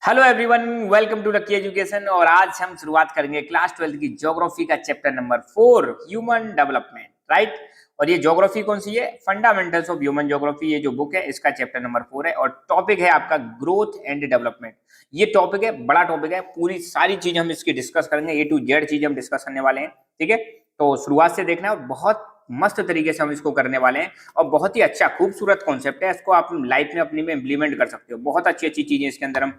Hello everyone, welcome to Lucky Education. और आज हम शुरुआत करेंगे क्लास 12 की ज्योग्राफी का chapter number 4, human development. Right. और ये ज्योग्राफी कौन सी है? फंडामेंटल्स ऑफ ह्यूमन ज्योग्राफी, ये जो बुक है इसका चैप्टर नंबर 4 है। और टॉपिक है आपका ग्रोथ एंड डेवलपमेंट। ये टॉपिक है, बड़ा टॉपिक है, पूरी सारी चीज हम इसकी डिस्कस करेंगे, A to Z चीज हम डिस्कस करने वाले हैं। ठीक है, तो शुरुआत से देखना है और बहुत मस्त तरीके से हम इसको करने वाले हैं। और बहुत ही अच्छा खूबसूरत कॉन्सेप्ट है, इसको आप लाइफ में अपनी में इम्प्लीमेंट कर सकते हो। बहुत अच्छी अच्छी चीजें इसके अंदर हम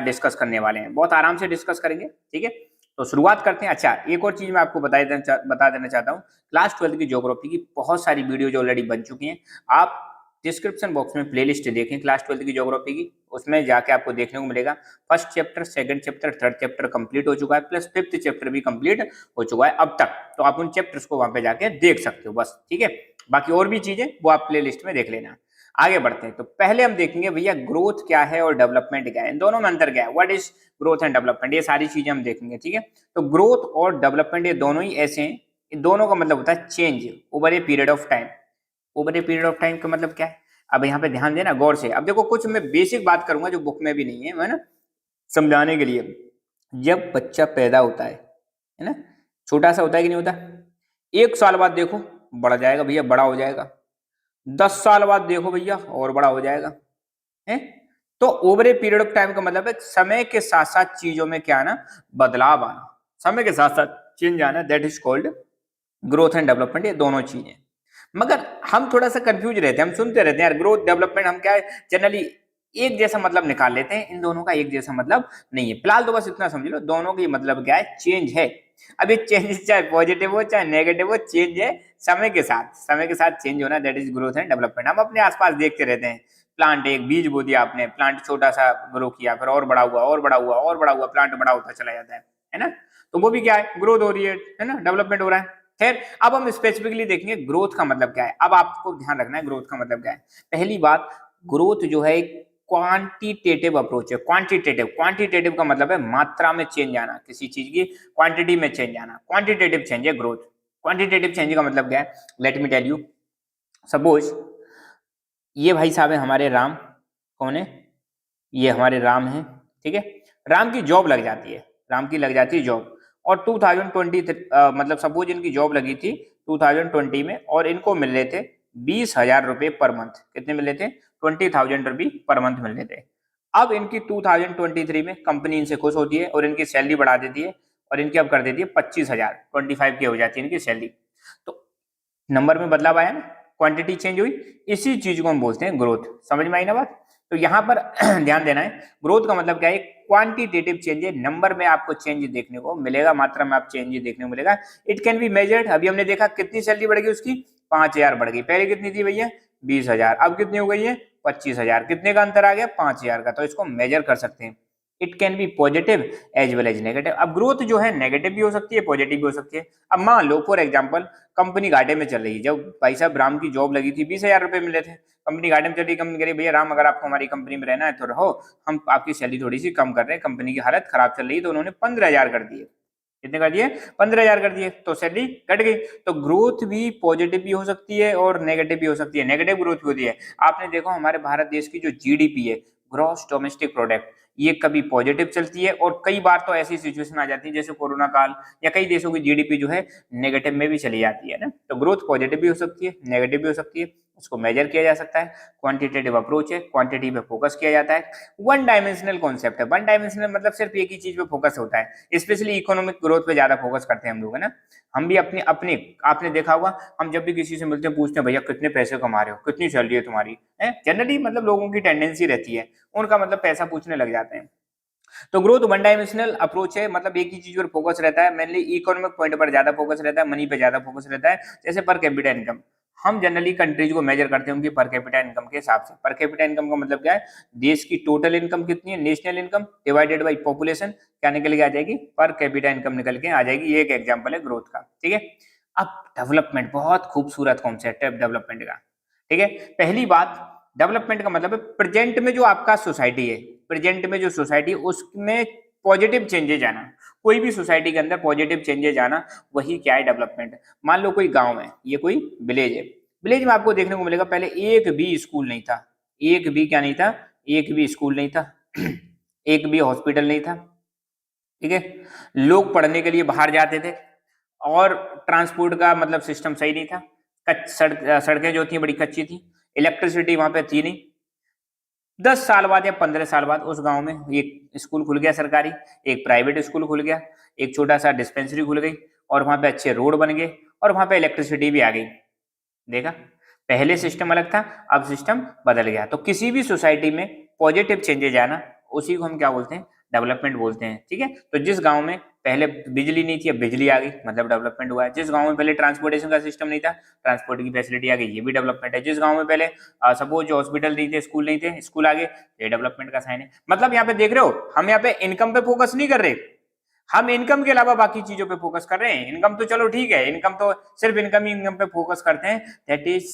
डिस्कस करने वाले हैं, बहुत आराम से डिस्कस करेंगे। ठीक है, तो शुरुआत करते हैं। अच्छा, एक और चीज मैं आपको बता देना चाहता हूँ। क्लास 12 की ज्योग्राफी की बहुत सारी वीडियो जो ऑलरेडी बन चुकी हैं। आप डिस्क्रिप्शन बॉक्स में प्लेलिस्ट देखें क्लास 12 की ज्योग्राफी की, उसमें जाके आपको देखने को मिलेगा। First chapter, second chapter, third chapter complete हो चुका है, प्लस फिफ्थ चैप्टर भी कंप्लीट हो चुका है अब तक। तो आप उन चैप्टर्स को वहां पे जाके देख सकते हो बस। ठीक है, बाकी और भी चीजें वो आप प्ले लिस्ट में देख लेना। आगे बढ़ते हैं, तो पहले हम देखेंगे भैया ग्रोथ क्या है और डेवलपमेंट क्या है, इन दोनों में अंतर क्या है। What is growth and development, ये सारी चीजें हम देखेंगे। ठीक है, तो ग्रोथ और डेवलपमेंट ये दोनों ही ऐसे हैं, इन दोनों का मतलब होता है change over a period of time. Over a period of time का मतलब क्या है? अब यहाँ पे ध्यान देना गौर से। अब देखो, कुछ मैं बेसिक बात करूंगा जो बुक में भी नहीं है, ना, समझाने के लिए। जब बच्चा पैदा होता है ना, छोटा सा होता है कि नहीं होता? 1 साल बाद देखो बढ़ जाएगा भैया, बड़ा हो जाएगा। 10 साल बाद देखो भैया और बड़ा हो जाएगा है। तो over a period of time का मतलब है समय के साथ साथ चीजों में क्या आना, बदलाव आना, समय के साथ साथ चेंज आना, that is called growth and development. ये दोनों चीजें, मगर हम थोड़ा सा कंफ्यूज रहते हैं, हम सुनते रहते हैं यार ग्रोथ डेवलपमेंट, हम क्या है जनरली एक जैसा मतलब निकाल लेते हैं। इन दोनों का एक जैसा मतलब नहीं है। फिलहाल तो बस इतना समझ लो, दोनों की मतलब क्या है, चेंज है। अब ये चेंज चाहे पॉजिटिव हो चाहे नेगेटिव हो, चेंज है समय के साथ चेंज होना, that is growth and development. हम अपने आसपास देखते रहते हैं, प्लांट, एक बीज बो दिया आपने, प्लांट छोटा सा ग्रो किया, फिर और बड़ा हुआ और बड़ा हुआ और बड़ा हुआ, प्लांट बड़ा होता चला जाता है ना। तो वो भी क्या है, ग्रोथ हो रही है ना, डेवलपमेंट हो रहा है। खैर, अब हम स्पेसिफिकली देखेंगे ग्रोथ का मतलब क्या है। अब आपको ध्यान रखना है ग्रोथ का मतलब क्या है। पहली बात, ग्रोथ जो है एक क्वांटिटेटिव अप्रोच है। क्वांटिटेटिव का मतलब है मात्रा में चेंज आना, किसी चीज की क्वांटिटी में चेंज आना, क्वांटिटेटिव चेंज है ग्रोथ। क्वांटिटेटिव चेंज का मतलब क्या है, let me tell you. Suppose ये भाई साहब है हमारे राम, कौन है? ये हमारे राम है। ठीक है, राम की जॉब लग जाती है, राम की लग जाती है जॉब। और 2020 मतलब सपोज इनकी जॉब लगी थी 2020 में, और इनको मिल रहे थे 20,000 रुपए पर मंथ। कितने मिल रहे थे? 20,000 रुपी पर मंथ मिल रहे थे। अब इनकी 2023 में कंपनी इनसे खुश होती है और इनकी सैलरी बढ़ा देती है, और इनकी अब कर देती है 25,000, 25 की हो जाती है इनकी सैलरी। तो नंबर में बदलाव आया ना, क्वांटिटी चेंज हुई। इसी चीज को हम बोलते हैं ग्रोथ। समझ में आई ना बात? तो यहाँ पर ध्यान देना है, ग्रोथ का मतलब क्या है, क्वांटिटेटिव चेंज है, नंबर में आपको चेंज देखने को मिलेगा, मात्रा में आप चेंज देखने को मिलेगा। It can be measured. अभी हमने देखा कितनी सैलरी बढ़ गई उसकी, 5,000 बढ़ गई। पहले कितनी थी भैया? 20,000। अब कितनी हो गई है? 25,000। कितने का अंतर आ गया? 5,000 का। तो इसको मेजर कर सकते हैं। It can be positive as well as negative. अब ग्रोथ जो है नेगेटिव भी हो सकती है, पॉजिटिव भी हो सकती है। अब मान लो फॉर एग्जाम्पल कंपनी घाटे में चल रही है। जब भाई साहब राम की जॉब लगी थी, 20,000 रुपए मिले थे, कंपनी घाटे में चल रही, कंपनी कह रही भैया राम अगर आपको हमारी कंपनी में रहना है तो रहो, हम आपकी सैलरी थोड़ी सी कम कर रहे हैं, कंपनी की हालत खराब चल रही है। तो उन्होंने 15,000 कर दिए। कितने कर दिए? 15,000 कर दिए, तो सैलरी घट गई। तो ग्रोथ भी पॉजिटिव भी हो सकती है और नेगेटिव भी हो सकती है। नेगेटिव ग्रोथ भी होती है। आपने देखो हमारे भारत देश की जो जीडीपी है, ग्रॉस डोमेस्टिक प्रोडक्ट, ये कभी पॉजिटिव चलती है और कई बार तो ऐसी सिचुएशन आ जाती है जैसे कोरोना काल, या कई देशों की जीडीपी जो है नेगेटिव में भी चली जाती है ना। तो ग्रोथ पॉजिटिव भी हो सकती है, नेगेटिव भी हो सकती है। उसको मेजर किया जा सकता है। क्वांटिटेटिव अप्रोच है, क्वांटिटी पे फोकस किया जाता है। वन डायमेंशनल कॉन्सेप्ट है। वन डायमेंशनल मतलब सिर्फ एक ही चीज पे फोकस होता है। स्पेशली इकोनॉमिक ग्रोथ पे ज्यादा फोकस करते हैं हम लोग, है ना। हम भी अपने अपने आपने देखा होगा, हम जब भी किसी से मिलते हैं पूछते हैं भैया कितने पैसे कमा रहे हो, कितनी सैलरी है तुम्हारी, है जनरली मतलब लोगों की टेंडेंसी रहती है, उनका मतलब पैसा पूछने लग जाते हैं। तो ग्रोथ वन डायमेंशनल अप्रोच है, मतलब एक ही चीज पर फोकस रहता है। मेनली इकोनॉमिक पॉइंट पर ज्यादा फोकस रहता है, मनी पे ज्यादा फोकस रहता है। जैसे पर कैपिटा इनकम, हम जनरली कंट्रीज को मेजर करते हैं उनकी पर कैपिटा इनकम के हिसाब से। पर कैपिटा इनकम का मतलब क्या है, देश की टोटल इनकम कितनी है, national income divided by population, क्या निकल के आ जाएगी, पर कैपिटा इनकम निकल के आ जाएगी। ये एक एग्जांपल है ग्रोथ का। ठीक है, अब डेवलपमेंट, बहुत खूबसूरत कॉन्सेप्ट है डेवलपमेंट का। ठीक है, पहली बात, डेवलपमेंट का मतलब है प्रेजेंट में जो आपका सोसाइटी है, प्रेजेंट में जो सोसाइटी उसमें पॉजिटिव चेंजेज आना। कोई भी सोसाइटी के अंदर पॉजिटिव चेंजेज आना, वही क्या है, डेवलपमेंट। मान लो कोई गांव है, ये कोई विलेज है। विलेज में आपको देखने को मिलेगा पहले एक भी स्कूल नहीं था, एक भी क्या नहीं था, एक भी स्कूल नहीं था। एक भी हॉस्पिटल नहीं था, ठीक है। लोग पढ़ने के लिए बाहर जाते थे और ट्रांसपोर्ट का मतलब सिस्टम सही नहीं था। सड़कें जो थी बड़ी कच्ची थी, इलेक्ट्रिसिटी वहां पे थी नहीं। 10 साल बाद या 15 साल बाद उस गांव में एक स्कूल खुल गया सरकारी, एक प्राइवेट स्कूल खुल गया, एक छोटा सा डिस्पेंसरी खुल गई और वहां पे अच्छे रोड बन गए और वहां पे इलेक्ट्रिसिटी भी आ गई। देखा, पहले सिस्टम अलग था, अब सिस्टम बदल गया। तो किसी भी सोसाइटी में पॉजिटिव चेंजेज आना, उसी को हम क्या बोलते हैं, डेवलपमेंट बोलते हैं, ठीक है। तो जिस गांव में पहले बिजली नहीं थी, अब बिजली आ गई, मतलब डेवलपमेंट हुआ है। जिस गांव में पहले ट्रांसपोर्टेशन का सिस्टम नहीं था, ट्रांसपोर्ट की फैसिलिटी आ गई, ये भी डेवलपमेंट है। जिस गांव में पहले सपोज हॉस्पिटल नहीं थे, स्कूल नहीं थे, स्कूल आ गए, ये डेवलपमेंट का साइन है। मतलब यहाँ पे देख रहे हो, हम यहाँ पे इनकम पे फोकस नहीं कर रहे, हम इनकम के अलावा बाकी चीजों पे फोकस कर रहे हैं। इनकम तो चलो ठीक है, इनकम तो सिर्फ इनकम ही इनकम पे फोकस करते हैं, दैट इज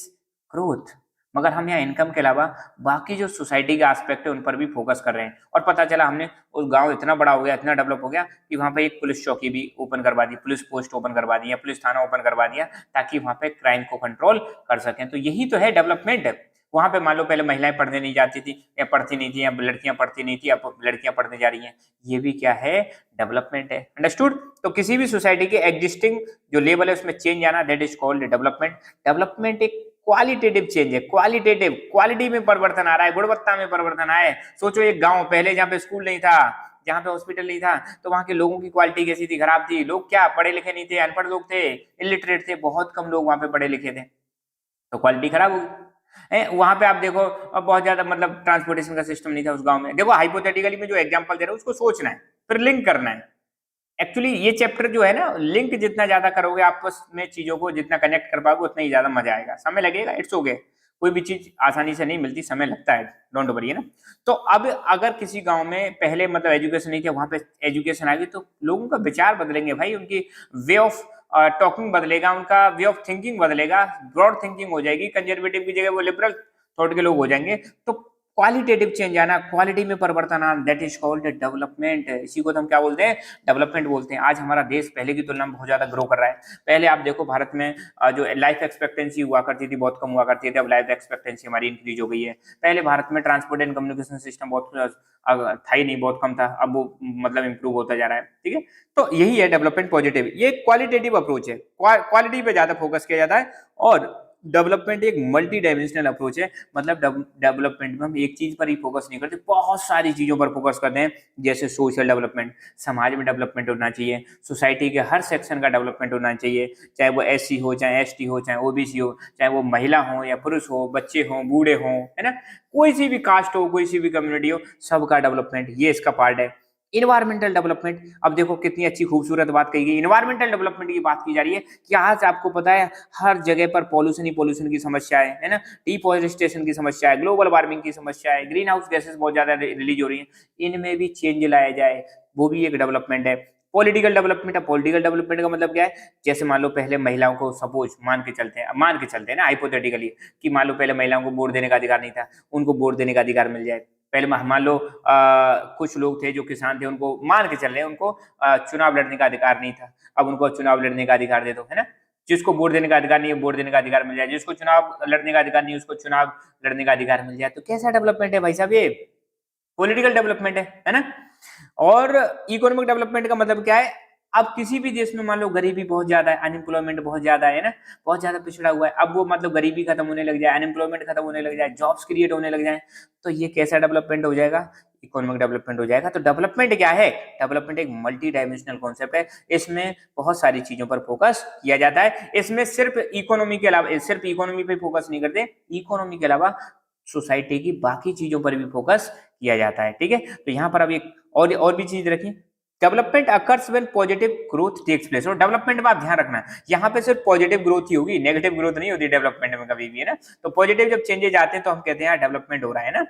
ग्रोथ। मगर हम यहाँ इनकम के अलावा बाकी जो सोसाइटी के एस्पेक्ट है उन पर भी फोकस कर रहे हैं। और पता चला हमने उस गांव इतना बड़ा हो गया, इतना डेवलप हो गया कि वहां पे एक पुलिस चौकी भी ओपन करवा दी, पुलिस पोस्ट ओपन करवा दी, या पुलिस थाना ओपन करवा दिया, ताकि वहां पे क्राइम को कंट्रोल कर सकें। तो यही तो है डेवलपमेंट। वहां पे मान लो पहले महिलाएं पढ़ने नहीं जाती थी या पढ़ती नहीं थी, या लड़कियां पढ़ती नहीं थी, अब लड़कियां पढ़ने जा रही हैं, ये भी क्या है, डेवलपमेंट है। अंडरस्टूड। तो किसी भी सोसाइटी के एग्जिस्टिंग जो लेवल है उसमें चेंज आना, that is called development. Development एक क्वालिटेटिव चेंज है, क्वालिटेटिव, क्वालिटी में परिवर्तन आ रहा है, गुणवत्ता में परिवर्तन आया है। सोचो एक गांव पहले जहाँ पे स्कूल नहीं था, जहाँ पे हॉस्पिटल नहीं था, तो वहां के लोगों की क्वालिटी कैसी थी, खराब थी। लोग क्या पढ़े लिखे नहीं थे, अनपढ़ लोग थे, इलिटरेट थे, बहुत कम लोग वहां पे पढ़े लिखे थे, तो क्वालिटी खराब होगी। वहां पे आप देखो, अब बहुत ज्यादा मतलब ट्रांसपोर्टेशन का सिस्टम नहीं था उस गांव में। देखो हाइपोथेटिकली में जो एग्जांपल दे रहा हूं उसको सोचना है, फिर लिंक करना है। एक्चुअली ये चैप्टर जो है ना, लिंक जितना ज्यादा करोगे आपस में चीजों को, जितना कनेक्ट कर पाओगे उतना ही ज्यादा मजा आएगा। समय लगेगा, इट्स ओके, कोई भी चीज आसानी से नहीं मिलती, समय लगता है, डोंट वरी, है ना। तो अब अगर किसी गांव में पहले मतलब एजुकेशन नहीं था, वहां पे एजुकेशन आ गई, तो लोगों का विचार बदलेंगे भाई, उनकी वे ऑफ टॉकिंग बदलेगा, उनका वे ऑफ थिंकिंग बदलेगा, ब्रॉड थिंकिंग हो जाएगी, कंजर्वेटिव की जगह वो लिबरल थॉट के लोग हो जाएंगे। तो क्वालिटेटिव चेंज आना, क्वालिटी में परिवर्तन आना, दैट इज कॉल्ड डेवलपमेंट। इसी को तो हम क्या बोलते हैं, डेवलपमेंट बोलते हैं। आज हमारा देश पहले की तुलना में बहुत ज्यादा ग्रो कर रहा है। पहले आप देखो भारत में जो लाइफ एक्सपेक्टेंसी हुआ करती थी बहुत कम हुआ करती थी, अब लाइफ एक्सपेक्टेंसी हमारी इंक्रीज हो गई है। पहले भारत में ट्रांसपोर्ट एंड कम्युनिकेशन सिस्टम बहुत था ही नहीं, बहुत कम था, अब वो मतलब इंप्रूव होता जा रहा है, ठीक है। तो यही है डेवलपमेंट पॉजिटिव, ये क्वालिटेटिव अप्रोच है, क्वालिटी पे ज्यादा फोकस किया जाता है। और डेवलपमेंट एक मल्टी डायमेंशनल अप्रोच है, मतलब डेवलपमेंट में हम एक चीज पर ही फोकस नहीं करते, बहुत सारी चीजों पर फोकस करते हैं। जैसे सोशल डेवलपमेंट, समाज में डेवलपमेंट होना चाहिए, सोसाइटी के हर सेक्शन का डेवलपमेंट होना चाहिए, चाहे वो एससी हो, चाहे एसटी हो, चाहे ओबीसी हो, चाहे वो महिला हो या पुरुष हो, बच्चे हो, बूढ़े हो, है ना, कोई सी भी कास्ट हो, कोई सी भी कम्युनिटी हो, सबका डेवलपमेंट ये इसका पार्ट है। इन्वायरमेंटल डेवलपमेंट, अब देखो कितनी अच्छी खूबसूरत बात कही गई, इन्वायरमेंटल डेवलपमेंट की बात की जा रही है कि आज आपको पता है हर जगह पर पॉल्यूशन ही पॉल्यूशन की समस्या है ना, डिफॉरेस्टेशन की समस्या है, ग्लोबल वार्मिंग की समस्या है, ग्रीन हाउस गैसेस बहुत ज्यादा रिलीज हो रही है, इनमें भी चेंज लाया जाए, वो भी एक डेवलपमेंट है। पॉलिटिकल डेवलपमेंट है, पॉलिटिकल डेवलपमेंट का मतलब क्या है, जैसे मान लो पहले महिलाओं को, सपोज मान के चलते हैं ना हाइपोथेटिकली, कि मान लो पहले महिलाओं को वोट देने का अधिकार नहीं था, उनको वोट देने का अधिकार मिल जाए। पहले मान लो कुछ लोग थे जो किसान थे, उनको मान के चल रहे हैं, उनको चुनाव लड़ने का अधिकार नहीं था, अब उनको चुनाव लड़ने का अधिकार दे दो, है ना। जिसको वोट देने का अधिकार नहीं है, वोट देने का अधिकार मिल जाए, जिसको चुनाव लड़ने का अधिकार नहीं है, उसको चुनाव लड़ने का अधिकार मिल जाए। तो कैसा डेवलपमेंट है भाई साहब, ये पॉलिटिकल डेवलपमेंट है ना। और इकोनॉमिक डेवलपमेंट का मतलब क्या है, अब किसी भी देश में मान लो गरीबी बहुत ज्यादा है, अनएम्प्लॉयमेंट बहुत ज्यादा है ना, बहुत ज्यादा पिछड़ा हुआ है, अब वो मतलब गरीबी खत्म होने लग जाए, अनएम्प्लॉयमेंट खत्म होने लग जाए, जॉब्स क्रिएट होने लग जाए, तो ये कैसा डेवलपमेंट हो जाएगा, इकोनॉमिक डेवलपमेंट हो जाएगा। तो डेवलपमेंट क्या है, डेवलपमेंट एक मल्टी डायमेंशनल कॉन्सेप्ट है, इसमें बहुत सारी चीजों पर फोकस किया जाता है। इसमें सिर्फ इकोनॉमी के अलावा, सिर्फ इकोनॉमी पे फोकस नहीं करते, इकोनॉमी के अलावा सोसाइटी की बाकी चीजों पर भी फोकस किया जाता है, ठीक है। तो यहाँ पर अब एक और भी चीज रखिए, development occurs when positive growth takes place. और डेवलपमेंट में आप ध्यान रखना, यहाँ पे सिर्फ पॉजिटिव ग्रोथ ही होगी, नेगेटिव ग्रोथ नहीं होती डेवलपमेंट में कभी भी, है ना। तो पॉजिटिव जब चेंजेज आते हैं तो हम कहते हैं डेवलपमेंट हो रहा है ना।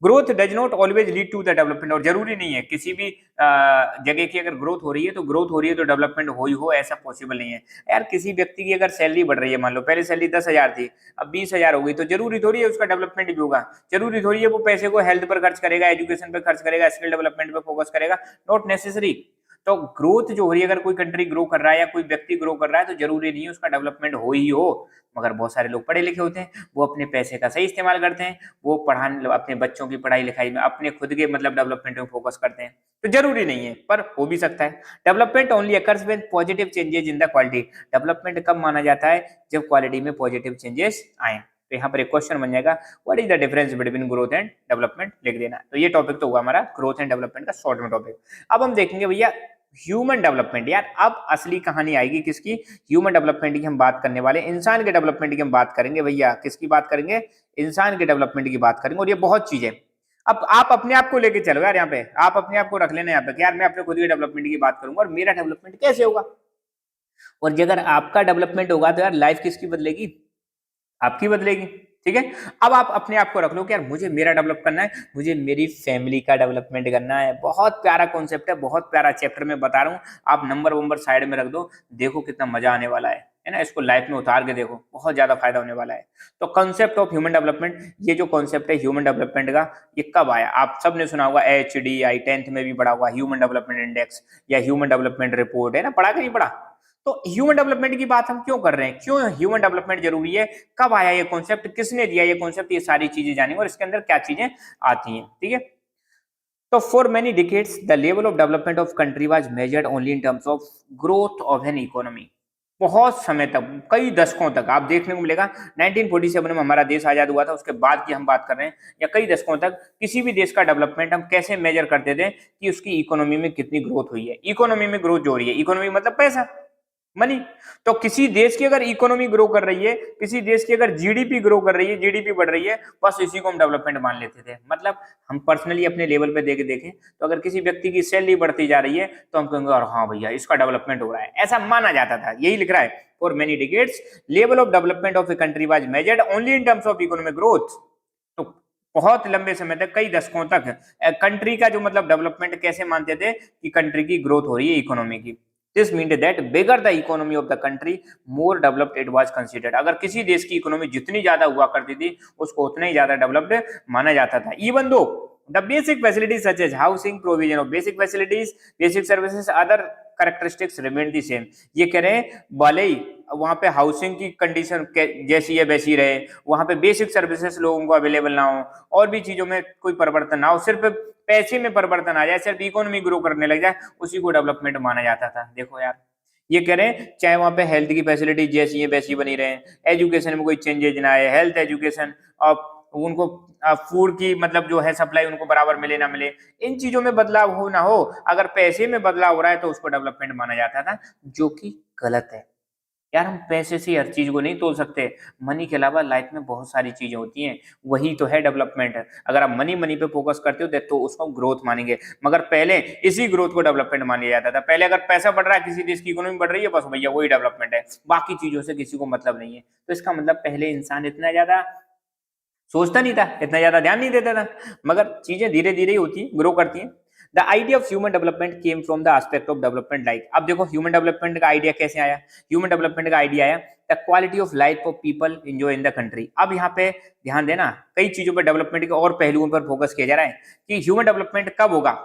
Growth does not always lead to the development, और जरूरी नहीं है किसी भी जगह की अगर ग्रोथ हो रही है तो डेवलपमेंट हो ऐसा पॉसिबल नहीं है। यार किसी व्यक्ति की अगर सैलरी बढ़ रही है, मान लो पहले सैलरी 10,000 थी, अब 20,000 हो गई, तो जरूरी थोड़ी है उसका डेवलपमेंट भी होगा, जरूरी थोड़ी है वो पैसे को हेल्थ पर खर्च करेगा, एजुकेशन पर खर्च करेगा, स्किल डेवलपमेंट पर फोकस करेगा, नॉट नेसेसरी। तो ग्रोथ जो हो रही है, अगर कोई कंट्री ग्रो कर रहा है या कोई व्यक्ति ग्रो कर रहा है तो जरूरी नहीं है उसका डेवलपमेंट हो ही हो। मगर बहुत सारे लोग पढ़े लिखे होते हैं, वो अपने पैसे का सही इस्तेमाल करते हैं, वो पढ़ाने अपने बच्चों की पढ़ाई लिखाई में अपने खुद के मतलब डेवलपमेंट में फोकस करते हैं। तो जरूरी नहीं है, पर हो भी सकता है। Development only occurs when positive changes in the quality. Development कब माना जाता है? जब क्वालिटी में पॉजिटिव चेंजेस आए। तो यहाँ पर एक क्वेश्चन बन जाएगा, what is the difference between growth and development, लिख देना। तो ये टॉपिक तो हुआ हमारा ग्रोथ एंड डेवलपमेंट का शॉर्ट में टॉपिक। अब हम देखेंगे भैया ह्यूमन डेवलपमेंट। यार अब असली कहानी आएगी किसकी? ह्यूमन डेवलपमेंट की हम बात करने वाले, इंसान के डेवलपमेंट की हम बात करेंगे भैया। किसकी बात करेंगे? इंसान के डेवलपमेंट की बात करेंगे। और ये बहुत चीजें, अब आप अपने आप को लेके चलो यार, यहाँ पे आप अपने आप को रख लेना यहाँ पे, यार मैं अपने खुद के डेवलपमेंट की बात करूंगा और मेरा डेवलपमेंट कैसे होगा। और अगर आपका डेवलपमेंट होगा तो यार लाइफ किसकी बदलेगी? आपकी बदलेगी। ठीक है, अब आप अपने आप को रख लो कि यार मुझे मेरा डेवलप करना है, मुझे मेरी फैमिली का डेवलपमेंट करना है। बहुत प्यारा कॉन्सेप्ट है, बहुत प्यारा चैप्टर में बता रहा हूँ। आप नंबर वंबर साइड में रख दो, देखो कितना मजा आने वाला है ना। इसको लाइफ में उतार के देखो, बहुत ज्यादा फायदा होने वाला है। तो कॉन्सेप्ट ऑफ ह्यूमन डेवलपमेंट, ये जो कॉन्सेप्ट है ह्यूमन डेवलपमेंट का, ये कब आया? आप सबने सुना होगा, HDI 10th में भी पढ़ा हुआ, ह्यूमन डेवलपमेंट इंडेक्स या ह्यूमन डेवलपमेंट रिपोर्ट, है ना, पढ़ा कि नहीं पढ़ा? तो ह्यूमन डेवलपमेंट की बात हम क्यों कर रहे हैं, क्यों ह्यूमन डेवलपमेंट जरूरी है, कब आया ये कॉन्सेप्ट, किसने दिया ये कॉन्सेप्ट, ये सारी चीजें जानेंगे और इसके अंदर क्या चीजें आती हैं। ठीक है, तो for many decades the level of development of country was measured only in terms of growth of an economy. बहुत समय तक, कई दशकों तक आप देखने को मिलेगा, 1947 में हमारा देश आजाद हुआ था, उसके बाद की हम बात कर रहे हैं, या कई दशकों तक किसी भी देश का डेवलपमेंट हम कैसे मेजर करते थे कि उसकी इकोनॉमी में कितनी ग्रोथ हुई है। इकोनॉमी में ग्रोथ जो हो रही है, इकोनॉमी मतलब पैसा, मनी। तो किसी देश की अगर इकोनॉमी ग्रो कर रही है, किसी देश की अगर जीडीपी ग्रो कर रही है, जीडीपी बढ़ रही है, बस इसी को हम डेवलपमेंट मान लेते थे। मतलब हम पर्सनली अपने लेवल पे देखें तो अगर किसी व्यक्ति की सैलरी बढ़ती जा रही है तो हम कहेंगे और हाँ भैया इसका डेवलपमेंट हो रहा है, ऐसा माना जाता था। यही लिख रहा है, for many decades level of development of a country was measured only in terms of economic growth. तो बहुत लंबे समय तक, कई दशकों तक कंट्री का जो मतलब डेवलपमेंट कैसे मानते थे कि कंट्री की ग्रोथ हो रही है इकोनॉमी की। This means that bigger the economy of the country more developed it was considered. अगर किसी देश की इकोनॉमी जितनी ज्यादा हुआ करती थी उसको उतना ही ज्यादा डेवलप्ड माना जाता था। Even though the basic facilities such as housing, provision of basic facilities, basic services, other characteristics remain the same. ये कह रहे हैं भले ही वहां पे हाउसिंग की कंडीशन जैसी है वैसी रहे, वहां पे बेसिक सर्विसेज लोगों को अवेलेबल ना हो, और भी चीजों में कोई परिवर्तन ना हो, सिर्फ पैसे में परिवर्तन आ जाए, सिर्फ इकोनॉमी ग्रो करने लग जाए, उसी को डेवलपमेंट माना जाता था। देखो यार, ये कह रहे हैं चाहे वहां पे हेल्थ की फैसिलिटी जैसी है वैसी बनी रहे, एजुकेशन में कोई चेंजेज ना आए, हेल्थ एजुकेशन और उनको फूड की मतलब जो है सप्लाई उनको बराबर मिले ना मिले, इन चीजों में बदलाव हो ना हो, अगर पैसे में बदलाव हो रहा है तो उसको डेवलपमेंट माना जाता था, जो कि गलत है। यार हम पैसे से हर चीज को नहीं तोल सकते, मनी के अलावा लाइफ में बहुत सारी चीजें होती हैं, वही तो है डेवलपमेंट। अगर आप मनी मनी पे फोकस करते हो तो उसको ग्रोथ मानेंगे, मगर पहले इसी ग्रोथ को डेवलपमेंट मान लिया जाता था। पहले अगर पैसा बढ़ रहा है, किसी देश की इकोनॉमी बढ़ रही है, बस भैया वही डेवलपमेंट है, बाकी चीजों से किसी को मतलब नहीं है। तो इसका मतलब पहले इंसान इतना ज्यादा सोचता नहीं था, इतना ज्यादा ध्यान नहीं देता था, मगर चीजें धीरे धीरे ही होती है, ग्रो करती हैं। The idea of human development came from the aspect of development life. अब देखो ह्यूमन डेवलपमेंट का आइडिया कैसे आया? ह्यूमन डेवलपमेंट का आइडिया आया the quality of life of people enjoy in the country. अब यहाँ पे ध्यान देना, कई चीजों पर डेवलपमेंट के और पहलुओं पर फोकस किया जा रहा है कि ह्यूमन डेवलपमेंट कब होगा,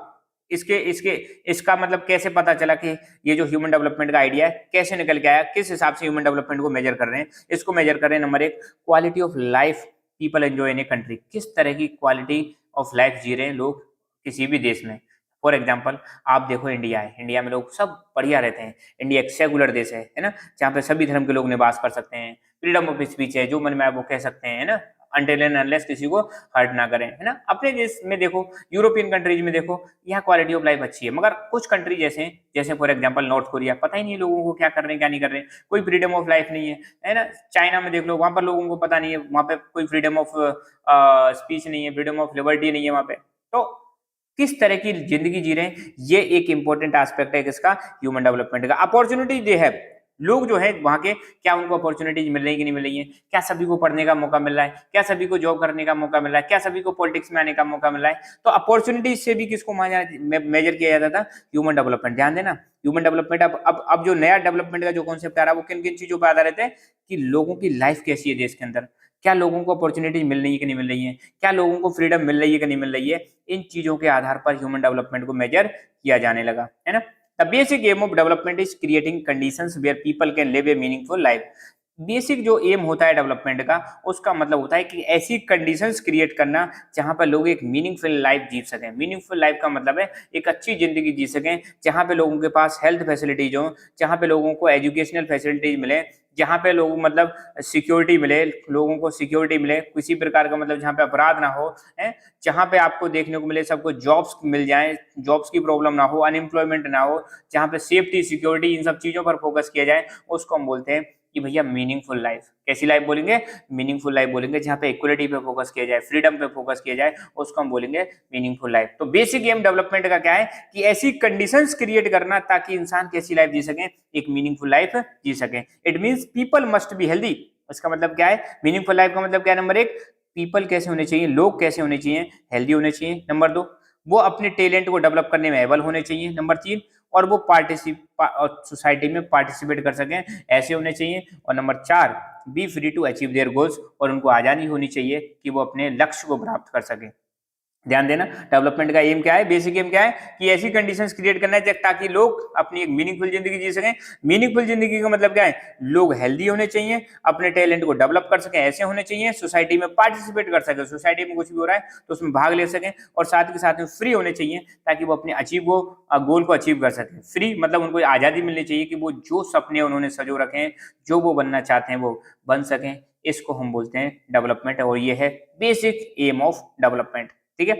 इसके इसके इसका मतलब कैसे पता चला कि ये जो ह्यूमन डेवलपमेंट का आइडिया है कैसे निकल के आया, किस हिसाब से ह्यूमन डेवलपमेंट को मेजर कर रहे हैं। इसको मेजर कर रहे हैं, नंबर एक, quality of life people enjoy in a country. किस तरह की क्वालिटी ऑफ लाइफ जी रहे हैं लोग किसी भी देश में। फॉर एग्जाम्पल आप देखो इंडिया है, इंडिया में लोग सब बढ़िया रहते हैं, इंडिया एक सेकुलर देश है ना, जहाँ पे सभी धर्म के लोग निवास कर सकते हैं, फ्रीडम ऑफ स्पीच है, जो मन में आए वो कह सकते हैं, है ना, अनटिल एंड अनलेस किसी को हर्ट ना करें, है ना। अपने देश में देखो, यूरोपियन कंट्रीज में देखो, यहाँ क्वालिटी ऑफ लाइफ अच्छी है, मगर कुछ कंट्री जैसे फॉर एग्जांपल नॉर्थ कोरिया, पता ही नहीं है लोगों को क्या कर रहे हैं क्या नहीं कर रहे हैं, कोई फ्रीडम ऑफ लाइफ नहीं है ना। चाइना में देख लो, वहां पर लोगों को पता नहीं है, वहां पे कोई फ्रीडम ऑफ स्पीच नहीं है, फ्रीडम ऑफ लिबर्टी नहीं है वहां पे। तो किस तरह की जिंदगी जी रहे हैं, ये एक इंपॉर्टेंट एस्पेक्ट है किसका, ह्यूमन डेवलपमेंट का। अपॉर्चुनिटी दे है, लोग जो है वहां के, क्या उनको अपॉर्चुनिटीज मिल रही है कि नहीं मिल रही है, क्या सभी को पढ़ने का मौका मिल रहा है, क्या सभी को जॉब करने का मौका मिल रहा है, क्या सभी को पॉलिटिक्स में आने का मौका मिल रहा है। तो अपॉर्चुनिटीज से भी किसको मेजर किया जाता था, ह्यूमन डेवलपमेंट। ध्यान देना, ह्यूमन डेवलपमेंट अब जो नया डेवलपमेंट का जो कॉन्सेप्ट आ रहा है वो किन किन चीजों पर आधारित है कि लोगों की लाइफ कैसी है देश के अंदर, क्या लोगों को अपॉर्चुनिटीज मिल रही है कि नहीं मिल रही है, क्या लोगों को फ्रीडम मिल रही है कि नहीं मिल रही है। इन चीजों के आधार पर ह्यूमन डेवलपमेंट को मेजर किया जाने लगा, है ना। The basic aim of development is creating conditions where people can live a meaningful life. Basic जो एम होता है डेवलपमेंट का, उसका मतलब होता है कि ऐसी कंडीशंस क्रिएट करना जहां पर लोग एक मीनिंगफुल लाइफ जी सकें। मीनिंगफुल लाइफ का मतलब है एक अच्छी जिंदगी जी सकें, जहां पे लोगों के पास हेल्थ फैसिलिटीज हो, जहां पे लोगों को एजुकेशनल फैसिलिटीज मिले, जहां पे लोगों मतलब सिक्योरिटी मिले, लोगों को सिक्योरिटी मिले किसी प्रकार का, मतलब जहां पे अपराध ना हो है, जहां पे आपको देखने को मिले सबको जॉब्स मिल जाए, जॉब्स की प्रॉब्लम ना हो, अनएम्प्लॉयमेंट ना हो, जहां पे सेफ्टी सिक्योरिटी इन सब चीजों पर फोकस किया जाए, उसको हम बोलते हैं कि भैया मीनिंगफुल लाइफ। कैसी लाइफ बोलेंगे? मीनिंगफुल लाइफ बोलेंगे। जहां पे इक्वलिटी पे फोकस किया जाए, फ्रीडम पे फोकस किया जाए, उसको हम बोलेंगे मीनिंगफुल लाइफ। तो बेसिक एम डेवलपमेंट का क्या है कि ऐसी कंडीशंस क्रिएट करना ताकि इंसान कैसी लाइफ जी सके, एक मीनिंगफुल लाइफ जी सके। It means people must be healthy. इसका मतलब क्या है? मीनिंगफुल लाइफ का मतलब क्या है? नंबर एक, पीपल कैसे होने चाहिए, लोग कैसे होने चाहिए, हेल्दी होने चाहिए। नंबर दो, वो अपने टैलेंट को डेवलप करने में एबल होने चाहिए। नंबर तीन, और वो सोसाइटी में पार्टिसिपेट कर सकें, ऐसे होने चाहिए। और नंबर चार, be free to achieve their goals, और उनको आजादी होनी चाहिए कि वो अपने लक्ष्य को प्राप्त कर सके। ध्यान देना, डेवलपमेंट का एम क्या है, बेसिक एम क्या है कि ऐसी कंडीशंस क्रिएट करना है ताकि लोग अपनी एक मीनिंगफुल जिंदगी जी सकें। मीनिंगफुल जिंदगी का मतलब क्या है? लोग हेल्दी होने चाहिए, अपने टैलेंट को डेवलप कर सकें, ऐसे होने चाहिए, सोसाइटी में पार्टिसिपेट कर सकें, सोसाइटी में कुछ भी हो रहा है तो उसमें भाग ले सकें, और साथ के साथ में फ्री होने चाहिए ताकि वो अपने गोल को अचीव कर सकें। फ्री मतलब उनको आजादी मिलनी चाहिए कि वो जो सपने उन्होंने सजो रखे हैं, जो वो बनना चाहते हैं वो बन सकें। इसको हम बोलते हैं डेवलपमेंट, और ये है बेसिक एम ऑफ डेवलपमेंट। ठीक है।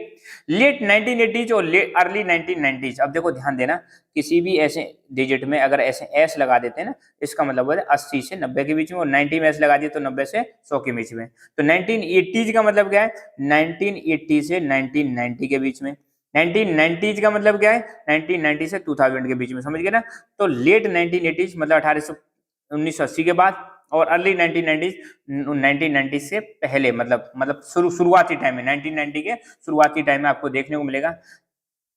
लेट 1980s और अर्ली 1990s। अब देखो ध्यान देना, किसी भी ऐसे डिजिट में अगर ऐसे एस लगा देते हैं ना, इसका मतलब है 80 से 90 के बीच में, और 90 में एस लगा दिए तो 90 से 100 के बीच में। तो 1980s का मतलब क्या है? 1980 से 1990 के बीच में। 1990s का मतलब क्या है? 1990 से 2000 के बीच में, समझ गए ना? तो लेट 1980s मतलब 1980 के बाद, और अर्ली 1990s 1990 से पहले, मतलब शुरुआती टाइम में, 1990 के शुरुआती टाइम में आपको देखने को मिलेगा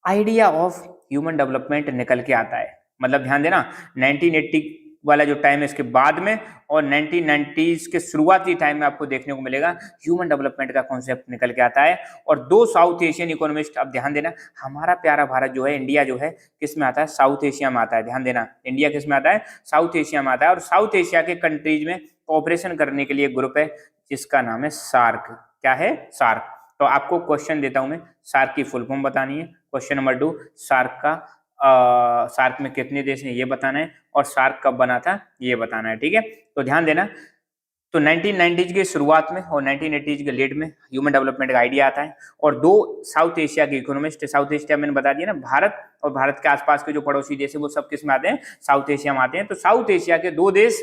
आइडिया ऑफ ह्यूमन डेवलपमेंट निकल के आता है। मतलब ध्यान देना, 1980 वाला जो टाइम है इसके बाद में, और 1990s के शुरुआती टाइम में आपको देखने को मिलेगा ह्यूमन डेवलपमेंट का कॉन्सेप्ट निकल के आता है। और दो साउथ एशियन इकोनॉमिस्ट, अब ध्यान देना, हमारा प्यारा भारत जो है, इंडिया जो है, किस में आता है? साउथ एशिया में आता है। ध्यान देना, इंडिया किस में आता है? साउथ एशिया में आता है। और साउथ एशिया के कंट्रीज में कोऑपरेशन करने के लिए ग्रुप है जिसका नाम है सार्क। क्या है? सार्क। तो आपको क्वेश्चन देता हूं मैं, सार्क की फुल फॉर्म बतानी है। क्वेश्चन नंबर 2, सार्क में कितने देश हैं ये बताना है, और सार्क कब बना था ये बताना है। ठीक है, तो ध्यान देना। तो 1990s के शुरुआत में और 1980s के लेट में ह्यूमन डेवलपमेंट का आइडिया आता है, और दो साउथ एशिया के इकोनॉमिस्ट, साउथ एशिया मैंने बता दिया ना, भारत और भारत के आसपास के जो पड़ोसी देश है वो सब किस में आते हैं? साउथ एशिया में आते हैं। तो साउथ एशिया के दो देश,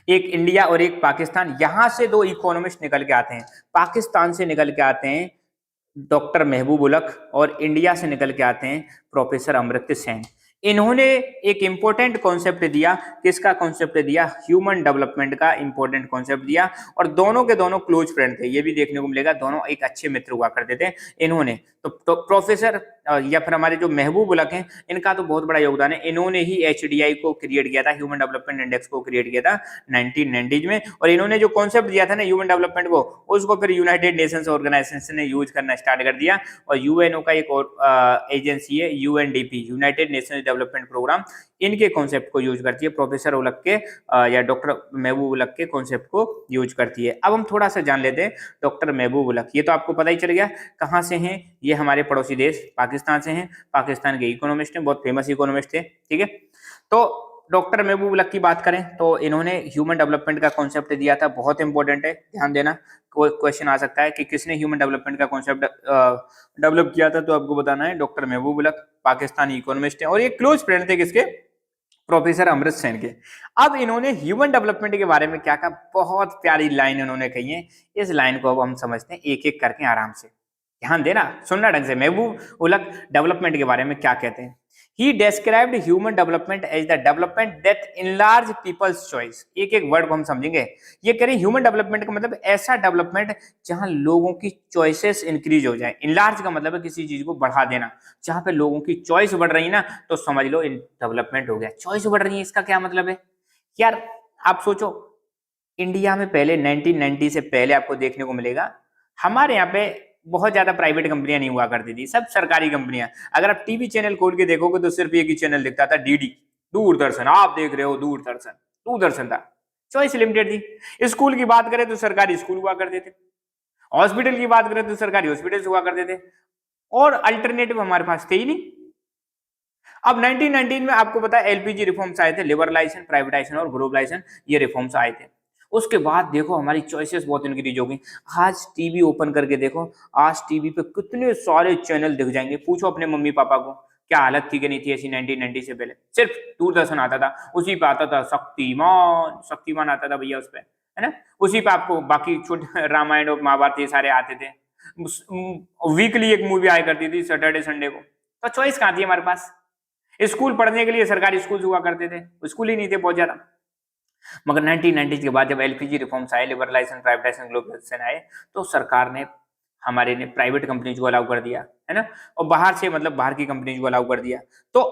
एक इंडिया और एक पाकिस्तान, यहां से दो इकोनॉमिस्ट निकल के आते हैं। पाकिस्तान से निकल के आते हैं डॉक्टर महबूब उलक, और इंडिया से निकल के आते हैं प्रोफेसर अमर्त्य सेन। इन्होंने एक इंपॉर्टेंट कॉन्सेप्ट दिया, किसका कॉन्सेप्ट दिया? ह्यूमन डेवलपमेंट का इंपॉर्टेंट कॉन्सेप्ट दिया, और दोनों के दोनों क्लोज फ्रेंड थे, ये भी देखने को मिलेगा, दोनों एक अच्छे मित्र हुआ करते थे। इन्होंने तो प्रोफेसर या फिर हमारे जो महबूब उलक हैं, इनका तो बहुत बड़ा योगदान है। इन्होंने ही एचडीआई को क्रिएट किया था, ह्यूमन डेवलपमेंट इंडेक्स को क्रिएट किया था 1990s में। और इन्होंने जो कॉन्सेप्ट दिया था ना ह्यूमन डेवलपमेंट को, उसको फिर यूनाइटेड नेशंस ऑर्गेनाइजेशन ने यूज करना स्टार्ट कर दिया। और यूएनओ का एक और एजेंसी है UNDP, United Nations development programme, इनके कॉन्सेप्ट को यूज करती है, प्रोफेसर उलक के या डॉक्टर महबूब उलक के कॉन्सेप्ट को यूज करती है। अब हम थोड़ा सा जान लेते हैं डॉक्टर महबूब उलक। ये तो आपको पता ही चल गया कहाँ से हैं, ये हमारे पड़ोसी देश पाकिस्तान से हैं, पाकिस्तान के इकोनॉमिस्ट हैं, बहुत फेमस इकोनॉमिस्ट थे। ठीक है, तो डॉक्टर महबूब उलक की बात करें तो इन्होंने ह्यूमन डेवलपमेंट का कॉन्सेप्ट दिया था, बहुत इंपॉर्टेंट है, ध्यान देना। कोई क्वेश्चन आ सकता है कि किसने ह्यूमन डेवलपमेंट का कॉन्सेप्ट डेवलप किया था, तो आपको बताना है डॉक्टर महबूब उलक, पाकिस्तानी इकोनॉमिस्ट है, और ये क्लोज फ्रेंड थे किसके? प्रोफेसर अमृत सेन के। अब इन्होंने ह्यूमन डेवलपमेंट के बारे में क्या कहा, बहुत प्यारी लाइन इन्होंने कही है। इस लाइन को अब हम समझते हैं एक एक करके आराम से, ध्यान देना, सुनना ढंग से। महबूब उलक डेवलपमेंट के बारे में क्या कहते हैं? He described human development as the development that enlarge people's choice। एक एक वर्ड को हम समझेंगे। ये कह रहे हैं ह्यूमन डेवलपमेंट का मतलब ऐसा डेवलपमेंट जहां लोगों की चॉइसेस इंक्रीज हो जाए। इनलार्ज का मतलब है किसी चीज को बढ़ा देना, जहां पे लोगों की चॉइस बढ़ रही है ना, तो समझ लो डेवलपमेंट हो गया। चॉइस बढ़ रही है, इसका क्या मतलब है यार? आप सोचो, इंडिया में पहले 1990 से पहले आपको देखने को मिलेगा, हमारे यहाँ पे बहुत ज्यादा प्राइवेट कंपनियां नहीं हुआ करती थी, सब सरकारी कंपनियां। अगर आप टीवी चैनल खोल के देखोगे तो सिर्फ एक ही चैनल दिखता था, डीडी, दूरदर्शन। आप देख रहे हो दूरदर्शन, दूरदर्शन था, चॉइस लिमिटेड थी। स्कूल की बात करें तो सरकारी स्कूल हुआ करते थे, हॉस्पिटल की बात करें तो सरकारी हॉस्पिटल हुआ करते थे, और अल्टरनेटिव हमारे पास थे ही नहीं। अब 1919 में आपको पता है एलपीजी रिफॉर्म्स आए थे, लिबरलाइजेशन, प्राइवेटाइजेशन और ग्लोबलाइजेशन, ये रिफॉर्म्स आए थे। उसके बाद देखो हमारी चॉइसेस बहुत इंक्रीज हो गई। आज टीवी ओपन करके देखो, आज टीवी पे कितने सारे चैनल दिख जाएंगे। पूछो अपने मम्मी पापा को क्या हालत थी कि नहीं थी ऐसी 1990 से पहले। सिर्फ दूरदर्शन आता था, उसी पे आता था शक्तिमान, शक्तिमान आता था भैया उस पे, है ना। उसी पे आपको बाकी छोटे रामायण और महाभारत ये सारे आते थे। वीकली एक मूवी आया करती थी सैटरडे संडे को। तो चॉइस कहाँ थी हमारे पास। स्कूल पढ़ने के लिए सरकारी स्कूल हुआ करते थे, स्कूल ही नहीं थे बहुत ज्यादा। मगर 1990 के बाद जब एलपीजी रिफॉर्म्स आए, लिबरलाइजेशन, प्राइवेटाइजेशन, ग्लोबलाइजेशन आए, तो सरकार ने हमारे ने प्राइवेट कंपनीज को अलाउ कर दिया, है ना। और बाहर से मतलब बाहर की कंपनीज को अलाउ कर दिया। तो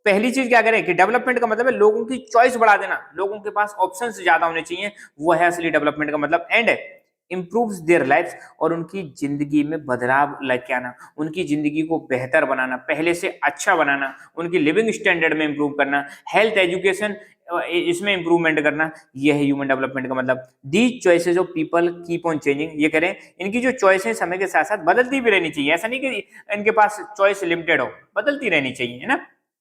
पहली चीज क्या करें कि डेवलपमेंट का मतलब है लोगों की चॉइस बढ़ा देना, लोगों के पास ऑप्शंस ज्यादा होने चाहिए, वो है असली डेवलपमेंट का मतलब। एंड इम्प्रूव्स देयर लाइफ, और उनकी जिंदगी में बदलाव लेके आना, उनकी जिंदगी को बेहतर बनाना, पहले से अच्छा बनाना, उनकी लिविंग स्टैंडर्ड में इंप्रूव करना, हेल्थ, एजुकेशन, इसमें इंप्रूवमेंट करना, ये है ह्यूमन डेवलपमेंट का मतलब। These choices of people keep on changing, ये करें इनकी जो चॉइसेस समय के साथ साथ बदलती भी रहनी चाहिए। ऐसा नहीं कि इनके पास चॉइस लिमिटेड हो, बदलती रहनी चाहिए, है ना।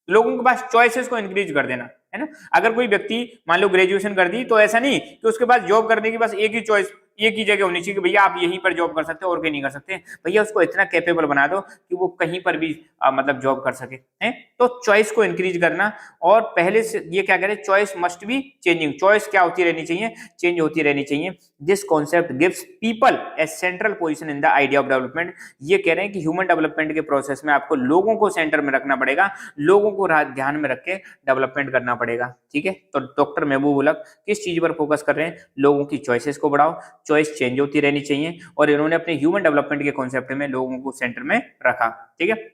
लोगों के पास चॉइसेस को इंक्रीज कर देना, है ना। अगर कोई व्यक्ति मान लो ग्रेजुएशन कर दी, तो ऐसा नहीं कि उसके पास जॉब करने की बस एक ही चॉइस, एक ही जगह होनी चाहिए कि भैया आप यहीं पर जॉब कर सकते हो और कहीं नहीं कर सकते। भैया उसको इतना कैपेबल बना दो कि वो कहीं पर भी मतलब जॉब कर सके, हैं। तो चॉइस को इंक्रीज करना, और पहले से ये क्या करें, choice must be changing, choice क्या होती रहनी चाहिए, चेंज होती रहनी चाहिए। This concept gives people A central position in the idea of development. ये कह रहे हैं कि ह्यूमन डेवलपमेंट के प्रोसेस में आपको लोगों को सेंटर में रखना पड़ेगा, लोगों को ध्यान में रख के डेवलपमेंट करना पड़ेगा, ठीक है। तो डॉक्टर महबूब उलक किस चीज पर फोकस कर रहे हैं, लोगों की चॉइसेस को बढ़ाओ, चॉइस चेंज होती रहनी चाहिए, और इन्होंने अपने ह्यूमन डेवलपमेंट के कॉन्सेप्ट में लोगों को सेंटर में रखा, ठीक है।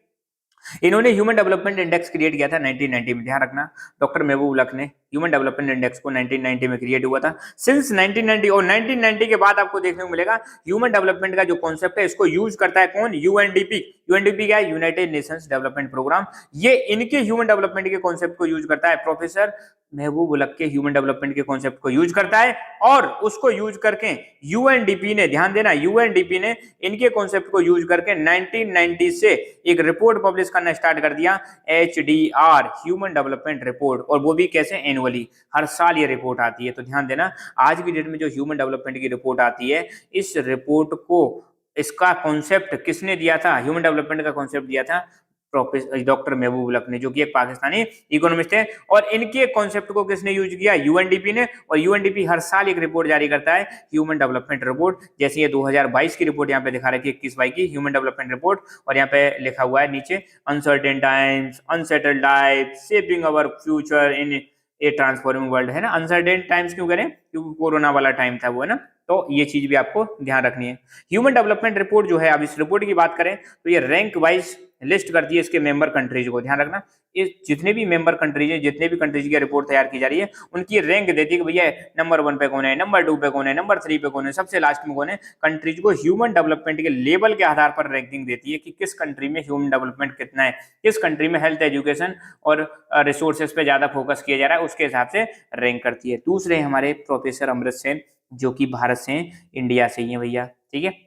इन्होंने ह्यूमन डेवलपमेंट इंडेक्स क्रिएट किया था 1990 में, ध्यान रखना, डॉक्टर महबूब उलक ने ह्यूमन डेवलपमेंट इंडेक्स को 1990 में क्रिएट हुआ था। सिंस 1990 और 1990 के बाद आपको देखने को मिलेगा ह्यूमन डेवलपमेंट का जो कॉन्सेप्ट है इसको यूज करता है कौन, यूएनडीपी। यूएनडीपी क्या है, यूनाइटेड नेशंस डेवलपमेंट प्रोग्राम। ये इनके ह्यूमन डेवलपमेंट के कॉन्सेप्ट को यूज करता है, प्रोफेसर महबूब उलक के ह्यूमन डेवलपमेंट के कॉन्सेप्ट को यूज करता है, और उसको यूज करके यूएनडीपी ने, ध्यान देना, यूएनडीपी ने इनके कॉन्सेप्ट को यूज करके 1990 से एक रिपोर्ट पब्लिश करना स्टार्ट कर दिया, एचडीआर, ह्यूमन डेवलपमेंट रिपोर्ट। और वो भी कैसे, एनुअली, हर साल ये रिपोर्ट आती है। तो ध्यान देना, आज की डेट में जो ह्यूमन डेवलपमेंट की रिपोर्ट आती है, इस रिपोर्ट को, इसका कॉन्सेप्ट किसने दिया था, ह्यूमन डेवलपमेंट का कॉन्सेप्ट दिया था प्रोफेसर डॉक्टर महबूब उलक ने, जो कि एक पाकिस्तानी इकोनॉमिस्ट है। और इनके कॉन्सेप्ट को किसने यूज किया, यूएनडीपी ने। और यूएनडीपी हर साल एक रिपोर्ट जारी करता है, ह्यूमन डेवलपमेंट रिपोर्ट। जैसे ये 2022 की रिपोर्ट यहाँ पे दिखा रखी है, 21-22 की ह्यूमन डेवलपमेंट रिपोर्ट। और यहाँ पे लिखा हुआ है नीचे, uncertain times, unsettled life, shaping our future in A transforming world, है ना। अनसर्टेन टाइम्स क्यों करें, क्योंकि कोरोना वाला टाइम था वो, है ना। तो ये चीज भी आपको ध्यान रखनी है। ह्यूमन डेवलपमेंट रिपोर्ट जो है, अब इस रिपोर्ट की बात करें तो ये रैंक वाइज लिस्ट करती है इसके मेंबर कंट्रीज को, ध्यान रखना। ये जितने भी मेंबर कंट्रीज है, जितने भी कंट्रीज की रिपोर्ट तैयार की जा रही है, उनकी रैंक देती है कि भैया नंबर 1 पे कौन है, नंबर 2 पे कौन है, नंबर 3 पे कौन है, सबसे लास्ट में कौन है। कंट्रीज को ह्यूमन डेवलपमेंट के लेवल के आधार पर रैंकिंग देती है कि किस कंट्री में ह्यूमन डेवलपमेंट कितना है, किस कंट्री में हेल्थ, एजुकेशन और रिसोर्सेज पे ज्यादा फोकस किया जा रहा है, उसके हिसाब से रैंक करती है। दूसरे हमारे प्रोफेसर अमृत सेन, जो कि भारत से, इंडिया से ही है भैया, ठीक है।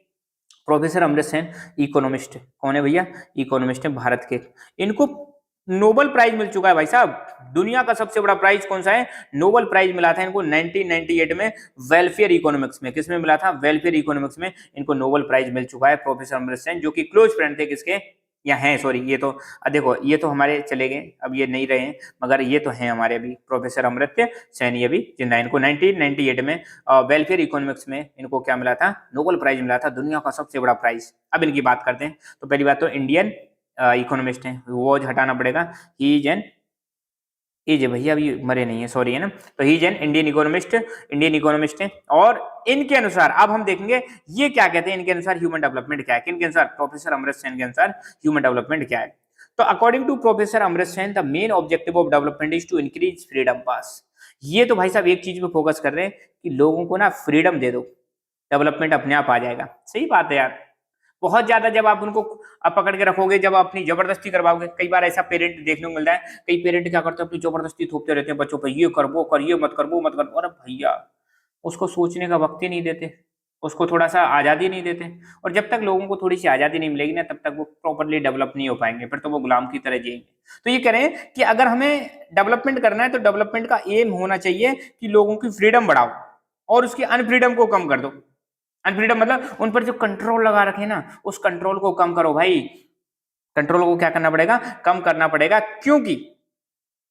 प्रोफेसर अमृत सेन इकोनॉमिस्ट, कौन है भैया, इकोनॉमिस्ट है भारत के। इनको नोबेल प्राइज मिल चुका है भाई साहब। दुनिया का सबसे बड़ा प्राइज कौन सा है, नोबेल प्राइज मिला था इनको 1998 में, वेलफेयर इकोनॉमिक्स में। किसमें मिला था, वेलफेयर इकोनॉमिक्स में इनको नोबेल प्राइज मिल चुका है, प्रोफेसर अमृत सेन, जो कि क्लोज फ्रेंड थे किसके, या हैं, सॉरी, ये तो देखो, ये तो हमारे चले गए, अब ये नहीं रहे हैं, मगर ये तो हैं हमारे अभी, प्रोफेसर अमृत्य सेन, ये भी जिंदा। इनको 1998 में वेलफेयर इकोनॉमिक्स में इनको क्या मिला था, नोबेल प्राइज मिला था, दुनिया का सबसे बड़ा प्राइज। अब इनकी बात करते हैं। तो पहली बात तो इंडियन इकोनॉमिस्ट हैं, वो हटाना पड़ेगा, ही इज एन, ये भैया अभी मरे नहीं है, सॉरी, है ना। तो he is an Indian economist है। और इनके अनुसार अब हम देखेंगे ये क्या कहते हैं, इनके अनुसार ह्यूमन डेवलपमेंट क्या है, किनके अनुसार, प्रोफेसर अमृत सेन के अनुसार ह्यूमन डेवलपमेंट क्या है। तो according to professor Amrit Sen, the main objective of development is to increase freedom pass. ये तो भाई साहब एक चीज पे फोकस कर रहे हैं कि लोगों को ना फ्रीडम दे दो, डेवलपमेंट अपने आप आ जाएगा। सही बात है यार, बहुत ज्यादा जब आप उनको पकड़ के रखोगे, जब आप अपनी जबरदस्ती करवाओगे, कई बार ऐसा पेरेंट देखने को मिलता है, कई पेरेंट क्या करते हैं अपनी जबरदस्ती थोपते रहते हैं बच्चों पर, ये कर वो कर, ये मत कर वो मत कर। अरे भैया, उसको सोचने का वक्त ही नहीं देते, उसको थोड़ा सा आजादी नहीं देते। और जब तक लोगों को थोड़ी सी आजादी नहीं मिलेगी ना, तब तक वो प्रॉपरली डेवलप नहीं हो पाएंगे, फिर तो वो गुलाम की तरह जिएंगे। तो ये कह रहे हैं कि अगर हमें डेवलपमेंट करना है तो डेवलपमेंट का एम होना चाहिए कि लोगों की फ्रीडम बढ़ाओ और उसकी अनफ्रीडम को कम कर दो। अनफ्रीडम मतलब उन पर जो कंट्रोल लगा रखे ना, उस कंट्रोल को कम करो भाई। कंट्रोल को क्या करना पड़ेगा, कम करना पड़ेगा, क्योंकि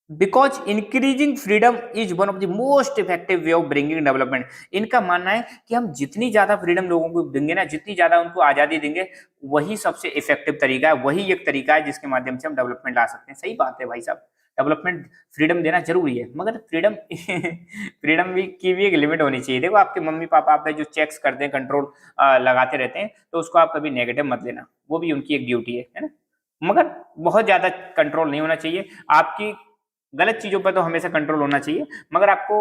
because increasing freedom is one of the most effective way of bringing development. इनका मानना है कि हम जितनी ज्यादा फ्रीडम लोगों को देंगे ना, जितनी ज्यादा उनको आजादी देंगे, वही सबसे इफेक्टिव तरीका है, वही एक तरीका है जिसके माध्यम से हम डेवलपमेंट ला सकते हैं। सही बात है भाई साहब, डेवलपमेंट फ्रीडम देना जरूरी है, मगर फ्रीडम फ्रीडम भी की भी एक लिमिट होनी चाहिए। देखो आपके मम्मी पापा आप पे जो चेक्स करते हैं, कंट्रोल लगाते रहते हैं, तो उसको आप कभी नेगेटिव मत लेना, वो भी उनकी एक ड्यूटी है ना। मगर बहुत ज्यादा कंट्रोल नहीं होना चाहिए। आपकी गलत चीजों पर तो हमेशा कंट्रोल होना चाहिए, मगर आपको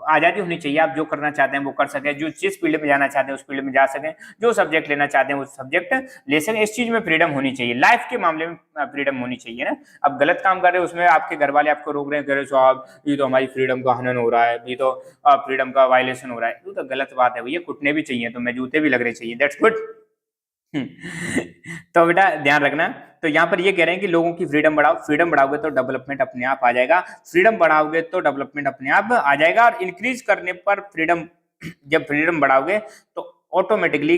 आजादी होनी चाहिए, आप जो करना चाहते हैं वो कर सकें, जो जिस फील्ड में जाना चाहते हैं उस फील्ड में जा सकें, जो सब्जेक्ट लेना चाहते हैं वो सब्जेक्ट ले सकें। इस चीज में फ्रीडम होनी चाहिए, लाइफ के मामले में फ्रीडम होनी चाहिए ना। अब गलत काम कर रहे हैं, उसमें आपके घर वाले आपको रोक रहे हैं, कह रहे साहब ये तो हमारी फ्रीडम का हनन हो रहा है, ये तो फ्रीडम का वायलेशन हो रहा है, तो गलत बात है भैया, कुटने भी चाहिए, तो मैं जूते भी लगने चाहिए, दैट्स गुड। तो बेटा ध्यान रखना। तो यहाँ पर ये कह रहे हैं कि लोगों की फ्रीडम बढ़ाओ, फ्रीडम बढ़ाओगे तो डेवलपमेंट अपने आप आ जाएगा, फ्रीडम बढ़ाओगे तो डेवलपमेंट अपने आप आ जाएगा। और इंक्रीज करने पर फ्रीडम, जब फ्रीडम बढ़ाओगे तो ऑटोमेटिकली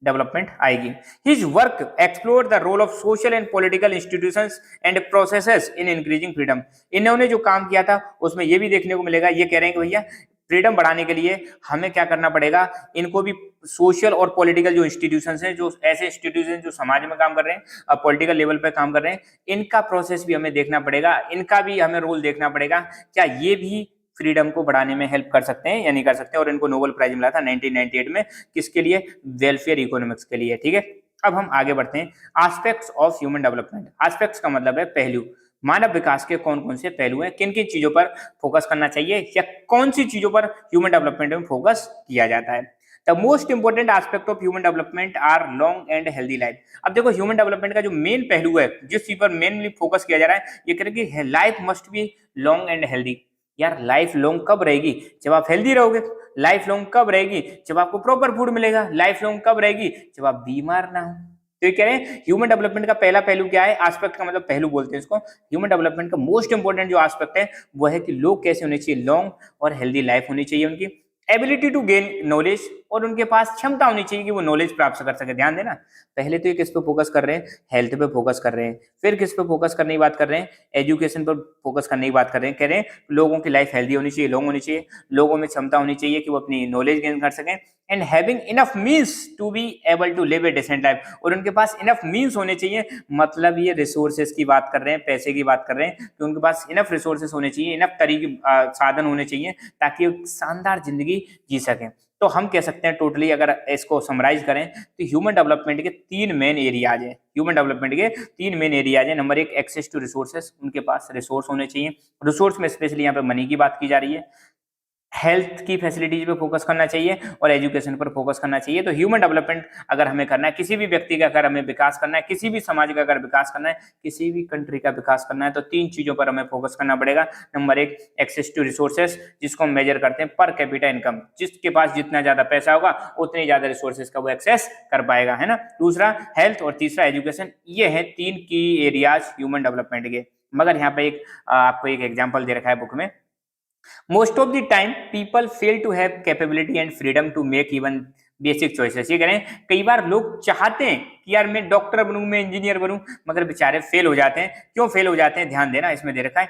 डेवलपमेंट आएगी। His work explore the role of social and political institutions and processes in increasing freedom. इन्होंने जो काम किया था उसमें ये भी देखने को मिलेगा, ये कह रहे हैं कि भैया फ्रीडम बढ़ाने के लिए हमें क्या करना पड़ेगा, इनको भी सोशल और पॉलिटिकल जो इंस्टीट्यूशंस हैं, जो ऐसे इंस्टीट्यूशन जो समाज में काम कर रहे हैं, पॉलिटिकल लेवल पे काम कर रहे हैं, इनका प्रोसेस भी हमें देखना पड़ेगा, इनका भी हमें रोल देखना पड़ेगा, क्या ये भी फ्रीडम को बढ़ाने में हेल्प कर सकते हैं या नहीं कर सकते। और इनको नोबेल प्राइज मिला था 1998 में, किसके लिए, वेलफेयर इकोनॉमिक्स के लिए। ठीक है, अब हम आगे बढ़ते हैं। Aspects of human development. Aspects का मतलब है पहलू। मानव विकास के कौन कौन से पहलू हैं, किन किन चीजों पर फोकस करना चाहिए, या कौन सी चीजों पर ह्यूमन डेवलपमेंट में फोकस किया जाता है। The most important aspect of human development are long and healthy life. अब देखो ह्यूमन डेवलपमेंट का जो मेन पहलू है, जिस चीज पर मेनली फोकस किया जा रहा है, ये कह रहे हैं कि life must be long and healthy. यार लाइफ लॉन्ग कब रहेगी, जब आप हेल्दी रहोगे। लाइफ लॉन्ग कब रहेगी, जब आपको प्रॉपर फूड मिलेगा। लाइफ लॉन्ग कब रहेगी, जब आप बीमार ना हो। तो ये कह रहे हैं ह्यूमन डेवलपमेंट का पहला पहलू क्या है, एस्पेक्ट का मतलब पहलू बोलते हैं इसको। ह्यूमन डेवलपमेंट का मोस्ट इंपोर्टेंट जो एस्पेक्ट है वो है कि लोग कैसे होने चाहिए, लॉन्ग और हेल्दी लाइफ होनी चाहिए उनकी। एबिलिटी टू गेन नॉलेज, और उनके पास क्षमता होनी चाहिए कि वो नॉलेज प्राप्त कर सके। ध्यान देना, पहले तो ये किस पे फोकस कर रहे हैं, हेल्थ पे फोकस कर रहे हैं, फिर किस पे फोकस करने की बात कर रहे हैं, एजुकेशन पर फोकस करने की बात कर रहे हैं। कह रहे हैं लोगों की लाइफ हेल्दी होनी चाहिए, लॉन्ग होनी चाहिए, लोगों में क्षमता होनी चाहिए कि वो अपनी नॉलेज गेन कर सकें, and having enough means to be able to live a decent life. और उनके पास इनफ मींस होने चाहिए, मतलब ये रिसोर्सेज की बात कर रहे हैं, पैसे की बात कर रहे हैं, कि उनके पास इनफ रिसोर्सेज होने चाहिए, इनफ तरीके साधन होने चाहिए, ताकि वो शानदार जिंदगी जी सकें। तो हम कह सकते हैं टोटली अगर इसको समराइज करें तो ह्यूमन डेवलपमेंट के तीन मेन एरियाज हैं। ह्यूमन डेवलपमेंट के तीन मेन एरियाज हैं। नंबर एक, एक्सेस टू रिसोर्सेज, उनके पास रिसोर्स होने चाहिए। रिसोर्स में स्पेशली यहाँ पे मनी की बात की जा रही है। हेल्थ की फैसिलिटीज पे फोकस करना चाहिए और एजुकेशन पर फोकस करना चाहिए। तो ह्यूमन डेवलपमेंट अगर हमें करना है, किसी भी व्यक्ति का अगर हमें विकास करना है, किसी भी समाज का अगर विकास करना है, किसी भी कंट्री का विकास करना है, तो तीन चीजों पर हमें फोकस करना पड़ेगा। नंबर एक, एक्सेस टू रिसोर्सेज, जिसको हम मेजर करते हैं पर कैपिटा इनकम, जिसके पास जितना ज्यादा पैसा होगा उतनी ज्यादा रिसोर्सेज का वो एक्सेस कर पाएगा, है ना। दूसरा हेल्थ, और तीसरा एजुकेशन। ये है तीन की एरियाज ह्यूमन डेवलपमेंट के। मगर यहाँ पे एक आपको एक एग्जाम्पल दे रखा है बुक में। Most of the time people fail to have capability and freedom to make even basic choices. ये करें कई बार लोग चाहते हैं कि यार मैं डॉक्टर बनूं, मैं इंजीनियर बनूं, मगर बेचारे फेल हो जाते हैं। क्यों फेल हो जाते हैं, ध्यान देना, इसमें दे रखा है,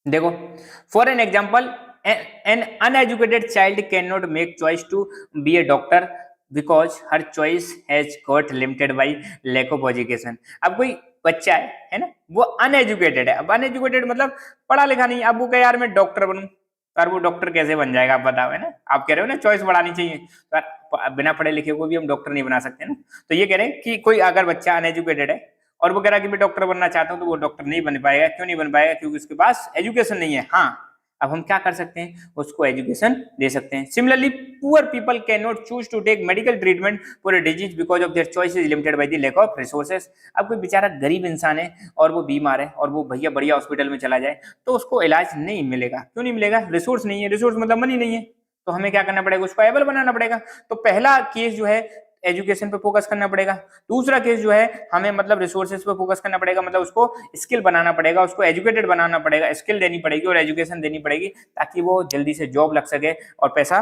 देखो। For an example, an uneducated child can not make choice to be a doctor because her choice has got limited by lack of education. अब कोई बच्चा है ना, वो अनएजुकेटेड है। अब अनएजुकेटेड मतलब पढ़ा लिखा नहीं। अब वो कहे यार मैं डॉक्टर बनूं, और वो डॉक्टर कैसे बन जाएगा, आप बताओ, है ना। आप कह रहे हो ना चॉइस बढ़ानी चाहिए, तो बिना पढ़े लिखे को भी हम डॉक्टर नहीं बना सकते ना। तो ये कह रहे हैं कि कोई अगर बच्चा अनएजुकेटेड है और वो कह रहा है कि मैं डॉक्टर बनना चाहता हूं, तो वो डॉक्टर नहीं बन पाएगा। क्यों नहीं बन पाएगा, क्योंकि उसके पास एजुकेशन नहीं है। हाँ, अब हम क्या कर सकते हैं, उसको एजुकेशन दे सकते हैं। Similarly poor people can not choose to take medical treatment for a disease because of their choice is limited by the lack of resources. अब कोई बेचारा गरीब इंसान है और वो बीमार है और वो भैया बढ़िया हॉस्पिटल में चला जाए तो उसको इलाज नहीं मिलेगा। क्यों नहीं मिलेगा? रिसोर्स नहीं है। रिसोर्स मतलब मनी नहीं है। तो हमें क्या करना पड़ेगा, उसको एबल बनाना पड़ेगा। तो पहला केस जो है एजुकेशन पे फोकस करना पड़ेगा। दूसरा केस जो है हमें मतलब रिसोर्सेज पे फोकस करना पड़ेगा, मतलब उसको स्किल बनाना पड़ेगा, उसको एजुकेटेड बनाना पड़ेगा, स्किल देनी पड़ेगी और एजुकेशन देनी पड़ेगी ताकि वो जल्दी से जॉब लग सके और पैसा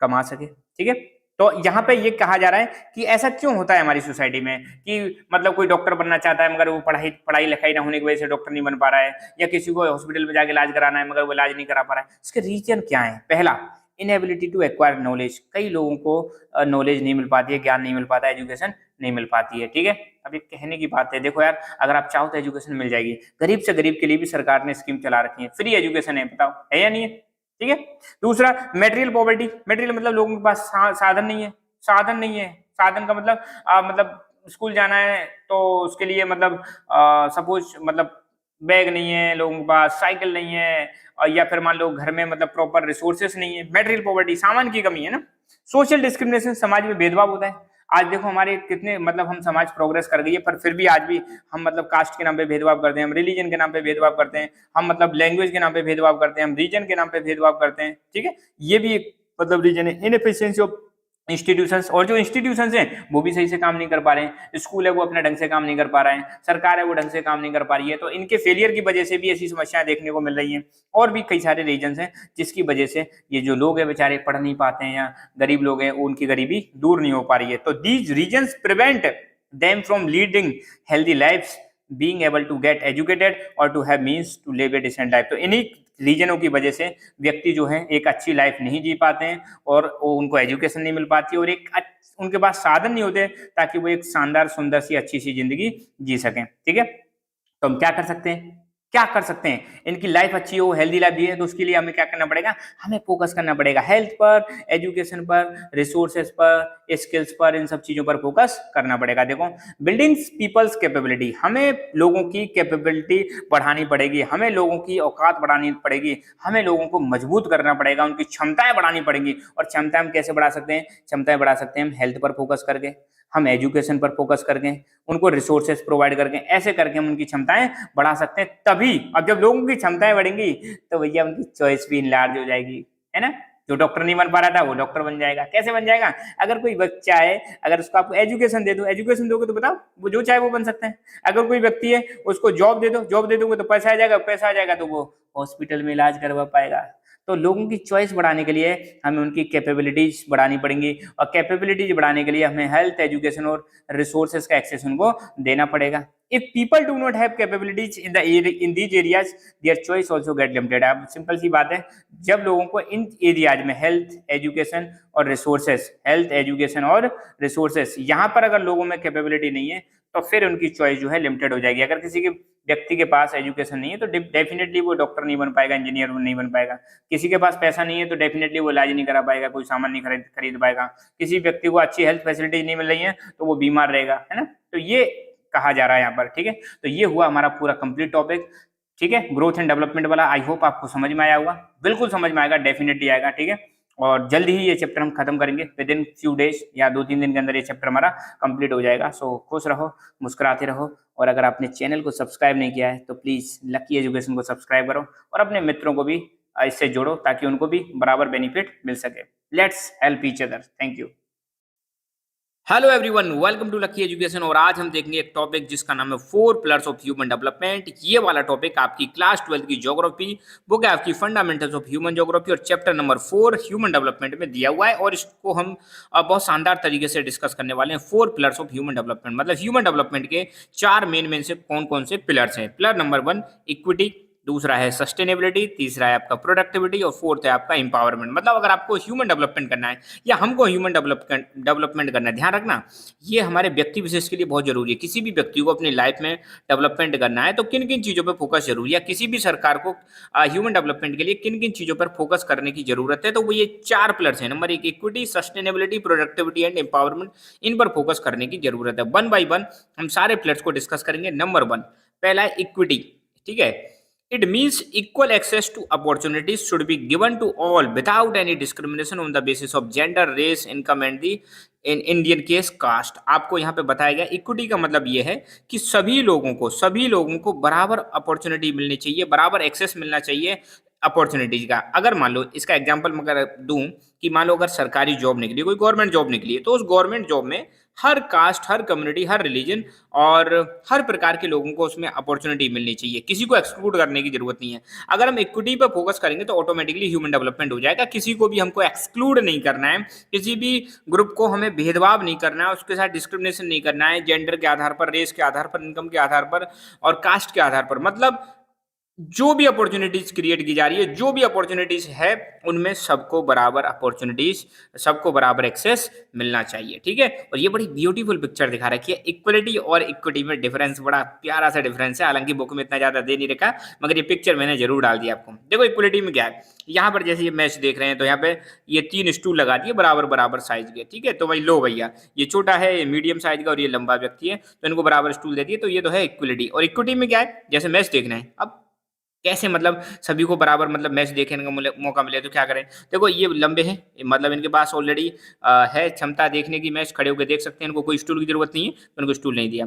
कमा सके। ठीक है, तो यहाँ पे ये कहा जा रहा है कि ऐसा क्यों होता है हमारी सोसाइटी में कि मतलब कोई डॉक्टर बनना चाहता है मगर वो पढ़ाई लिखाई ना होने की वजह से डॉक्टर नहीं बन पा रहा है, या किसी को हॉस्पिटल में जाके इलाज कराना है मगर वो इलाज नहीं करा पा रहा है। इसके रीजन क्या है? पहला, इनएबिलिटी टू एक्वायर नॉलेज। कई लोगों को नॉलेज नहीं मिल पाती है, ज्ञान नहीं मिल पाता है, एजुकेशन नहीं मिल पाती है। ठीक है, अब ये कहने की बात है, देखो यार अगर आप चाहो तो एजुकेशन मिल जाएगी। गरीब से गरीब के लिए भी सरकार ने स्कीम चला रखी है, फ्री एजुकेशन है, बताओ है या नहीं है? ठीक है। दूसरा, मेटेरियल पॉवर्टी। मेटेरियल मतलब लोगों के पास साधन नहीं है। साधन नहीं है, साधन का मतलब स्कूल जाना है तो उसके लिए मतलब सपोज मतलब बैग नहीं है लोगों के पास, साइकिल नहीं है, और या फिर मान लो घर में मतलब प्रॉपर रिसोर्सेस नहीं है। मेटेरियल पॉवर्टी, सामान की कमी है ना। सोशल डिस्क्रिमिनेशन, समाज में भेदभाव होता है। आज देखो हमारे कितने मतलब हम समाज प्रोग्रेस कर गई है पर फिर भी आज भी हम मतलब कास्ट के नाम पे भेदभाव करते हैं, हम रिलीजन के नाम पे भेदभाव करते हैं, हम मतलब लैंग्वेज के नाम पे भेदभाव करते हैं, हम रीजन के नाम पे भेदभाव करते हैं। ठीक है, ये भी एक मतलब रीजन है। इनएफिशिएंसी ऑफ इंस्टीट्यूशंस, और जो इंस्टीट्यूशंस हैं वो भी सही से काम नहीं कर पा रहे हैं। स्कूल है वो अपने ढंग से काम नहीं कर पा रहे हैं, सरकार है वो ढंग से काम नहीं कर पा रही है। तो इनके फेलियर की वजह से भी ऐसी समस्याएं देखने को मिल रही हैं। और भी कई सारे रीजंस हैं जिसकी वजह से ये जो लोग हैं बेचारे पढ़ नहीं पाते हैं या गरीब लोग हैं उनकी गरीबी दूर नहीं हो पा रही है। तो these reasons prevent them from leading healthy lifes, being able to get educated और to have means to live a decent life. तो इन्हीं रीजनों की वजह से व्यक्ति जो है एक अच्छी लाइफ नहीं जी पाते हैं और उनको एजुकेशन नहीं मिल पाती और एक उनके पास साधन नहीं होते ताकि वो एक शानदार सुंदर सी अच्छी सी जिंदगी जी सकें। ठीक है, तो हम क्या कर सकते हैं? क्या कर सकते हैं? इनकी लाइफ अच्छी हो, हेल्दी लाइफ जिए, तो उसके लिए हमें क्या करना पड़ेगा? हमें फोकस करना पड़ेगा हेल्थ पर, एजुकेशन पर, रिसोर्सेज पर, स्किल्स पर, इन सब चीजों पर फोकस करना पड़ेगा। देखो, बिल्डिंग पीपल्स कैपेबिलिटी, हमें लोगों की कैपेबिलिटी बढ़ानी पड़ेगी, हमें लोगों की औकात बढ़ानी पड़ेगी, हमें लोगों को मजबूत करना पड़ेगा, उनकी क्षमताएं बढ़ानी पड़ेंगी। और क्षमताएं हम कैसे बढ़ा सकते हैं? क्षमताएं बढ़ा सकते हैं हम हेल्थ पर फोकस करके, हम एजुकेशन पर फोकस करके, उनको रिसोर्सेज प्रोवाइड करके, ऐसे करके हम उनकी क्षमताएं बढ़ा सकते हैं। तभी अब जब लोगों की क्षमताएं बढ़ेंगी तो भैया उनकी चॉइस भी इनलार्ज हो जाएगी, है ना। जो डॉक्टर नहीं बन पा रहा था वो डॉक्टर बन जाएगा। कैसे बन जाएगा? अगर कोई बच्चा है, अगर उसको आप एजुकेशन दे दो, एजुकेशन दोगे तो बताओ वो जो चाहे वो बन सकते हैं। अगर कोई व्यक्ति है उसको जॉब दे दो, जॉब दे दोगे तो पैसा आ जाएगा, पैसा आ जाएगा तो वो हॉस्पिटल में इलाज करवा पाएगा। तो लोगों की चॉइस बढ़ाने के लिए हमें उनकी कैपेबिलिटीज बढ़ानी पड़ेंगी और कैपेबिलिटीज बढ़ाने के लिए हमें हेल्थ, एजुकेशन और रिसोर्सेज का एक्सेस उनको देना पड़ेगा। If people do not have capabilities in these areas, their choice also get limited। अब सिंपल सी बात है, जब लोगों को इन एरियाज में हेल्थ, एजुकेशन और रिसोर्सेज, हेल्थ, एजुकेशन और रिसोर्सेज, यहाँ पर अगर लोगों में कैपेबिलिटी नहीं है तो फिर उनकी चॉइस जो है लिमिटेड हो जाएगी। अगर किसी के व्यक्ति के पास एजुकेशन नहीं है तो डेफिनेटली वो डॉक्टर नहीं बन पाएगा, इंजीनियर नहीं बन पाएगा। किसी के पास पैसा नहीं है तो डेफिनेटली वो इलाज नहीं करा पाएगा, कोई सामान नहीं खरीद पाएगा। किसी व्यक्ति को अच्छी हेल्थ फैसिलिटीज नहीं मिल रही है तो वो बीमार रहेगा, है ना। तो ये कहा जा रहा है यहाँ पर। ठीक है, तो ये हुआ हमारा पूरा कंप्लीट टॉपिक। ठीक है, ग्रोथ एंड डेवलपमेंट वाला। आई होप आपको समझ में आया होगा, बिल्कुल समझ में आएगा, डेफिनेटली आएगा। ठीक है, और जल्दी ही ये चैप्टर हम खत्म करेंगे, विद इन फ्यू डेज या 2-3 दिन के अंदर ये चैप्टर हमारा कंप्लीट हो जाएगा। सो खुश रहो, मुस्कुराते रहो, और अगर आपने चैनल को सब्सक्राइब नहीं किया है तो प्लीज लकी एजुकेशन को सब्सक्राइब करो और अपने मित्रों को भी इससे जोड़ो ताकि उनको भी बराबर बेनिफिट मिल सके। Let's help each other. Thank you. Hello everyone, welcome to Lucky Education. और आज हम देखेंगे एक टॉपिक जिसका नाम है 4 पिलर्स ऑफ ह्यूमन डेवलपमेंट। ये वाला टॉपिक आपकी क्लास 12 की ज्योग्राफी बुक है, आपकी फंडामेंटल्स ऑफ ह्यूमन ज्योग्राफी, और चैप्टर नंबर 4 ह्यूमन डेवलपमेंट में दिया हुआ है। और इसको हम बहुत शानदार तरीके से डिस्कस करने वाले हैं। 4 पिलर्स ऑफ ह्यूमन डेवलपमेंट मतलब ह्यूमन डेवलपमेंट के 4 मेन से कौन कौन से पिलर्स हैं। पिलर नंबर 1 इक्विटी, दूसरा है सस्टेनेबिलिटी, तीसरा है आपका प्रोडक्टिविटी, और फोर्थ है आपका एम्पावरमेंट। मतलब अगर आपको ह्यूमन डेवलपमेंट करना है या हमको ह्यूमन डेवलपमेंट करना है, ध्यान रखना ये हमारे व्यक्ति विशेष के लिए बहुत जरूरी है। किसी भी व्यक्ति को अपनी लाइफ में डेवलपमेंट करना है तो किन किन चीजों पर फोकस जरूरी है, किसी भी सरकार को ह्यूमन डेवलपमेंट के लिए किन किन चीजों पर फोकस करने की जरूरत है, तो वो ये 4 पिलर्स हैं। Number 1 equity, sustainability, productivity and empowerment, इन पर फोकस करने की जरूरत है। 1 बाय 1 हम सारे पिलर्स को डिस्कस करेंगे। नंबर 1 पहला है इक्विटी। ठीक है, It means equal access to opportunities should be given to all without any discrimination on the basis of gender, race, income and the in Indian case caste. आपको यहाँ पे बताया गया इक्विटी का मतलब ये है कि सभी लोगों को बराबर अपॉर्चुनिटी मिलनी चाहिए, बराबर एक्सेस मिलना चाहिए अपॉर्चुनिटीज का। अगर मान लो इसका एग्जांपल मैं अगर दूं कि मान लो अगर सरकारी जॉब निकली, कोई गवर्नमेंट जॉब निकली है, तो उस गवर्नमेंट जॉब में हर कास्ट, हर कम्युनिटी, हर रिलीजन और हर प्रकार के लोगों को उसमें अपॉर्चुनिटी मिलनी चाहिए, किसी को एक्सक्लूड करने की जरूरत नहीं है। अगर हम इक्विटी पर फोकस करेंगे तो ऑटोमेटिकली ह्यूमन डेवलपमेंट हो जाएगा। किसी को भी हमको एक्सक्लूड नहीं करना है, किसी भी ग्रुप को हमें भेदभाव नहीं करना है, उसके साथ डिस्क्रिमिनेशन नहीं करना है, जेंडर के आधार पर, रेस के आधार पर, इनकम के आधार पर और कास्ट के आधार पर। मतलब जो भी अपॉर्चुनिटीज क्रिएट की जा रही है, जो भी अपॉर्चुनिटीज है, उनमें सबको बराबर अपॉर्चुनिटीज, सबको बराबर एक्सेस मिलना चाहिए। ठीक है, और ये बड़ी ब्यूटीफुल पिक्चर दिखा रखी है। इक्वलिटी और इक्विटी में डिफरेंस, बड़ा प्यारा सा डिफरेंस है। हालांकि बुक में इतना ज्यादा दे नहीं रखा, मगर ये पिक्चर मैंने जरूर डाल दिया आपको। देखो इक्वलिटी में क्या है, यहाँ पर जैसे ये मैच देख रहे हैं तो यहाँ पे ये 3 स्टूल लगा दिए बराबर बराबर साइज के। ठीक है, तो भाई लो भैया, ये छोटा है, ये मीडियम साइज का और ये लंबा व्यक्ति है, तो इनको बराबर स्टूल दे दिए। तो ये तो है इक्वलिटी। और इक्विटी में क्या है, जैसे मैच देखना है, अब कैसे मतलब सभी को बराबर मतलब मैच देखने का मौका मिले तो क्या करें। देखो ये लंबे हैं, मतलब इनके पास ऑलरेडी है क्षमता देखने की, मैच खड़े होकर देख सकते हैं, इनको कोई स्टूल की जरूरत नहीं है तो इनको स्टूल नहीं दिया।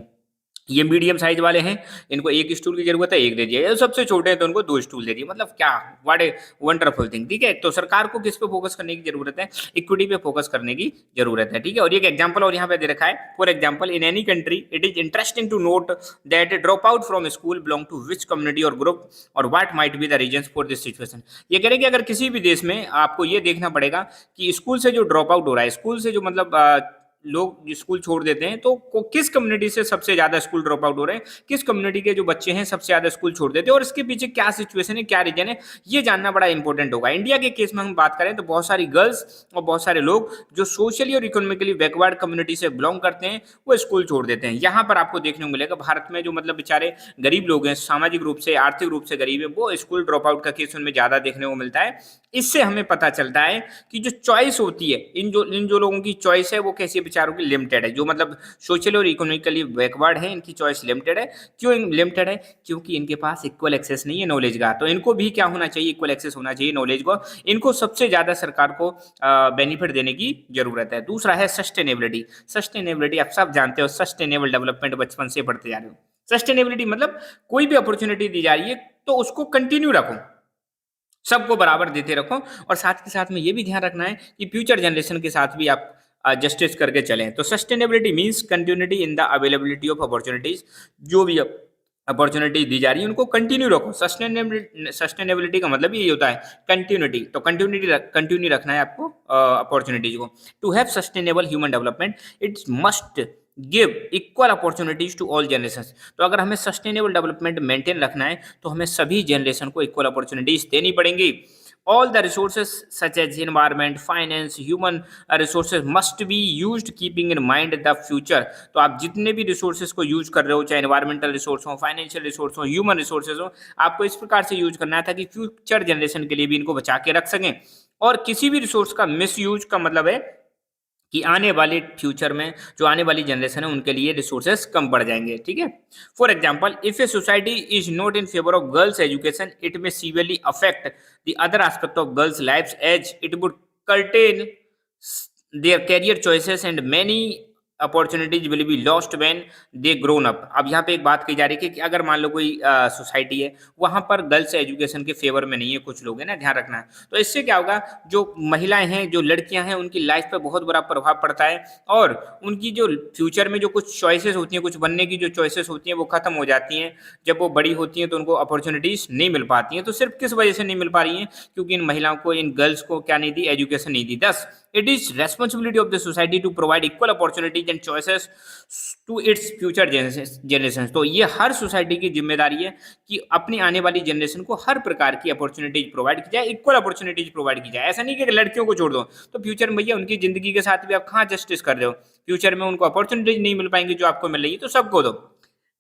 ये मीडियम साइज वाले हैं, इनको एक स्टूल की जरूरत है, एक दे दिया। ये सबसे छोटे हैं तो उनको 2 स्टूल दे दिए। मतलब क्या, व्हाट ए वंडरफुल थिंग। ठीक है, तो सरकार को किस पे फोकस करने की जरूरत है, इक्विटी पे फोकस करने की जरूरत है। ठीक है, और एक एग्जांपल और यहाँ पे दे रखा है। For example, in any country it is interesting to note that drop out from school belong to which community और ग्रुप और what might be the reasons for this situation. ये कह रहे हैं कि अगर किसी भी देश में आपको ये देखना पड़ेगा कि स्कूल से जो ड्रॉप आउट हो रहा है, स्कूल से जो मतलब लोग स्कूल छोड़ देते हैं, तो किस कम्युनिटी से सबसे ज्यादा स्कूल ड्रॉप आउट हो रहे हैं, किस कम्युनिटी के जो बच्चे हैं सबसे ज्यादा स्कूल छोड़ देते हैं, और इसके पीछे क्या सिचुएशन है, क्या रीजन है, ये जानना बड़ा इंपॉर्टेंट होगा। इंडिया के केस में हम बात करें तो बहुत सारी गर्ल्स और बहुत सारे लोग जो सोशली और इकोनॉमिकली बैकवर्ड कम्युनिटी से बिलोंग करते हैं, वो स्कूल छोड़ देते हैं। यहाँ पर आपको देखने को मिलेगा भारत में जो मतलब बेचारे गरीब लोग हैं, सामाजिक रूप से, आर्थिक रूप से गरीब है, वो स्कूल ड्रॉप आउट का केस उनमें ज्यादा देखने को मिलता है। इससे हमें पता चलता है कि जो चॉइस होती है, इन जो लोगों की चॉइस है वो कैसे बेचारों की लिमिटेड है, जो मतलब सोशल और इकोनॉमिकली बैकवर्ड है, इनकी चॉइस लिमिटेड है। क्यों लिमिटेड है, क्योंकि इनके पास इक्वल एक्सेस नहीं है नॉलेज का। तो इनको भी क्या होना चाहिए, इक्वल एक्सेस होना चाहिए नॉलेज को। इनको सबसे ज्यादा सरकार को बेनिफिट देने की जरूरत है। दूसरा है सस्टेनेबिलिटी। सस्टेनेबिलिटी आप सब जानते हो, सस्टेनेबल डेवलपमेंट बचपन से पढ़ते जा रहे हो। सस्टेनेबिलिटी मतलब कोई भी अपॉर्चुनिटी दी जा रही है तो उसको कंटिन्यू रखो, सबको बराबर देते रखो, और साथ के साथ में ये भी ध्यान रखना है कि फ्यूचर जनरेशन के साथ भी आप जस्टिस करके चलें। तो sustainability means continuity in the availability of opportunities. जो भी अपॉर्चुनिटी दी जा रही है उनको कंटिन्यू रखो। सस्टेनेबिलिटी का मतलब यही होता है कंटिन्यूटी। तो कंटिन्यू रखना है आपको अपॉर्चुनिटीज को। To have sustainable human development it must give equal opportunities to all generation. तो अगर हमें सस्टेनेबल डेवलपमेंट मेंटेन रखना है तो हमें सभी जनरेशन को इक्वल अपॉर्चुनिटीज देनी पड़ेंगी। All the resources such as environment, finance, human resources must be used keeping in mind the future। तो आप जितने भी रिसोर्सेज को यूज कर रहे हो, चाहे एनवायरमेंटल रिसोर्स हो, फाइनेंशियल रिसोर्स हो, ह्यूमन रिसोर्सेज हो, आपको इस प्रकार से यूज करना है ताकि फ्यूचर जनरेशन के लिए भी इनको बचा के रख सकें। और किसी भी रिसोर्स का मिस यूज का मतलब है कि आने वाले फ्यूचर में जो आने वाली जनरेशन है उनके लिए रिसोर्सेस कम पड़ जाएंगे। ठीक है, for example, if a society is not in favour of girls education it may severely affect the other aspect of girls life as it would curtain their career choices and many opportunities will be lost when they grown up. अब यहाँ पे एक बात कही जा रही है कि अगर मान लो कोई सोसाइटी है, वहां पर गर्ल्स एजुकेशन के फेवर में नहीं है, कुछ लोग हैं ना, ध्यान रखना है। तो इससे क्या होगा, जो महिलाएं हैं, जो लड़कियां हैं, उनकी लाइफ पे बहुत बड़ा प्रभाव पड़ता है, और उनकी जो फ्यूचर में जो कुछ चॉइसेस होती हैं, कुछ बनने की जो चॉइसेस होती हैं, वो खत्म हो जाती हैं। जब वो बड़ी होती हैं तो उनको अपॉर्चुनिटीज नहीं मिल पाती हैं। तो सिर्फ किस वजह से नहीं मिल पा रही हैं, क्योंकि इन महिलाओं को, इन गर्ल्स को क्या नहीं दी, एजुकेशन नहीं दी। दस it is responsibility of the society to provide equal opportunities and choices to its future generations। तो ये हर सोसाइटी की जिम्मेदारी है कि अपनी आने वाली जनरेशन को हर प्रकार की अपॉर्चुनिटीज प्रोवाइड की जाए, इक्वल अपॉर्चुनिटीज प्रोवाइड की जाए। ऐसा नहीं कि लड़कियों को छोड़ दो, तो फ्यूचर में भैया उनकी जिंदगी के साथ भी आप कहाँ जस्टिस कर रहे हो। फ्यूचर में उनको अपॉर्चुनिटीज नहीं मिल पाएंगी जो आपको मिल रही है, तो सबको दो।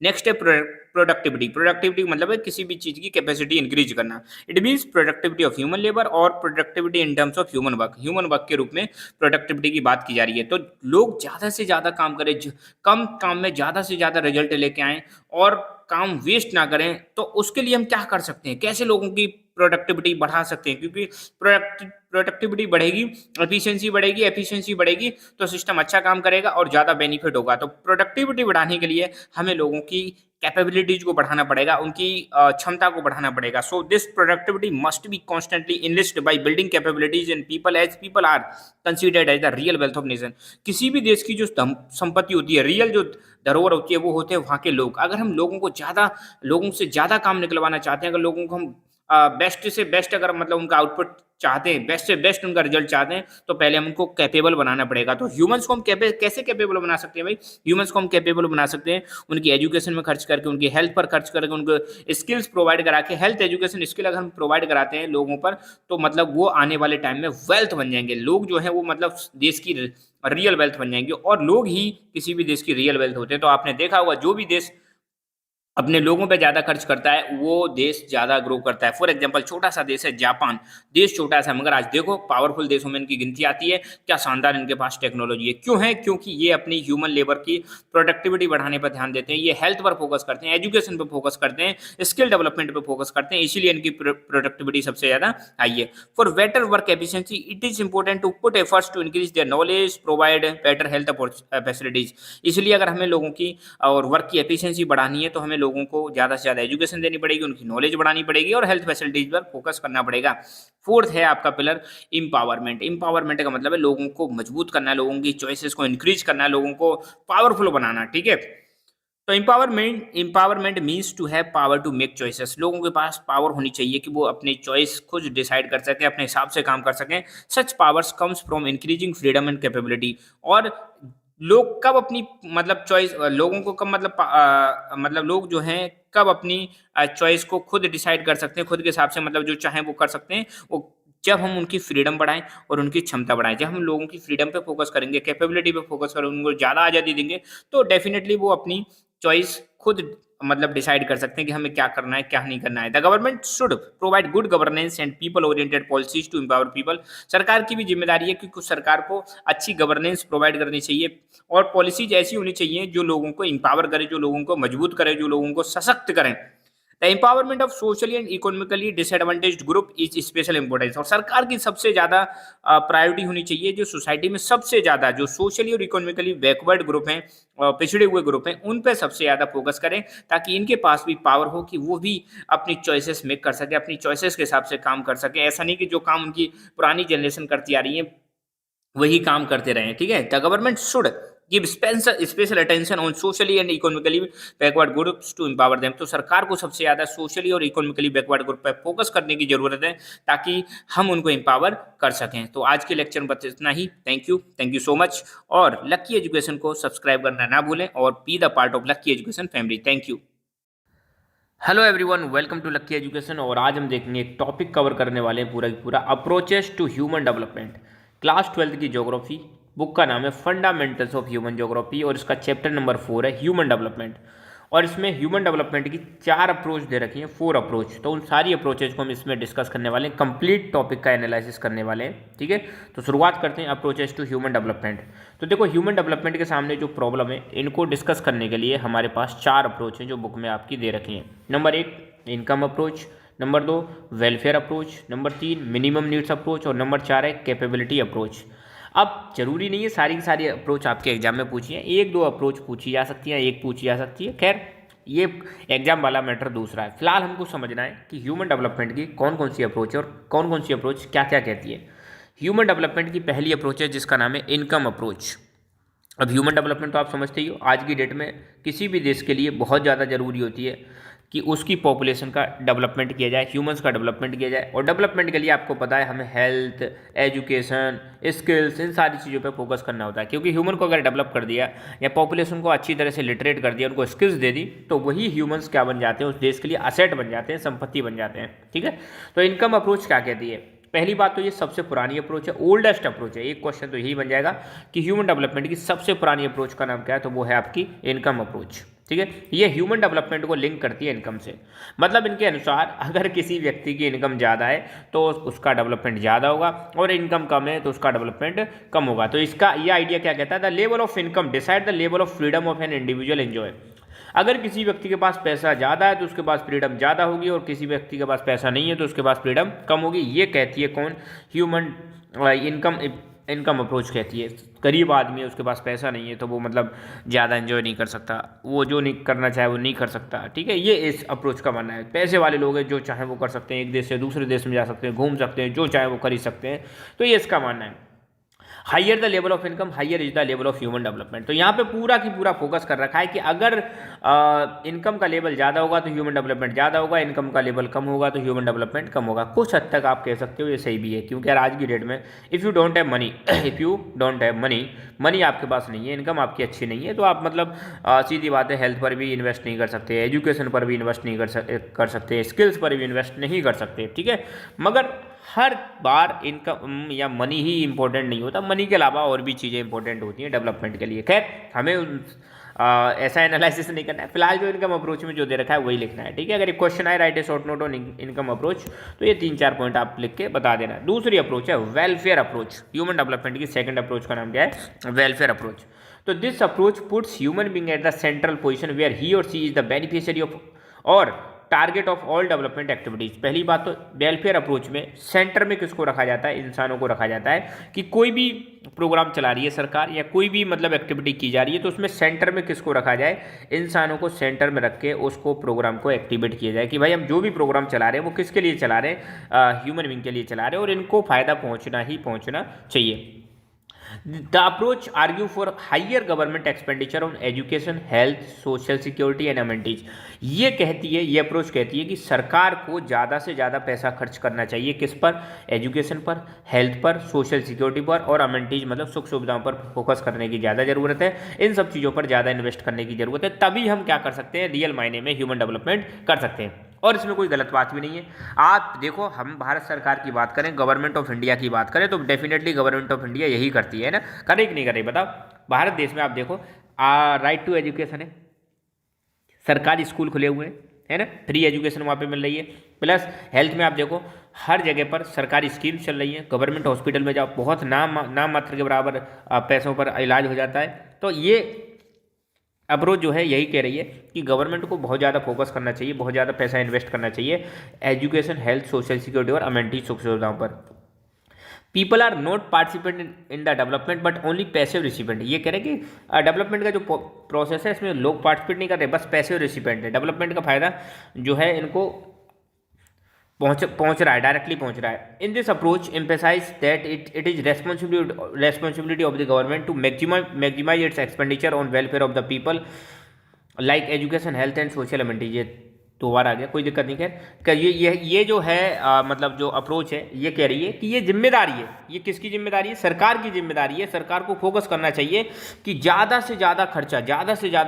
नेक्स्ट है प्रोडक्टिविटी। प्रोडक्टिविटी मतलब है किसी भी चीज की कैपेसिटी इंक्रीज करना। It means productivity of human labour और productivity in terms of human work. Human work के रूप में प्रोडक्टिविटी की बात की जा रही है। तो लोग ज्यादा से ज्यादा काम करें, कम काम में ज्यादा से ज्यादा रिजल्ट लेके आए, और काम वेस्ट ना करें, तो उसके लिए हम क्या कर सकते हैं, कैसे लोगों की प्रोडक्टिविटी बढ़ा सकते हैं, क्योंकि प्रोडक्टिविटी बढ़ेगी, एफिशिएंसी बढ़ेगी तो सिस्टम अच्छा काम करेगा और ज़्यादा बेनिफिट होगा। तो प्रोडक्टिविटी बढ़ाने के लिए हमें लोगों की कैपेबिलिटीज को बढ़ाना पड़ेगा, उनकी क्षमता को बढ़ाना पड़ेगा। So this productivity must be constantly enlist by building capabilities in people, as people are considered as the real wealth of nation. किसी भी देश की जो संपत्ति होती है, रियल जो धरोहर होती है, वो होते हैं वहाँ के लोग। अगर हम लोगों से ज़्यादा काम निकलवाना चाहते हैं, अगर लोगों को हम बेस्ट से बेस्ट अगर मतलब उनका आउटपुट चाहते हैं, बेस्ट से बेस्ट उनका रिजल्ट चाहते हैं, तो पहले हम उनको कैपेबल बनाना पड़ेगा। तो ह्यूमंस को हम कैसे कैपेबल बना सकते हैं भाई? ह्यूमंस को हम कैपेबल बना सकते हैं उनकी एजुकेशन में खर्च करके, उनकी हेल्थ पर खर्च करके, उनको स्किल्स प्रोवाइड करा के। हेल्थ, एजुकेशन, स्किल अगर हम प्रोवाइड कराते हैं लोगों पर, तो मतलब वो आने वाले टाइम में वेल्थ बन जाएंगे। लोग जो है वो मतलब देश की रियल वेल्थ बन जाएंगे, और लोग ही किसी भी देश की रियल वेल्थ होते हैं। तो आपने देखा होगा, जो भी देश अपने लोगों पे ज़्यादा खर्च करता है, वो देश ज़्यादा ग्रो करता है। फॉर एग्जांपल, छोटा सा देश है जापान, देश छोटा सा, मगर आज देखो पावरफुल देशों में इनकी गिनती आती है। क्या शानदार इनके पास टेक्नोलॉजी है। क्यों है? क्योंकि ये अपनी ह्यूमन लेबर की प्रोडक्टिविटी बढ़ाने पर ध्यान देते हैं, ये हेल्थ पर फोकस करते हैं, एजुकेशन पर फोकस करते हैं, स्किल डेवलपमेंट पर फोकस करते हैं, इसीलिए इनकी प्रोडक्टिविटी सबसे ज़्यादा हाई है। For better work efficiency it is important to put efforts to increase their knowledge, provide better health facilities. इसलिए अगर हमें लोगों की और वर्क की एफिशिएंसी बढ़ानी है, तो हमें लोगों को ज़्यादा से ज़्यादा एजुकेशन देनी पड़ेगी, उनकी नॉलेज बढ़ानी पड़ेगी और हेल्थ फैसिलिटीज पर फोकस करना पड़ेगा। फोर्थ है आपका पिलर इंपावरमेंट। इंपावरमेंट का मतलब है लोगों को मजबूत करना है, लोगों की चॉइसेस को इंक्रीज करना है, लोगों को पावरफुल बनाना। ठीक है, तो empowerment means to have power to make choices. लोगों के पास पावर होनी चाहिए कि वो अपनी चॉइस खुद डिसाइड कर सकें, अपने हिसाब से काम कर सकें। Such powers comes from increasing freedom and capability. और लोग कब अपनी मतलब चॉइस, लोगों को कब मतलब लोग जो हैं कब अपनी चॉइस को खुद डिसाइड कर सकते हैं, खुद के हिसाब से मतलब जो चाहें वो कर सकते हैं, वो जब हम उनकी फ्रीडम बढ़ाएं और उनकी क्षमता बढ़ाएं। जब हम लोगों की फ्रीडम पे फोकस करेंगे, कैपेबिलिटी पे फोकस करेंगे, उनको ज़्यादा आज़ादी देंगे, तो डेफिनेटली वो अपनी चॉइस खुद मतलब डिसाइड कर सकते हैं कि हमें क्या करना है, क्या नहीं करना है। The government should provide good governance and people oriented policies to empower people. सरकार की भी जिम्मेदारी है कि कुछ सरकार को अच्छी गवर्नेंस प्रोवाइड करनी चाहिए और पॉलिसीज ऐसी होनी चाहिए जो लोगों को एम्पावर करे, जो लोगों को मजबूत करे, जो लोगों को सशक्त करें। The empowerment of socially and economically disadvantaged group is special importance. और सरकार की सबसे ज़्यादा प्रायोरिटी होनी चाहिए जो सोसाइटी में सबसे ज़्यादा जो सोशली और इकोनॉमिकली बैकवर्ड ग्रुप हैं, पिछड़े हुए ग्रुप हैं, उन पर सबसे ज़्यादा फोकस करें, ताकि इनके पास भी पावर हो कि वो भी अपनी चॉइसेस मेक कर सके, अपनी चॉइसेस के हिसाब से काम कर सके। ऐसा नहीं कि जो काम उनकी पुरानी जनरेशन करती आ रही है वही काम करते रहें। ठीक है, the government should give special attention on socially and economically backward groups to empower them. तो सरकार को सबसे ज़्यादा सोशली और इकोनॉमिकली बैकवर्ड ग्रुप पर फोकस करने की जरूरत है, ताकि हम उनको एम्पावर कर सकें। तो आज के लेक्चर में बस इतना ही। Thank you so much. और लक्की एजुकेशन को सब्सक्राइब करना ना भूलें और be the part of Lucky Education family. Thank you. Hello everyone, welcome to Lucky Education. और आज हम देखेंगे एक टॉपिक कवर करने वाले हैं पूरा approaches to human development. Class 12 की ज्योग्राफी बुक का नाम है फंडामेंटल्स ऑफ ह्यूमन ज्योग्राफी और इसका चैप्टर नंबर 4 है ह्यूमन डेवलपमेंट। और इसमें ह्यूमन डेवलपमेंट की 4 अप्रोच दे रखी हैं, 4 अप्रोच। तो उन सारी अप्रोचेज को हम इसमें डिस्कस करने वाले हैं, कंप्लीट टॉपिक का एनालिसिस करने वाले हैं। ठीक है, तो शुरुआत करते हैं अप्रोचेज टू ह्यूमन डेवलपमेंट। तो देखो, ह्यूमन डेवलपमेंट के सामने जो प्रॉब्लम है, इनको डिस्कस करने के लिए हमारे पास 4 अप्रोच हैं जो बुक में आपकी दे रखी हैं। Number 1 income approach, number 2 welfare approach, number 3 minimum needs approach और नंबर 4 है कैपेबिलिटी अप्रोच। अब जरूरी नहीं है सारी की सारी अप्रोच आपके एग्जाम में पूछी है, 1-2 अप्रोच पूछी जा सकती है, एक पूछी जा सकती है। खैर, ये एग्जाम वाला मैटर दूसरा है। फिलहाल हमको समझना है कि ह्यूमन डेवलपमेंट की कौन कौन सी अप्रोच है और कौन कौन सी अप्रोच क्या क्या कहती है। ह्यूमन डेवलपमेंट की पहली अप्रोच है जिसका नाम है इनकम अप्रोच। अब ह्यूमन डेवलपमेंट तो आप समझते ही हो, आज की डेट में किसी भी देश के लिए बहुत ज़्यादा ज़रूरी होती है कि उसकी पॉपुलेशन का डेवलपमेंट किया जाए, ह्यूमंस का डेवलपमेंट किया जाए। और डेवलपमेंट के लिए आपको पता है हमें हेल्थ, एजुकेशन, स्किल्स, इन सारी चीज़ों पे फोकस करना होता है। क्योंकि ह्यूमन को अगर डेवलप कर दिया या पॉपुलेशन को अच्छी तरह से लिटरेट कर दिया, उनको स्किल्स दे दी, तो वही ह्यूमंस क्या बन जाते हैं, उस देश के लिए असेट बन जाते हैं, संपत्ति बन जाते हैं। ठीक है, तो इनकम अप्रोच क्या कहती है? पहली बात तो ये सबसे पुरानी अप्रोच है, ओल्डेस्ट अप्रोच है। एक क्वेश्चन तो यही बन जाएगा कि ह्यूमन डेवलपमेंट की सबसे पुरानी अप्रोच का नाम क्या है, तो वो है आपकी इनकम अप्रोच। ठीक है, ये ह्यूमन डेवलपमेंट को लिंक करती है इनकम से। मतलब इनके अनुसार अगर किसी व्यक्ति की इनकम ज़्यादा है तो उसका डेवलपमेंट ज़्यादा होगा, और इनकम कम है तो उसका डेवलपमेंट कम होगा। तो इसका ये आइडिया क्या कहता है? The level of income decide the level of freedom of an individual enjoy. अगर किसी व्यक्ति के पास पैसा ज़्यादा है तो उसके पास फ्रीडम ज़्यादा होगी, और किसी व्यक्ति के पास पैसा नहीं है तो उसके पास फ्रीडम कम होगी। ये कहती है कौन? ह्यूमन इनकम अप्रोच कहती है। गरीब आदमी है, उसके पास पैसा नहीं है, तो वो मतलब ज़्यादा एंजॉय नहीं कर सकता, वो जो नहीं करना चाहे वो नहीं कर सकता, ठीक है। ये इस अप्रोच का मानना है। पैसे वाले लोग हैं, जो चाहे वो कर सकते हैं, एक देश से दूसरे देश में जा सकते हैं, घूम सकते हैं, जो चाहे वो खरीद सकते हैं, तो ये इसका मानना है। Higher the level of income higher is the level of human development. तो यहाँ पे पूरा की पूरा फोकस कर रखा है कि अगर इनकम का लेवल ज़्यादा होगा तो ह्यूमन डेवलपमेंट ज़्यादा होगा, इनकम का लेवल कम होगा तो ह्यूमन डेवलपमेंट कम होगा। कुछ हद तक आप कह सकते हो ये सही भी है, क्योंकि यार आज की डेट में if you don't have money if you don't have money आपके पास नहीं है, इनकम आपकी अच्छी नहीं है, तो आप मतलब सीधी बात है हेल्थ पर भी इन्वेस्ट नहीं कर सकते, एजुकेशन पर भी इन्वेस्ट नहीं कर सकते, स्किल्स पर भी इन्वेस्ट नहीं कर सकते, ठीक है। मगर हर बार इनकम या मनी ही इंपॉर्टेंट नहीं होता, मनी के अलावा और भी चीज़ें इंपॉर्टेंट होती हैं डेवलपमेंट के लिए। खैर हमें ऐसा एनालिसिस नहीं करना है, फिलहाल जो इनकम अप्रोच में जो दे रखा है वही लिखना है, ठीक है। अगर एक क्वेश्चन आए right A short note on income approach, तो ये 3-4 पॉइंट आप लिख के बता देना। दूसरी अप्रोच है वेलफेयर अप्रोच। ह्यूमन डेवलपमेंट की सेकंड अप्रोच का नाम क्या है? Welfare approach. तो this approach puts human being at the central position where he और she is the beneficiary of और target of all development activities. पहली बात तो वेलफेयर अप्रोच में सेंटर में किसको रखा जाता है? इंसानों को रखा जाता है। कि कोई भी प्रोग्राम चला रही है सरकार या कोई भी मतलब एक्टिविटी की जा रही है तो उसमें सेंटर में किसको रखा जाए? इंसानों को सेंटर में रख के उसको प्रोग्राम को एक्टिवेट किया जाए कि भाई हम जो भी प्रोग्राम चला रहे हैं वो किसके लिए चला रहे हैं? ह्यूमन बीइंग के लिए चला रहे हैं, और इनको फायदा पहुंचना ही पहुंचना चाहिए। The approach argue for higher government expenditure on education, health, social security and amenities। ये कहती है, ये अप्रोच कहती है कि सरकार को ज़्यादा से ज़्यादा पैसा खर्च करना चाहिए किस पर? एजुकेशन पर, हेल्थ पर, सोशल सिक्योरिटी पर और अमेनिटीज मतलब सुख सुविधाओं पर फोकस करने की ज़्यादा ज़रूरत है। इन सब चीज़ों पर ज़्यादा इन्वेस्ट करने की ज़रूरत है, तभी हम क्या कर सकते हैं? रियल मायने में ह्यूमन डेवलपमेंट कर सकते हैं। और इसमें कोई गलत बात भी नहीं है। आप देखो, हम भारत सरकार की बात करें, गवर्नमेंट ऑफ इंडिया की बात करें, तो डेफिनेटली गवर्नमेंट ऑफ इंडिया यही करती है ना, करे कि नहीं करे बताओ? भारत देश में आप देखो राइट टू एजुकेशन है, सरकारी स्कूल खुले हुए हैं, है ना, फ्री एजुकेशन वहाँ पे मिल रही है। प्लस हेल्थ में आप देखो हर जगह पर सरकारी स्कीम चल रही है, गवर्नमेंट हॉस्पिटल में जाओ बहुत नाम मात्र के बराबर पैसों पर इलाज हो जाता है। तो ये अप्रोच जो है यही कह रही है कि गवर्नमेंट को बहुत ज़्यादा फोकस करना चाहिए, बहुत ज़्यादा पैसा इन्वेस्ट करना चाहिए एजुकेशन, हेल्थ, सोशल सिक्योरिटी और अमेनिटी सुख सुविधाओं पर। People are not participant in the development but only passive recipient. ये कह रहे हैं कि डेवलपमेंट का जो प्रोसेस है इसमें लोग पार्टिसिपेट नहीं कर रहे, बस पैसिव रिसिपेंट है। डेवलपमेंट का फायदा जो है इनको पहुंच रहा है, डायरेक्टली पहुंच रहा है। In this approach emphasise that it is responsibility of the government to maximise its expenditure on welfare of the people like education, health and social amenities. दोबारा आ गया, कोई दिक्कत नहीं। खैर ये जो है मतलब जो अप्रोच है ये कह रही है कि ये जिम्मेदारी है, ये किसकी जिम्मेदारी है? सरकार की जिम्मेदारी है। सरकार को फोकस करना चाहिए कि ज़्यादा से ज़्यादा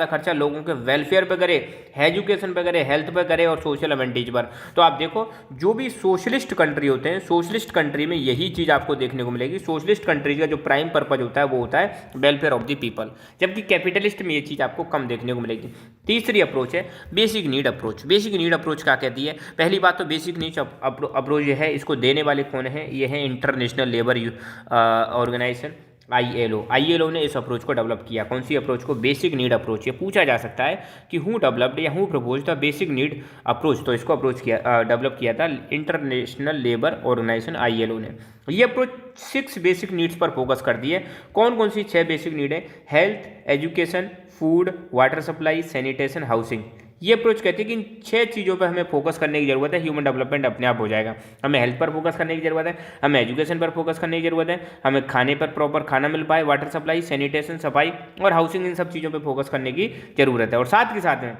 खर्चा लोगों के वेलफेयर पे करे, एजुकेशन पे करे, हेल्थ पे करे और सोशल अमेनिटीज पर। तो आप देखो जो भी सोशलिस्ट कंट्री होते हैं, सोशलिस्ट कंट्री में यही चीज़ आपको देखने को मिलेगी। सोशलिस्ट कंट्री का जो प्राइम पर्पज होता है वो होता है वेलफेयर ऑफ द पीपल, जबकि कैपिटलिस्ट में ये चीज़ आपको कम देखने को मिलेगी। तीसरी अप्रोच है basic need approach. Basic need approach क्या कहती है? पहली बात तो बेसिक नीड अप्रोच जो है इसको देने वाले कौन है? ये है इंटरनेशनल लेबर ऑर्गेनाइजेशन ILO ने इस अप्रोच को डेवलप किया। कौन सी अप्रोच को? Basic need approach. ये पूछा जा सकता है कि हु डेवलप्ड या who propose the basic need approach. तो इसको डेवलप किया था इंटरनेशनल लेबर ऑर्गेनाइजेशन ILO ने। ये अप्रोच 6 बेसिक नीड्स पर फोकस करती है। कौन कौन सी 6 बेसिक नीड है? Health, education, food, water supply, sanitation, housing. ये अप्रोच कहती है कि इन 6 चीज़ों पर हमें फोकस करने की जरूरत है, ह्यूमन डेवलपमेंट अपने आप हो जाएगा। हमें हेल्थ पर फोकस करने की जरूरत है, हमें एजुकेशन पर फोकस करने की जरूरत है, हमें खाने पर प्रॉपर खाना मिल पाए, वाटर सप्लाई, सैनिटेशन, सफाई और हाउसिंग, इन सब चीज़ों पर फोकस करने की जरूरत है। और साथ के साथ में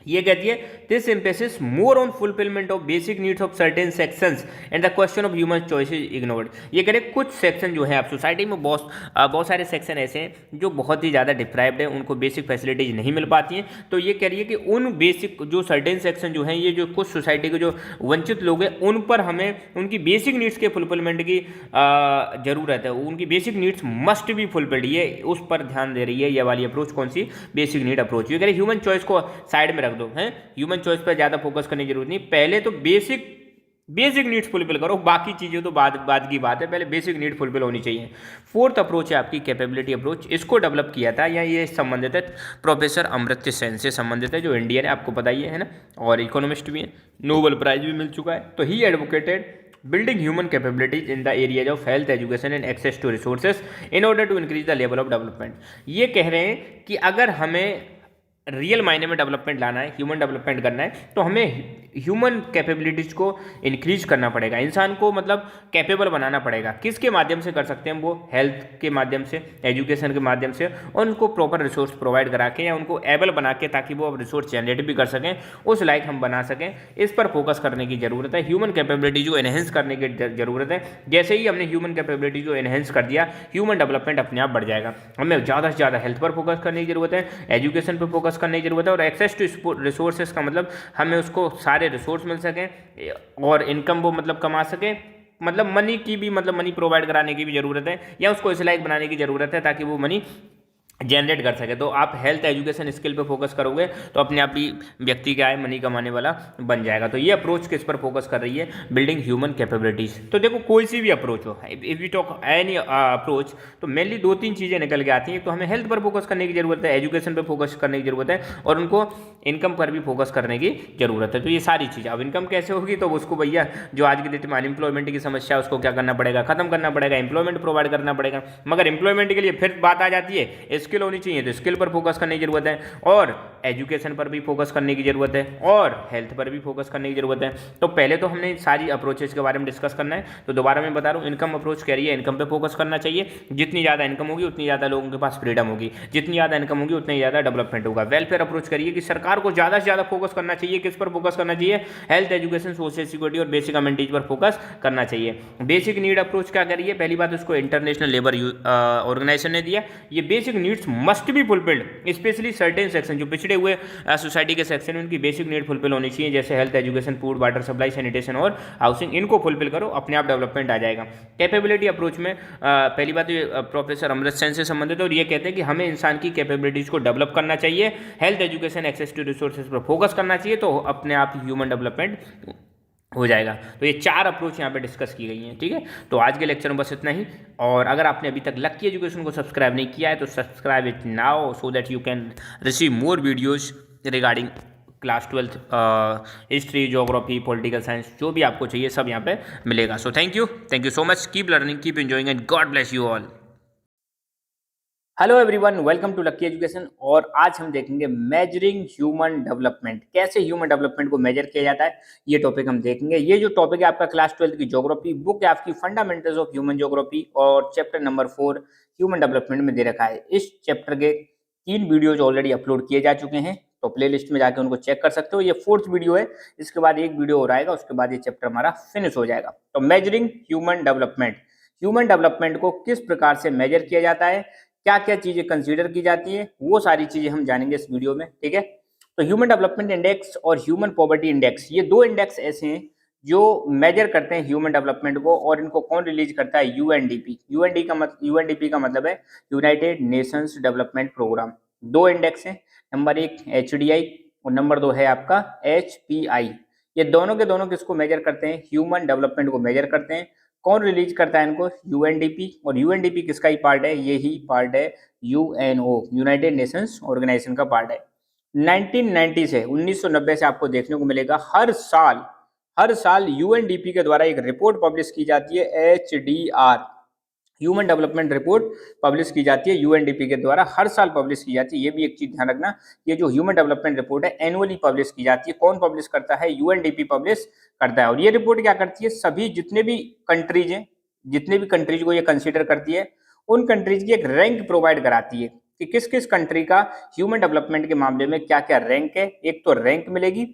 ये कहती है this emphasis more on fulfilment of basic needs of certain sections and the question of human choice is ignored. ये कह रहे कुछ सेक्शन जो है आप सोसाइटी में बहुत सारे सेक्शन ऐसे हैं जो बहुत ही ज़्यादा डिप्राइव्ड है, उनको बेसिक फैसिलिटीज नहीं मिल पाती हैं। तो ये कह रही है कि उन बेसिक जो सर्टेन सेक्शन जो हैं, ये जो कुछ सोसाइटी के जो वंचित लोग हैं उन पर हमें उनकी बेसिक नीड्स के फुलफिलमेंट की ज़रूरत है। उनकी basic needs must be fulfilled, ये उस पर ध्यान दे रही है ये वाली अप्रोच। कौन सी? Basic need approach. ये कह रही ह्यूमन चॉइस को साइड में रख दो, हैं ह्यूमन चॉइस पर ज़्यादा फोकस करने की जरूरत नहीं, पहले तो बेसिक बेसिक नीड्स फुलफिल करो, बाकी चीज़ें तो बाद बाद की बात है, पहले बेसिक नीड फुलफिल होनी चाहिए। फोर्थ अप्रोच है आपकी कैपेबिलिटी अप्रोच। इसको डेवलप किया था या ये संबंधित है प्रोफेसर अमर्त्य सेन से संबंधित है, जो इंडियन है, आपको पता ही है ना, और इकोनॉमिस्ट भी है, नोबेल प्राइज भी मिल चुका है। तो ही advocated building human capabilities in the areas of health, education and access to resources in order to increase the level of development। ये कह रहे हैं कि अगर हमें रियल मायने में डेवलपमेंट लाना है, ह्यूमन डेवलपमेंट करना है, तो हमें ह्यूमन कैपेबिलिटीज़ को इंक्रीज करना पड़ेगा, इंसान को मतलब कैपेबल बनाना पड़ेगा। किसके माध्यम से कर सकते हैं? वो हेल्थ के माध्यम से, एजुकेशन के माध्यम से, और उनको प्रॉपर रिसोर्स प्रोवाइड करा के या उनको एबल बना के, ताकि वो अब रिसोर्स जनरेट भी कर सकें, उस लाइक हम बना सकें। इस पर फोकस करने की ज़रूरत है, ह्यूमन कैपेबिलिटी जो एनहेंस करने की ज़रूरत है। जैसे ही हमने ह्यूमन कैपेबिलिटी जो एनहेंस कर दिया, ह्यूमन डेवलपमेंट अपने आप बढ़ जाएगा। हमें ज़्यादा से ज़्यादा हेल्थ पर फोकस करने की ज़रूरत है, एजुकेशन पर फोकस करने की ज़रूरत है, और एक्सेस टू रिसोर्सेज का मतलब हमें उसको सारे रिसोर्स मिल सकें और इनकम वो मतलब कमा सके, मतलब मनी की भी, मतलब मनी प्रोवाइड कराने की भी ज़रूरत है, या उसको इस लायक बनाने की ज़रूरत है ताकि वो मनी जनरेट कर सके। तो आप हेल्थ, एजुकेशन, स्किल पे फोकस करोगे तो अपने आप ही व्यक्ति क्या है, मनी कमाने वाला बन जाएगा। तो ये अप्रोच किस पर फोकस कर रही है? Building human capabilities. तो देखो कोई सी भी अप्रोच हो, if we talk any approach, तो मेनली दो तीन चीज़ें निकल के आती हैं। तो हमें हेल्थ पर फोकस करने की जरूरत है, एजुकेशन पर फोकस करने की जरूरत है, और उनको इनकम पर भी फोकस करने की जरूरत है। तो ये सारी चीज़ें, अब इनकम कैसे होगी? तो उसको भैया जो आज की डेट में अनएम्प्लॉयमेंट की समस्या है उसको क्या करना पड़ेगा? खत्म करना पड़ेगा, एम्प्लॉयमेंट प्रोवाइड करना पड़ेगा। मगर एम्प्लॉयमेंट के लिए फिर बात आ जाती है, स्किल होनी चाहिए, तो स्किल पर फोकस करने की जरूरत है, और एजुकेशन पर भी फोकस करने की जरूरत है, और हेल्थ पर भी फोकस करने की जरूरत है। तो पहले तो हमने सारी अप्रोचेस के बारे में डिस्कस करना है। तो दोबारा मैं बता रहा हूँ, इनकम अप्रोच कह रही है इनकम पे फोकस करना चाहिए। जितनी ज़्यादा इनकम होगी उतनी ज़्यादा लोगों के पास फ्रीडम होगी, जितनी ज़्यादा इनकम होगी उतनी ज़्यादा डेवलपमेंट होगा। वेलफेयर अप्रोच करिए कि सरकार को ज़्यादा से ज़्यादा फोकस करना चाहिए। किस पर फोकस करना चाहिए? हेल्थ, एजुकेशन, सोशल सिक्योरिटी और बेसिक अमेनिटीज पर फोकस करना चाहिए। बेसिक नीड अप्रोच क्या करिए? पहली बात उसको इंटरनेशनल लेबर ऑर्गेनाइजेशन ने दिया, ये basic needs must be fulfilled, specially certain section, जो पिछड़े हुए सोसाइटी के सेक्शन में, उनकी बेसिक नीड फुलफिल होनी चाहिए, जैसे health, education, food, water supply, sanitation और हाउसिंग। इनको फुलफिल करो, अपने आप डेवलपमेंट आ जाएगा। कैपेबिलिटी अप्रोच में पहली बात प्रोफेसर अमर्त्य सेन से संबंधित है, और ये कहते हैं कि हमें इंसान की कैपेबिलिटीज को डेवलप करना चाहिए, health, education, access to resources पर फोकस करना चाहिए, तो अपने आप ह्यूमन डेवलपमेंट हो जाएगा। तो ये चार अप्रोच यहाँ पे डिस्कस की गई हैं, ठीक है। तो आज के लेक्चर में बस इतना ही, और अगर आपने अभी तक लक्की एजुकेशन को सब्सक्राइब नहीं किया है तो subscribe it now, so that you can receive more videos regarding class 12 history, geography, political science, जो भी आपको चाहिए सब यहाँ पे मिलेगा। So thank you so much, keep learning, keep enjoying, and God bless you all. Hello everyone, welcome to Lucky Education. और आज हम देखेंगे मेजरिंग ह्यूमन डेवलपमेंट, कैसे ह्यूमन डेवलपमेंट को मेजर किया जाता है, ये टॉपिक हम देखेंगे। ये जो टॉपिक है आपका क्लास 12 की ज्योग्राफी बुक है आपकी, फंडामेंटल्स ऑफ ह्यूमन ज्योग्राफी, और चैप्टर नंबर 4 ह्यूमन डेवलपमेंट में दे रखा है। इस चैप्टर के 3 वीडियोज ऑलरेडी अपलोड किए जा चुके हैं, तो प्ले लिस्ट में जाके उनको चेक कर सकते हो। ये 4th वीडियो है, इसके बाद एक वीडियो और आएगा, उसके बाद ये चैप्टर हमारा फिनिश हो जाएगा। तो measuring human development, human development को किस प्रकार से मेजर किया जाता है, क्या क्या चीजें कंसीडर की जाती है, वो सारी चीजें हम जानेंगे इस वीडियो में, ठीक है। तो ह्यूमन डेवलपमेंट इंडेक्स और ह्यूमन पॉवर्टी इंडेक्स, ये दो इंडेक्स ऐसे हैं जो मेजर करते हैं ह्यूमन डेवलपमेंट को, और इनको कौन रिलीज करता है? यूएनडीपी। यूएनडीपी का मतलब है यूनाइटेड नेशंस डेवलपमेंट प्रोग्राम। दो इंडेक्स हैं, नंबर 1 एचडीआई और नंबर 2 है आपका एचपीआई। ये दोनों के दोनों किसको मेजर करते हैं? ह्यूमन डेवलपमेंट को मेजर करते हैं। कौन रिलीज करता है इनको? यूएनडीपी। और यूएनडीपी किसका ही पार्ट है? ये ही पार्ट है यूएनओ, यूनाइटेड नेशंस ऑर्गेनाइजेशन का पार्ट है। 1990 से 1990 से आपको देखने को मिलेगा हर साल यूएनडीपी के द्वारा एक रिपोर्ट पब्लिश की जाती है, HDR, human development report publish की जाती है यूएनडीपी के द्वारा, हर साल पब्लिश की जाती है। ये भी एक चीज ध्यान रखना, ये जो ह्यूमन डेवलपमेंट रिपोर्ट है एनुअली पब्लिश की जाती है। कौन पब्लिश करता है? यूएनडीपी पब्लिश करता है। और ये रिपोर्ट क्या करती है? सभी जितने भी कंट्रीज हैं, जितने भी कंट्रीज को ये कंसीडर करती है, उन कंट्रीज की एक रैंक प्रोवाइड कराती है कि किस किस कंट्री का ह्यूमन डेवलपमेंट के मामले में क्या क्या रैंक है। एक तो रैंक मिलेगी,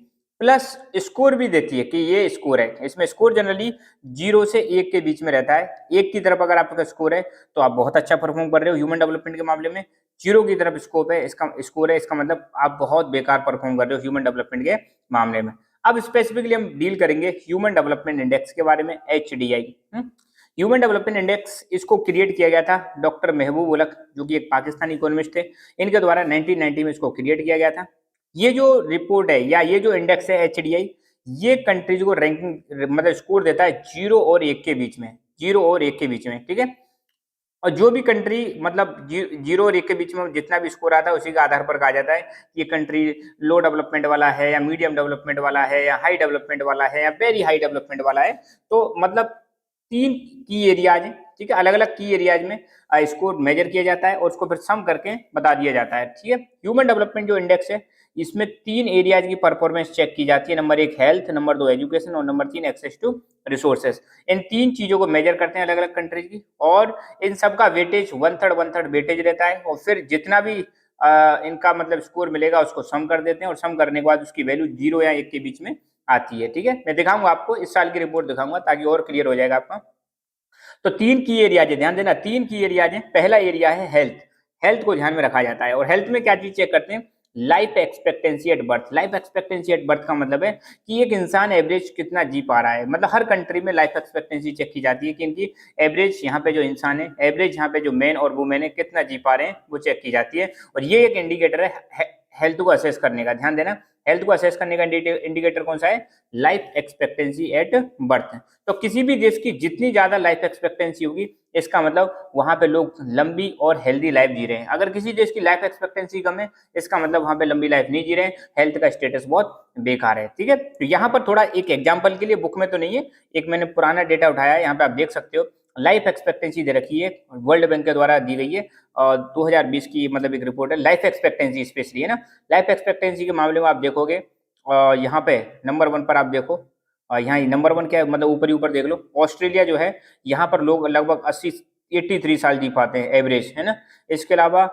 प्लस स्कोर भी देती है कि ये स्कोर है। इसमें स्कोर जनरली 0 से 1 के बीच में रहता है। 1 की तरफ अगर आपका स्कोर है तो आप बहुत अच्छा परफॉर्म कर रहे हो ह्यूमन डेवलपमेंट के मामले में। 0 की तरफ स्कोर है, इसका मतलब आप बहुत बेकार परफॉर्म कर रहे हो ह्यूमन डेवलपमेंट के मामले में। अब स्पेसिफिकली हम डील करेंगे ह्यूमन डेवलपमेंट इंडेक्स के बारे में, एचडीआई। ह्यूमन डेवलपमेंट इंडेक्स, इसको क्रिएट किया गया था डॉक्टर महबूब उलक, जो कि एक पाकिस्तानी इकोनॉमिस्ट थे। इनके द्वारा 1990 में इसको क्रिएट किया गया था। ये जो रिपोर्ट है या ये जो इंडेक्स है एचडीआई, ये कंट्रीज को रैंकिंग मतलब स्कोर देता है 0 और 1 के बीच में, 0 और 1 के बीच में, ठीक है। और जो भी कंट्री मतलब 0 और 1 के बीच में जितना भी स्कोर आता है उसी के आधार पर कहा जाता है कि ये कंट्री लो डेवलपमेंट वाला है या मीडियम डेवलपमेंट वाला है या हाई डेवलपमेंट वाला है या वेरी हाई डेवलपमेंट वाला है। तो मतलब 3 की एरियाज हैं, ठीक है, अलग अलग की एरियाज में स्कोर मेजर किया जाता है और उसको फिर सम करके बता दिया जाता है, ठीक है। ह्यूमन डेवलपमेंट जो इंडेक्स है इसमें 3 एरियाज की परफॉर्मेंस चेक की जाती है, नंबर 1 हेल्थ, नंबर 2 एजुकेशन और नंबर 3 एक्सेस टू रिसोर्सेज। इन 3 चीजों को मेजर करते हैं अलग अलग कंट्रीज की, और इन सब का वेटेज 1/3 वेटेज रहता है, और फिर जितना भी इनका मतलब स्कोर मिलेगा उसको सम कर देते हैं, और सम करने के बाद उसकी वैल्यू 0 या 1 के बीच में आती है, ठीक है। मैं दिखाऊंगा आपको, इस साल की रिपोर्ट दिखाऊंगा ताकि और क्लियर हो जाएगा आपका। तो 3 की एरियाज है, ध्यान देना, 3 की एरियाज है। पहला एरिया है हेल्थ, हेल्थ को ध्यान में रखा जाता है, और हेल्थ में क्या चीज चेक करते हैं, life expectancy at birth. Life expectancy at birth का मतलब है कि एक इंसान एवरेज कितना जी पा रहा है, मतलब हर कंट्री में लाइफ एक्सपेक्टेंसी चेक की जाती है कि इनकी एवरेज यहाँ पे जो इंसान है, एवरेज यहाँ पे जो मैन और वुमेन है कितना जी पा रहे हैं वो चेक की जाती है, और ये एक इंडिकेटर है हेल्थ को असेस करने का। ध्यान देना, हेल्थ को असेस करने का इंडिकेटर कौन सा है, लाइफ एक्सपेक्टेंसी एट बर्थ। तो किसी भी देश की जितनी ज्यादा लाइफ एक्सपेक्टेंसी होगी इसका मतलब वहां पे लोग लंबी और हेल्दी लाइफ जी रहे हैं। अगर किसी देश की लाइफ एक्सपेक्टेंसी कम है इसका मतलब वहां पे लंबी लाइफ नहीं जी रहे हैं, हेल्थ का स्टेटस बहुत बेकार है, ठीक है। तो यहाँ पर थोड़ा एक एग्जाम्पल के लिए, बुक में तो नहीं है, एक मैंने पुराना डेटा उठाया है, यहाँ पे आप देख सकते हो लाइफ एक्सपेक्टेंसी दे रखी है, वर्ल्ड बैंक के द्वारा दी गई है, और 2020 की मतलब एक रिपोर्ट है, लाइफ एक्सपेक्टेंसी स्पेशली है ना। लाइफ एक्सपेक्टेंसी के मामले में आप देखोगे यहाँ पे नंबर 1 पर आप देखो, यहाँ नंबर 1 क्या है, मतलब ऊपर ही ऊपर देख लो, ऑस्ट्रेलिया जो है यहाँ पर लोग लगभग 83 साल जी पाते हैं एवरेज, है ना। इसके अलावा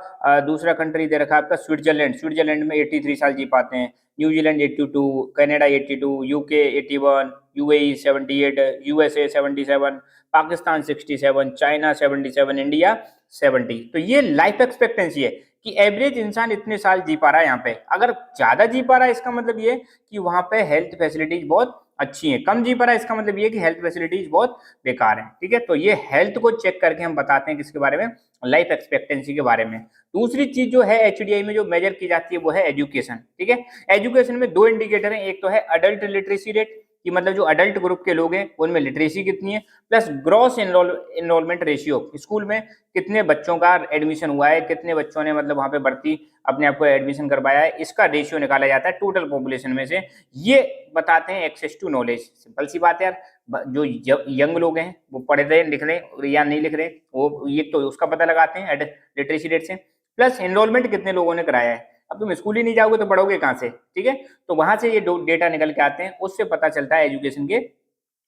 दूसरा कंट्री दे रखा है आपका स्विट्जरलैंड, स्विट्जरलैंड में 83 साल जी पाते हैं, New Zealand 82, Canada 82, UK 81, UAE 78, USA 77, Pakistan 67, China 77, India 70। तो ये लाइफ एक्सपेक्टेंसी है कि एवरेज इंसान इतने साल जी पा रहा है यहाँ पे। अगर ज्यादा जी पा रहा है इसका मतलब ये कि वहां पे हेल्थ फैसिलिटीज बहुत अच्छी है, कम जी पा रहा है इसका मतलब ये कि हेल्थ फैसिलिटीज बहुत बेकार है, ठीक है। तो ये हेल्थ को चेक करके हम बताते हैं किसके बारे में, लाइफ एक्सपेक्टेंसी के बारे में। दूसरी चीज जो है एचडीआई में जो मेजर की जाती है वो है एजुकेशन, ठीक है। एजुकेशन में 2 इंडिकेटर हैं, एक तो है अडल्ट लिटरेसी रेट कि मतलब जो अडल्ट ग्रुप के लोग हैं उनमें लिटरेसी कितनी है, plus gross enrolment ratio, school में कितने बच्चों का एडमिशन हुआ है, कितने बच्चों ने मतलब वहां पे भर्ती अपने आप को एडमिशन करवाया है, इसका रेशियो निकाला जाता है टोटल पॉपुलेशन में से। ये बताते हैं एक्सेस टू नॉलेज। सिंपल सी बात है यार, जो यंग लोग हैं वो पढ़ रहे लिख रहे या नहीं लिख रहे, वो ये तो उसका पता लगाते हैं लिटरेसी रेट से, प्लस एनरोलमेंट कितने लोगों ने कराया है। अब तुम स्कूल ही नहीं जाओगे तो पढ़ोगे कहाँ से, ठीक है। तो वहां से ये डेटा निकल के आते हैं, उससे पता चलता है एजुकेशन के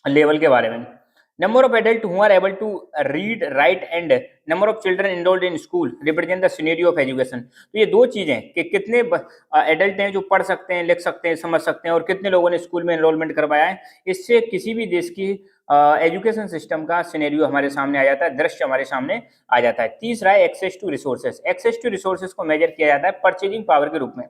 लेवल के बारे में। Number of adult who are able to read write and number of children enrolled in school represent the scenario of education. तो ये 2 चीजें कि कितने एडल्ट हैं जो पढ़ सकते हैं, लिख सकते हैं, समझ सकते हैं, और कितने लोगों ने स्कूल में एनरोलमेंट करवाया है, इससे किसी भी देश की एजुकेशन सिस्टम का सिनेरियो हमारे सामने आ जाता है, दृश्य हमारे सामने आ जाता है। तीसरा है access to resources. Access to resources को मेजर किया जाता है परचेजिंग पावर के रूप में।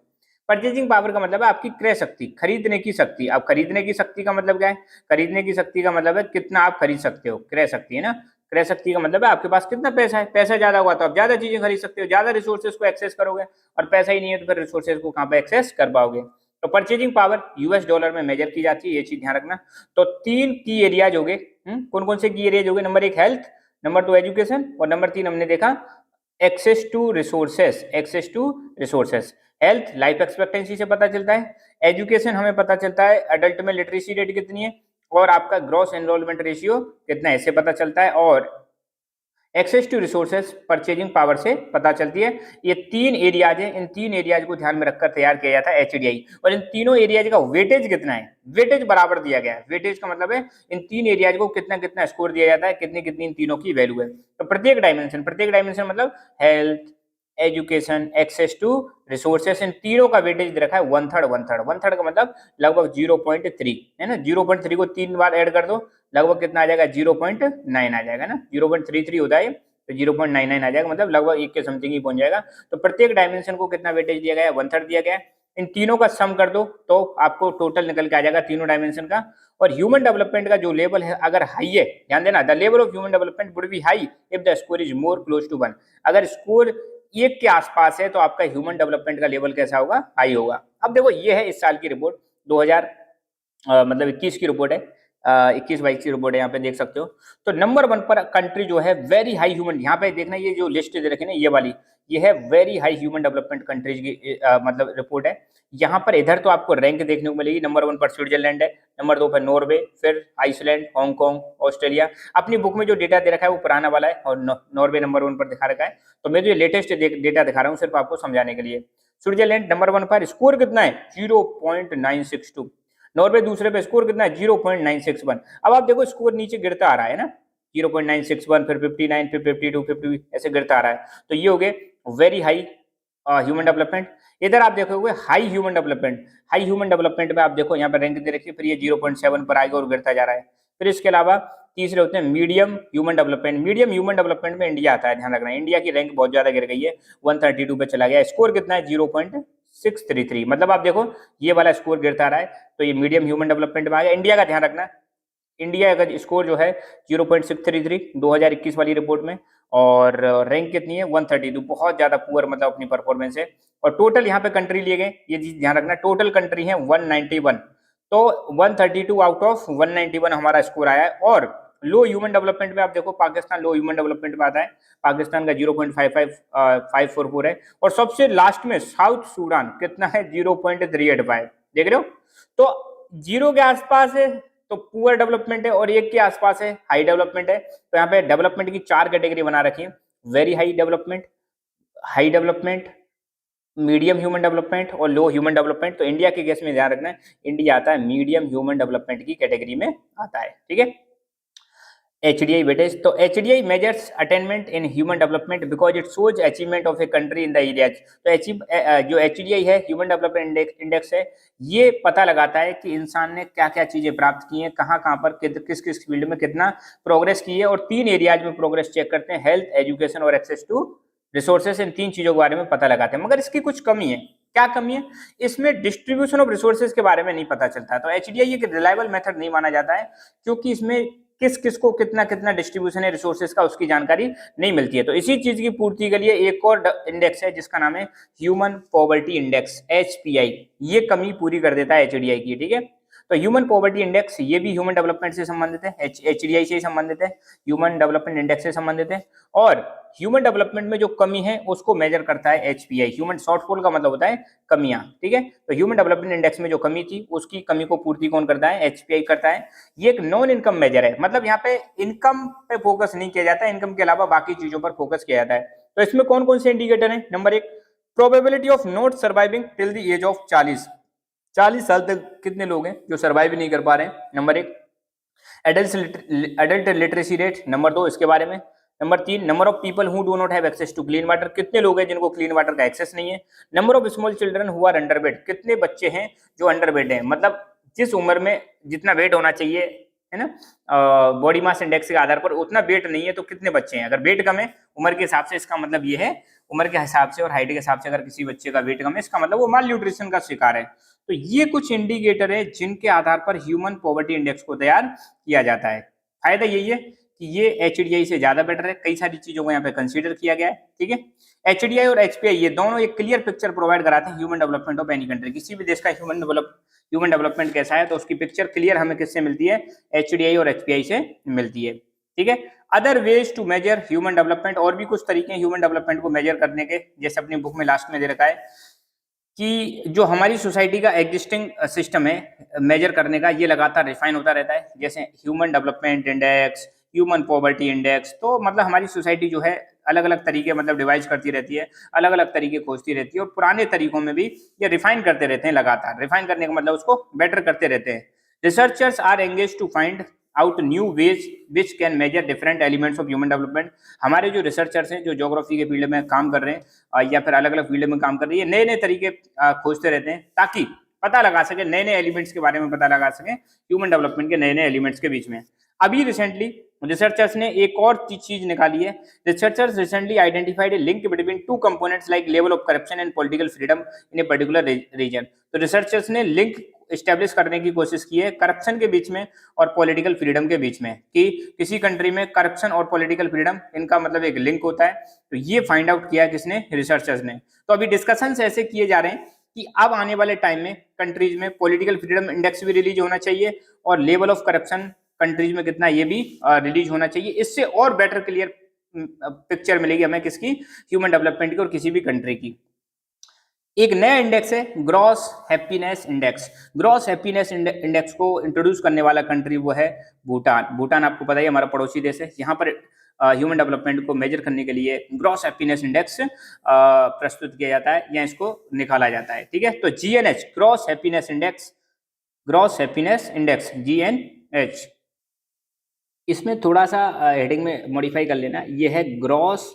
परचेजिंग पावर का मतलब है आपकी क्रय शक्ति, खरीदने की शक्ति। अब खरीदने की शक्ति का मतलब क्या है, खरीदने की शक्ति का मतलब है कितना आप खरीद सकते हो, क्रय शक्ति है ना। क्रय शक्ति का मतलब है आपके पास कितना पैसा है, पैसा ज्यादा हुआ तो आप ज्यादा चीजें खरीद सकते हो, ज्यादा रिसोर्सेज को एक्सेस करोगे, और पैसा ही नहीं है तो फिर रिसोर्सेज को कहाँ पे एक्सेस कर पाओगे। तो परचेजिंग पावर यूएस डॉलर में मेजर की जाती है, ये चीज ध्यान रखना। तो 3 की एरियाज हो गए, कौन कौन से की एरियाज हो गए, नंबर 1 हेल्थ, नंबर 2 एजुकेशन, और नंबर 3 हमने देखा access to resources. Access to resources, health life expectancy से पता चलता है, एजुकेशन हमें पता चलता है अडल्ट में लिटरेसी रेट कितनी है, और आपका ग्रॉस एनरोलमेंट रेशियो कितना है इससे पता चलता है, और access to resources purchasing power से पता चलती है। ये 3 एरियाज हैं, इन 3 एरियाज को ध्यान में रखकर तैयार किया जाता है एचडीआई, और इन तीनों एरियाज का वेटेज कितना है, वेटेज बराबर दिया गया है। वेटेज का मतलब है इन 3 एरियाज को कितना कितना स्कोर दिया जाता है, कितनी कितनी इन तीनों की वैल्यू है। तो प्रत्येक डायमेंशन मतलब health, education, access to resources, इन तीनों का वेटेज दे रखा है 1/3 का मतलब लगभग 0.3 है ना। 0.3 को 3 बार ऐड कर दो, लगभग कितना आ जाएगा, 0.9 आ जाएगा ना। 0.33 होता है तो 0.99 आ जाएगा, मतलब लगभग 1 के समथिंग ही पहुंच जाएगा। तो प्रत्येक डायमेंशन को कितना वेटेज दिया गया है, 1/3 दिया गया है। इन तीनों का सम कर दो तो आपको टोटल निकल के आ जाएगा तीनों डायमेंशन का। और ह्यूमन डेवलपमेंट का जो लेवल है अगर हाई है, ध्यान देना, the level of human development would be high if the score is more close to 1। अगर स्कोर 1 के आसपास है तो आपका ह्यूमन डेवलपमेंट का लेवल कैसा होगा, हाई होगा। अब देखो ये है इस साल की रिपोर्ट मतलब 21 की रिपोर्ट है, 21-22 की रिपोर्ट है, यहाँ पे देख सकते हो। तो नंबर 1 पर कंट्री जो है वेरी हाई ह्यूमन, यहाँ पे देखना ये जो लिस्ट दे रखी है ना ये वाली, ये है very high human development countries की मतलब रिपोर्ट है। यहाँ पर इधर तो आपको रैंक देखने को मिलेगी, नंबर 1 पर स्विट्जरलैंड है, नंबर 2 पर नॉर्वे, फिर आइसलैंड, हांगकांग, ऑस्ट्रेलिया। अपनी बुक में जो डेटा दे रखा है वो पुराना वाला है और नॉर्वे नंबर 1 पर दिखा रखा है, तो मैं जो ये लेटेस्ट डेटा दिखा रहा हूँ सिर्फ आपको समझाने के लिए। स्विट्जरलैंड नंबर 1 पर स्कोर कितना है 0.962, नॉर्वे दूसरे पे स्कोर कितना है 0.961। अब आप देखो स्कोर नीचे गिरता आ रहा है ना, 0.961, फिर 59, फिर 52, 50 ऐसे गिरता आ रहा है। तो ये हो गए वेरी हाई ह्यूमन डेवलपमेंट। इधर आप देखोगे high human development, high human development में आप देखो यहाँ पर रैंक दे रखी है, फिर ये 0.7 पर आएगा और गिरता जा रहा है। फिर इसके अलावा तीसरे होते हैं medium human development, medium human development में इंडिया आता है, ध्यान रखना इंडिया की रैंक बहुत ज्यादा गिर गई है, 132 पे चला गया, स्कोर कितना है 0.633। मतलब आप देखो ये वाला स्कोर गिरता रहा है, तो ये मीडियम ह्यूमन डेवलपमेंट में आ गया। इंडिया का ध्यान रखना, इंडिया का स्कोर जो है 0.633 2021 वाली रिपोर्ट में, और रैंक कितनी है 132, बहुत ज्यादा पुअर मतलब अपनी परफॉर्मेंस है। और टोटल यहाँ पे कंट्री लिए गए, ये चीज ध्यान रखना, टोटल कंट्री है 191, तो 132 आउट ऑफ 191 हमारा स्कोर आया है। और लो ह्यूमन डेवलपमेंट में आप देखो पाकिस्तान लो ह्यूमन डेवलपमेंट में आता है, पाकिस्तान का 0.544 है। और सबसे लास्ट में साउथ सूडान कितना है 0.385, देख रहे हो, तो जीरो के आसपास है तो पुअर डेवलपमेंट है, और एक के आसपास है हाई डेवलपमेंट है। तो यहाँ पे डेवलपमेंट की 4 कैटेगरी बना रखी है, very high development, medium human development और लो ह्यूमन डेवलपमेंट। तो इंडिया के केस में ध्यान रखना है इंडिया आता है मीडियम ह्यूमन डेवलपमेंट की कैटेगरी में आता है, ठीक है। HDI वेटेज, तो HDI measures attainment in human development because it shows achievement of A country in the areas. तो जो HDI है ह्यूमन डेवलपमेंट इंडेक्स है, ये पता लगाता है कि इंसान ने क्या क्या चीजें प्राप्त की हैं, कहाँ कहाँ पर किस किस फील्ड में कितना प्रोग्रेस की है, और 3 एरियाज में प्रोग्रेस चेक करते हैं, हेल्थ, एजुकेशन और एक्सेस टू रिसोर्सेस। इन 3 चीजों के बारे में पता लगाते हैं। मगर इसकी कुछ कमी है, क्या कमी है, इसमें डिस्ट्रीब्यूशन ऑफ रिसोर्सेज के बारे में नहीं पता चलता। तो HDI एक रिलायबल मेथड नहीं माना जाता है, क्योंकि इसमें किस किस को कितना कितना डिस्ट्रीब्यूशन है रिसोर्सेज का उसकी जानकारी नहीं मिलती है। तो इसी चीज की पूर्ति के लिए एक और इंडेक्स है जिसका नाम है ह्यूमन पॉवर्टी इंडेक्स, HPI, ये कमी पूरी कर देता है HDI की, ठीक है। तो ह्यूमन पॉवर्टी इंडेक्स ये भी ह्यूमन डेवलपमेंट से संबंधित है, HDI से संबंधित है, ह्यूमन डेवलपमेंट इंडेक्स से संबंधित है। और ह्यूमन डेवलपमेंट में जो कमी है उसको मेजर करता है HPI, ह्यूमन शॉर्टफॉल का मतलब होता है कमियां, ठीक है। तो ह्यूमन डेवलपमेंट इंडेक्स में जो कमी थी उसकी कमी को पूर्ति कौन करता है, HPI करता है। ये एक नॉन इनकम मेजर है, मतलब यहाँ पे इनकम पे फोकस नहीं किया जाता है, इनकम के अलावा बाकी चीजों पर फोकस किया जाता है। तो इसमें कौन कौन से इंडिकेटर है, number 1 probability of not surviving till the age of 40 साल तक कितने लोग हैं जो सर्वाइव नहीं कर पा रहे हैं, number 1। Adult literacy rate, number 2 इसके बारे में। Number 3 number of people who do not have access to clean water, कितने लोग हैं जिनको क्लीन वाटर का एक्सेस नहीं है। Number of small children who are underweight, कितने बच्चे हैं जो अंडर वेट हैं, मतलब जिस उम्र में जितना वेट होना चाहिए है ना, बॉडी मास इंडेक्स के आधार पर उतना वेट नहीं है, तो कितने बच्चे हैं। अगर वेट कम है उम्र के हिसाब से, इसका मतलब ये है उम्र के हिसाब से और हाइट के हिसाब से अगर किसी बच्चे का वेट कम है, इसका मतलब वो माल न्यूट्रिशन का शिकार है। तो ये कुछ इंडिकेटर है जिनके आधार पर ह्यूमन पॉवर्टी इंडेक्स को तैयार किया जाता है। फायदा यही है कि ये HDI से ज्यादा बेटर है, कई सारी चीजों को यहाँ पे कंसीडर किया गया है, ठीक है। HDI और HPI ये दोनों एक क्लियर पिक्चर प्रोवाइड कराते हैं human development of any country, किसी भी देश का ह्यूमन डेवलपमेंट कैसा है, तो उसकी पिक्चर क्लियर हमें किससे मिलती है, HDI और HPI से मिलती है, ठीक है। Other ways to measure human development, और भी कुछ तरीके ह्यूमन डेवलपमेंट को मेजर करने के, जैसे अपनी बुक में लास्ट में दे रखा है कि जो हमारी सोसाइटी का एग्जिस्टिंग सिस्टम है मेजर करने का, ये लगातार रिफाइन होता रहता है, जैसे human development index, human poverty index. तो मतलब हमारी सोसाइटी जो है अलग अलग तरीके मतलब डिवाइड करती रहती है, अलग अलग तरीके खोजती रहती है, और पुराने तरीकों में भी ये रिफाइन करते रहते हैं, लगातार रिफाइन करने का मतलब उसको बेटर करते रहते हैं। Researchers are engage to find out new ways which can measure different elements of human development. हमारे जो रिसर्चर्स हैं जो ज्योग्राफी के फील्ड में काम कर रहे हैं या फिर अलग अलग फील्ड में काम कर रहे हैं, नए नए तरीके खोजते रहते हैं ताकि पता लगा सके, नए नए एलिमेंट्स के बारे में पता लगा सके ह्यूमन डेवलपमेंट के नए नए एलिमेंट्स के बीच में। अभी रिसेंटली रिसर्चर्स ने एक और चीज निकाली है, researchers recently identified a link between 2 components like level of corruption and political freedom in a particular region. तो रिसर्चर्स ने लिंक एस्टेब्लिश करने की कोशिश की है करप्शन के बीच में और पॉलिटिकल फ्रीडम के बीच में, कि किसी कंट्री में करप्शन और पॉलिटिकल फ्रीडम इनका मतलब एक लिंक होता है। तो ये फाइंड आउट किया किसने, रिसर्चर्स ने। तो अभी डिस्कशंस ऐसे किए जा रहे हैं कि अब आने वाले टाइम में कंट्रीज में पॉलिटिकल फ्रीडम इंडेक्स भी रिलीज होना चाहिए और लेवल ऑफ करप्शन कंट्रीज में कितना ये भी रिलीज होना चाहिए। इससे और बेटर क्लियर पिक्चर मिलेगी हमें किसकी, ह्यूमन डेवलपमेंट की और किसी भी कंट्री की। एक नया इंडेक्स है gross happiness index. Gross happiness index को इंट्रोड्यूस करने वाला कंट्री वो है भूटान। भूटान आपको पता है हमारा पड़ोसी देश है। यहाँ पर ह्यूमन डेवलपमेंट को मेजर करने के लिए ग्रॉस हैप्पीनेस इंडेक्स प्रस्तुत किया जाता है या इसको निकाला जाता है। ठीक है, तो GNH gross happiness index, gross happiness index GNH। इसमें थोड़ा सा हेडिंग में मॉडिफाई कर लेना, ये है gross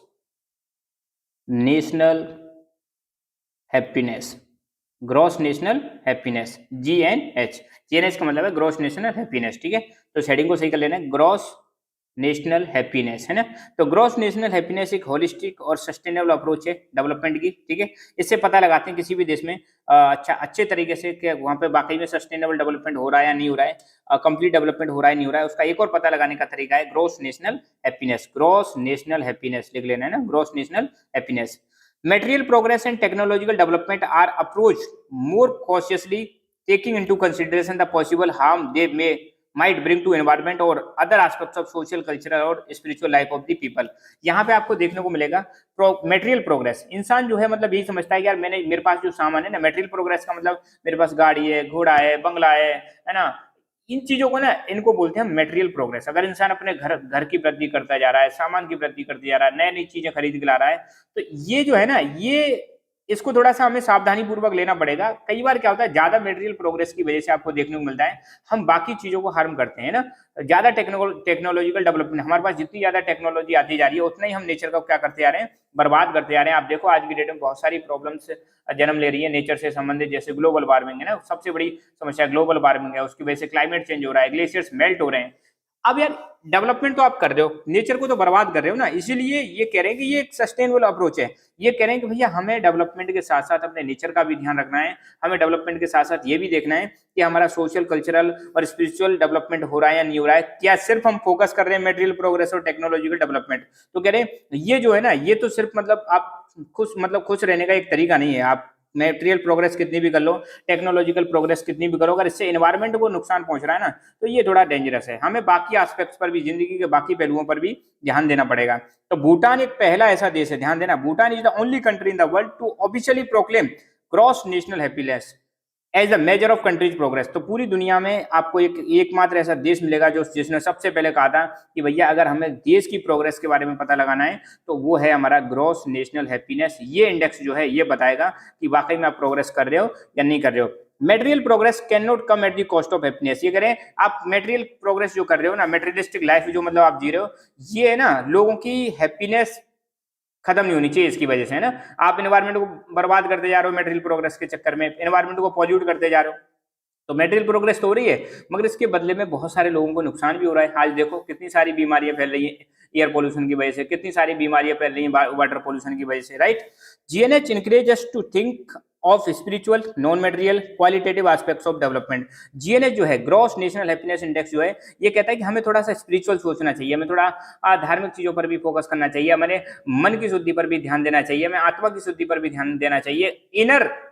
national happiness, gross national happiness GNH। GNH का मतलब है ग्रॉस नेशनल हैप्पीनेस। ठीक है, तो हेडिंग को सही कर लेना है, ग्रॉस नेशनल हैप्पीनेस, है ना। तो ग्रॉस नेशनल हैप्पीनेस एक होलिस्टिक और सस्टेनेबल अप्रोच है डेवलपमेंट की। ठीक है, इससे पता लगाते हैं किसी भी देश में अच्छे तरीके से कि वहाँ पे वाकई में सस्टेनेबल डेवलपमेंट हो रहा है या नहीं हो रहा है, कंप्लीट डेवलपमेंट हो रहा है नहीं हो रहा है। उसका एक और पता लगाने का तरीका है gross national happiness. Gross national happiness लिख लेना है ना, gross national happiness. Material progress and technological development are approached more cautiously, taking into consideration the possible harm they might bring to environment or other aspects of social, cultural और spiritual life of the people। यहाँ पे आपको देखने को मिलेगा material progress. इंसान जो है मतलब यही समझता है कि यार मेरे पास जो सामान है ना, मेटेरियल प्रोग्रेस का मतलब मेरे पास गाड़ी है, घोड़ा है, बंगला है ना, इन चीजों को ना इनको बोलते हैं मटेरियल प्रोग्रेस। अगर इंसान अपने घर की वृद्धि करता जा रहा है, सामान की वृद्धि करते जा रहा है, नई नई चीजें खरीद के ला रहा है, तो ये जो है ना, ये इसको थोड़ा सा हमें सावधानी पूर्वक लेना पड़ेगा। कई बार क्या होता है, ज्यादा मटेरियल प्रोग्रेस की वजह से आपको देखने को मिलता है हम बाकी चीजों को हार्म करते हैं ना। ज्यादा टेक्नोलॉजिकल डेवलपमेंट, हमारे पास जितनी ज्यादा टेक्नोलॉजी आती जा रही है उतना ही हम नेचर का क्या करते जा रहे हैं, बर्बाद करते जा रहे हैं। आप देखो आज की डेट में बहुत सारी प्रॉब्लम्स जन्म ले रही है नेचर से संबंधित, जैसे ग्लोबल वार्मिंग है ना, सबसे बड़ी समस्या ग्लोबल वार्मिंग है। उसकी वजह से क्लाइमेट चेंज हो रहा है, ग्लेशियर्स मेल्ट हो रहे हैं। अब यार डेवलपमेंट तो आप कर रहे हो, नेचर को तो बर्बाद कर रहे हो ना, इसीलिए ये कह रहे हैं कि ये एक सस्टेनेबल अप्रोच है। ये कह रहे हैं कि भैया हमें डेवलपमेंट के साथ साथ अपने नेचर का भी ध्यान रखना है। हमें डेवलपमेंट के साथ साथ ये भी देखना है कि हमारा सोशल, कल्चरल और स्पिरिचुअल डेवलपमेंट हो रहा है या नहीं हो रहा है। क्या सिर्फ हम फोकस कर रहे हैं मटेरियल प्रोग्रेस और टेक्नोलॉजिकल डेवलपमेंट? तो कह रहे हैं ये जो है ना, ये तो सिर्फ मतलब आप खुश रहने का एक तरीका नहीं है। आप मटेरियल प्रोग्रेस कितनी भी कर लो, टेक्नोलॉजिकल प्रोग्रेस कितनी भी करो, अगर इससे एनवायरनमेंट को नुकसान पहुंच रहा है ना, तो ये थोड़ा डेंजरस है। हमें बाकी एस्पेक्ट्स पर भी, जिंदगी के बाकी पहलुओं पर भी ध्यान देना पड़ेगा। तो भूटान एक पहला ऐसा देश है, ध्यान देना, Bhutan is the only country in the world to officially proclaim gross national happiness as a measure of country's progress. तो पूरी दुनिया में आपको एकमात्र ऐसा देश मिलेगा जो जिसने सबसे पहले कहा था कि भैया अगर हमें देश की प्रोग्रेस के बारे में पता लगाना है तो वो है हमारा ग्रॉस नेशनल हैप्पीनेस। ये इंडेक्स जो है ये बताएगा कि वाकई में आप प्रोग्रेस कर रहे हो या नहीं कर रहे हो। Material progress can not come at the cost of happiness. ये करें आप मेटेरियल प्रोग्रेस जो कर रहे हो ना, मेटेरियलिस्टिक लाइफ जो मतलब आप जी रहे हो, ये है ना लोगों की हैप्पीनेस खत्म नहीं होनी चाहिए इसकी वजह से, है ना। आप एनवायरनमेंट को बर्बाद करते जा रहे हो मटेरियल प्रोग्रेस के चक्कर में, एनवायरनमेंट को पॉल्यूट करते जा रहे हो। तो मटेरियल प्रोग्रेस तो हो रही है मगर इसके बदले में बहुत सारे लोगों को नुकसान भी हो रहा है। आज देखो कितनी सारी बीमारियां फैल रही है एयर पोल्यूशन की वजह से, कितनी सारी बीमारियां फैल रही है वाटर पोल्यूशन की वजह से, right. GNH encourages us to think of spiritual, non material, qualitative aspects of development। GNH जो है ग्रॉस नेशनल हैप्पीनेस इंडेक्स जो है ये कहता है कि हमें थोड़ा सा स्पिरिचुअल सोचना चाहिए, हमें थोड़ा धार्मिक चीजों पर भी फोकस करना चाहिए, हमें मन की शुद्धि पर भी ध्यान देना चाहिए, हमें आत्मा की शुद्धि पर भी ध्यान देना चाहिए,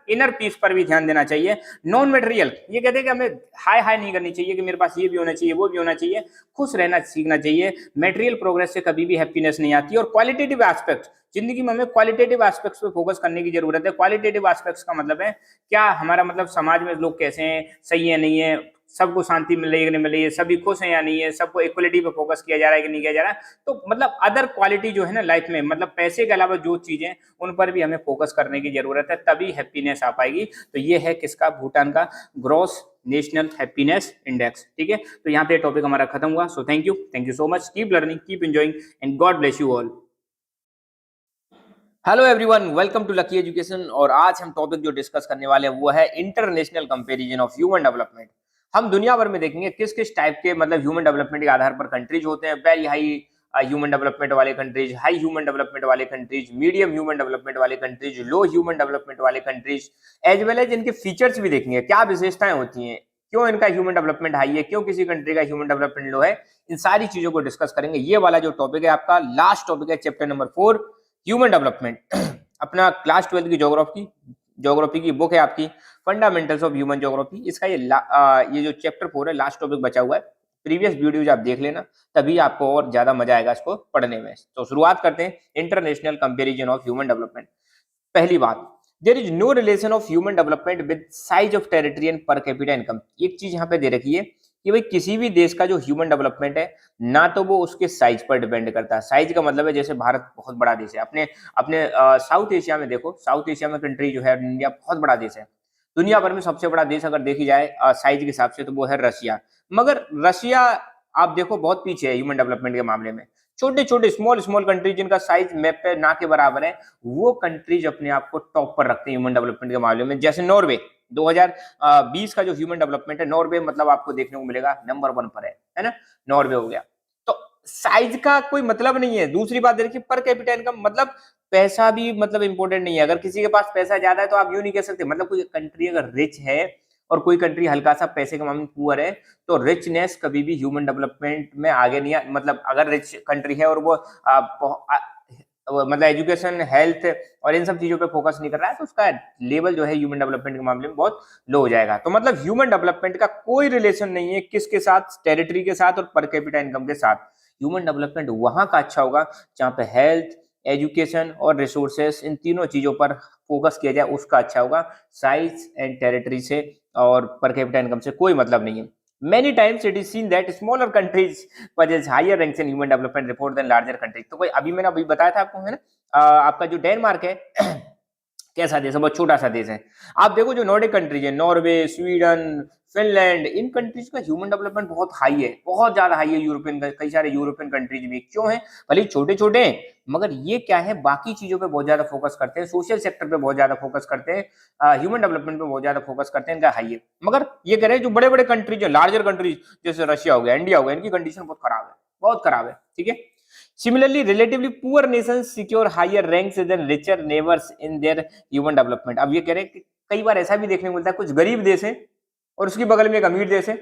इनर पीस पर भी ध्यान देना चाहिए। नॉन मटेरियल ये कहते हैं कि हमें हाई नहीं करनी चाहिए कि मेरे पास ये भी होना चाहिए वो भी होना चाहिए, खुश रहना सीखना चाहिए। मटेरियल प्रोग्रेस से कभी भी हैप्पीनेस नहीं आती। और क्वालिटेटिव एस्पेक्ट, जिंदगी में हमें क्वालिटेटिव एस्पेक्ट्स पे फोकस करने की जरूरत है। क्वालिटेटिव एस्पेक्ट्स का मतलब है क्या, हमारा मतलब समाज में लोग कैसे हैं, सही है नहीं है, सबको शांति मिल रही है कि नहीं मिल रही है, सभी खुश हैं या नहीं है, सबको इक्वलिटी पे फोकस किया जा रहा है कि नहीं किया जा रहा है। तो मतलब अदर क्वालिटी जो है ना लाइफ में, मतलब पैसे के अलावा जो चीजें उन पर भी हमें फोकस करने की जरूरत है, तभी हैप्पीनेस आ पाएगी। तो ये है किसका, भूटान का ग्रॉस नेशनल हैप्पीनेस इंडेक्स। ठीक है, तो यहाँ पे टॉपिक हमारा खत्म हुआ। So thank you so much, keep learning, keep enjoying and God bless you all. Hello everyone, welcome to Lucky Education. और आज हम टॉपिक जो डिस्कस करने वाले हैं वो है international comparison of human development. हम दुनिया भर में देखेंगे किस किस टाइप के मतलब ह्यूमन डेवलपमेंट के आधार पर कंट्रीज होते हैं। वेरी हाई ह्यूमन डेवलपमेंट वाले कंट्रीज, हाई ह्यूमन डेवलपमेंट वाले कंट्रीज, मीडियम ह्यूमन डेवलपमेंट वाले कंट्रीज, लो ह्यूमन डेवलपमेंट वाले कंट्रीज, एज वेल एज इनके फीचर्स भी देखेंगे, क्या विशेषताएं होती हैं, क्यों इनका ह्यूमन डेवलपमेंट हाई है, क्यों किसी कंट्री का ह्यूमन डेवलपमेंट लो है। इन सारी चीजों को डिस्कस करेंगे। ये वाला जो टॉपिक है आपका लास्ट टॉपिक है, चैप्टर नंबर 4 ह्यूमन डेवलपमेंट। अपना क्लास 12 की ज्योग्राफी ज्योग्राफी की बुक है आपकी फंडामेंटल्स ऑफ ह्यूमन ज्योग्राफी, इसका ये जो चैप्टर 4 है, लास्ट टॉपिक बचा हुआ है। प्रीवियस वीडियोज आप देख लेना, तभी आपको और ज्यादा मजा आएगा इसको पढ़ने में। तो शुरुआत करते हैं, international comparison of human development. पहली बात, there is no relation of human development with size of territory and per capita income. एक चीज यहाँ पे दे रखी है कि भाई किसी भी देश का जो ह्यूमन डेवलपमेंट है ना तो वो उसके साइज पर डिपेंड करता है। साइज का मतलब है जैसे भारत बहुत बड़ा देश है, अपने अपने साउथ एशिया में देखो, साउथ एशिया में कंट्री जो है इंडिया बहुत बड़ा देश है। दुनिया भर में सबसे बड़ा देश अगर देखी जाए साइज के हिसाब से तो वो है रशिया। मगर रशिया आप देखो बहुत पीछे है ह्यूमन डेवलपमेंट के मामले में। छोटे छोटे स्मॉल स्मॉल कंट्रीज जिनका साइज मैप पे ना के बराबर है, वो कंट्रीज अपने आप को टॉप पर रखते हैं ह्यूमन डेवलपमेंट के मामले में। जैसे नॉर्वे 2020 का जो ह्यूमन डेवलपमेंट है, नॉर्वे मतलब आपको देखने को मिलेगा नंबर 1 पर है ना, नॉर्वे हो गया। तो साइज का कोई मतलब नहीं है। दूसरी बात देखिए, पर कैपिटा इनकम मतलब पैसा भी मतलब इंपॉर्टेंट नहीं है। अगर किसी के पास पैसा ज्यादा है तो आप यूं नहीं कह सकते, मतलब कोई कंट्री अगर रिच है और कोई कंट्री हल्का सा पैसे के मामले में पुअर है, तो रिचनेस कभी भी ह्यूमन डेवलपमेंट में आगे नहीं मतलब अगर रिच कंट्री है और वो मतलब एजुकेशन, हेल्थ और इन सब चीजों पे फोकस नहीं कर रहा है, तो उसका लेवल जो है ह्यूमन डेवलपमेंट के मामले में बहुत लो हो जाएगा। तो मतलब ह्यूमन डेवलपमेंट का कोई रिलेशन नहीं है किसके साथ, टेरिटरी के साथ और पर कैपिटा इनकम के साथ। ह्यूमन डेवलपमेंट वहां का अच्छा होगा जहां पे हेल्थ, एजुकेशन और रिसोर्सेस, इन तीनों चीजों पर फोकस किया जाए, उसका अच्छा होगा। साइज एंड टेरिटरी से और पर कैपिटा इनकम से कोई मतलब नहीं है। Many times it is seen that smaller countries possess higher ranks in human development report than larger countries। तो कोई अभी मैंने अभी बताया था आपको, है ना, आपका जो डेनमार्क है कैसा देश है, बहुत छोटा सा देश है। आप देखो जो नॉर्डिक कंट्रीज है, नॉर्वे, स्वीडन, फिनलैंड, इन कंट्रीज का ह्यूमन डेवलपमेंट बहुत हाई है, बहुत ज्यादा हाई है। यूरोपियन, कई सारे यूरोपियन कंट्रीज भी क्यों है, भले छोटे छोटे हैं, मगर ये क्या है, बाकी चीजों पे बहुत ज्यादा फोकस करते हैं, सोशल सेक्टर पे बहुत ज्यादा फोकस करते हैं, ह्यूमन डेवलपमेंट पे बहुत ज्यादा फोकस करते हैं, इनका हाई है। मगर ये कह रहे हैं जो बड़े बड़े कंट्रीज है, लार्जर कंट्रीज जैसे रशिया हो गया, इंडिया हो गया, इनकी कंडीशन बहुत खराब है, बहुत खराब है, ठीक है। Similarly, relatively poor nations secure higher ranks than richer neighbors in their human development। अब ये कह रहे हैं कि कई बार ऐसा भी देखने को मिलता है, कुछ गरीब देश है और उसके बगल में एक अमीर देश है।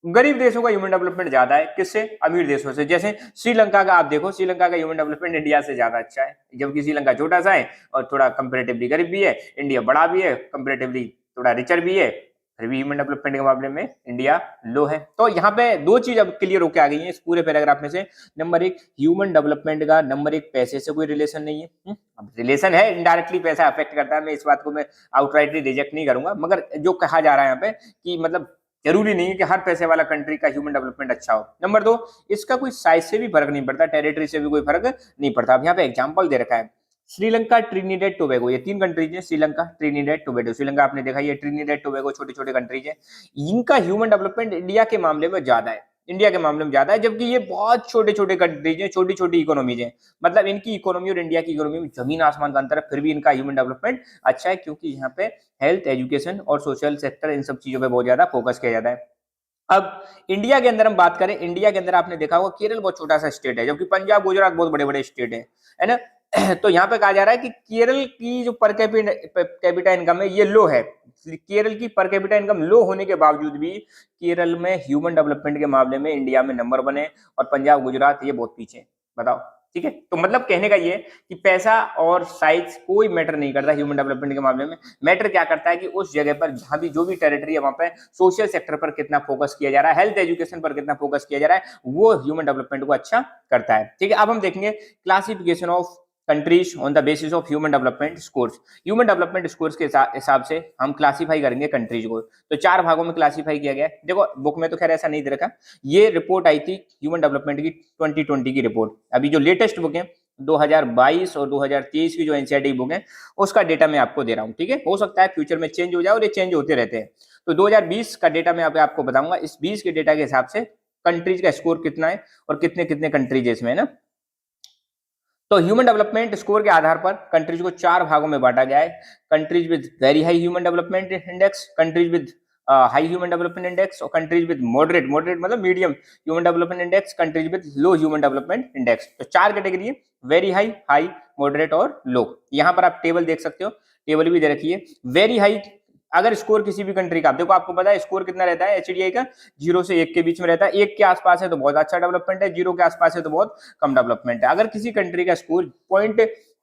गरीब देशों का ह्यूमन डेवलपमेंट ज्यादा है किससे, अमीर देशों से। जैसे श्रीलंका का आप देखो, श्रीलंका का ह्यूमन डेवलपमेंट इंडिया से ज्यादा अच्छा है, जबकि श्रीलंका छोटा सा है और थोड़ा कंपेरेटिवली गरीब भी है। इंडिया बड़ा भी है, कंपेरेटिवली थोड़ा रिचर भी है, फिर भी ह्यूमन डेवलपमेंट के मामले में इंडिया लो है। तो यहाँ पे दो चीज अब क्लियर होकर आ गई है इस पूरे पैराग्राफ में से। नंबर एक, ह्यूमन डेवलपमेंट का नंबर एक पैसे से कोई रिलेशन नहीं है। अब रिलेशन है, इनडायरेक्टली पैसा अफेक्ट करता है, मैं इस बात को मैं आउटराइटली रिजेक्ट नहीं करूंगा, मगर जो कहा जा रहा है यहाँ पे कि मतलब जरूरी नहीं है कि हर पैसे वाला कंट्री का ह्यूमन डेवलपमेंट अच्छा हो। नंबर दो, इसका कोई साइज से भी फर्क नहीं पड़ता, टेरिटरी से भी कोई फर्क नहीं पड़ता। अब यहाँ पे एग्जांपल दे रखा है, श्रीलंका, ट्रिनिडेड टोबैगो, ये तीन कंट्रीज हैं, श्रीलंका, ट्रिनिडेड टोबैगो। श्रीलंका आपने देखा, ये ट्रिनिडेड टोबैगो छोटे छोटे कंट्रीज हैं, इनका ह्यूमन डेवलपमेंट इंडिया के मामले में ज्यादा है, इंडिया के मामले में ज्यादा है, जबकि ये बहुत छोटे छोटे कंट्रीज हैं, छोटी छोटी इकोनॉमीज हैं। मतलब इनकी इकोनॉमी और इंडिया की इकोनॉमी में जमीन आसमान का अंतर है, फिर भी इनका ह्यूमन डेवलपमेंट अच्छा है, क्योंकि यहाँ पे हेल्थ, एजुकेशन और सोशल सेक्टर, इन सब चीजों पे बहुत ज्यादा फोकस किया जाता है। अब इंडिया के अंदर हम बात करें, इंडिया के अंदर आपने देखा होगा केरल बहुत छोटा सा स्टेट है, जबकि पंजाब, गुजरात बहुत बड़े बड़े स्टेट है ना। तो यहाँ पे कहा जा रहा है कि केरल की जो पर कैपिटा इनकम है ये लो है। केरल की पर कैपिटा इनकम लो होने के बावजूद भी केरल में ह्यूमन डेवलपमेंट के मामले में इंडिया में नंबर 1 है और पंजाब, गुजरात ये बहुत पीछे। बताओ, ठीक है। तो मतलब कहने का ये कि पैसा और साइज कोई मैटर नहीं करता ह्यूमन डेवलपमेंट के मामले में। मैटर क्या करता है कि उस जगह पर जहां भी जो भी टेरिटरी है वहां पे सोशल सेक्टर पर कितना फोकस किया जा रहा है, हेल्थ, एजुकेशन पर कितना फोकस किया जा रहा है, वो ह्यूमन डेवलपमेंट को अच्छा करता है, ठीक है। अब हम देखेंगे classification of countries on the basis of human development scores. Human development scores के हिसाब से हम क्लासिफाई करेंगे कंट्रीज को। तो 4 भागों में क्लासिफाई किया गया है। देखो बुक में तो खैर ऐसा नहीं दे रखा, ये रिपोर्ट आई थी ह्यूमन डेवलपमेंट की 2020 की रिपोर्ट। अभी जो लेटेस्ट बुक है 2022 और 2023 की जो एनसीईआरटी बुक है उसका डेटा मैं आपको दे रहा हूँ, ठीक है। हो सकता है फ्यूचर में चेंज हो जाए और ये चेंज होते रहते हैं। तो 2020 का डेटा मैं आपको बताऊंगा। इस 20 के डेटा के हिसाब से कंट्रीज का स्कोर कितना है और कितने कितने कंट्रीज इसमें है ना। तो ह्यूमन डेवलपमेंट स्कोर के आधार पर कंट्रीज को 4 भागों में बांटा गया है। Countries with very high human development index, countries with high human development index और कंट्रीज विद मॉडरेट, मॉडरेट मतलब medium human development index, countries with low human development index. तो 4 कैटेगरी है, वेरी हाई, हाई, मॉडरेट और लो। यहाँ पर आप table देख सकते हो, टेबल भी दे रखी है। वेरी हाई अगर स्कोर किसी भी कंट्री का, देखो आपको पता है स्कोर कितना रहता है एचडीआई का, 0 से 1 के बीच में रहता है। 1 के आसपास है तो बहुत अच्छा डेवलपमेंट है, 0 के आसपास है तो बहुत कम डेवलपमेंट है। अगर किसी कंट्री का स्कोर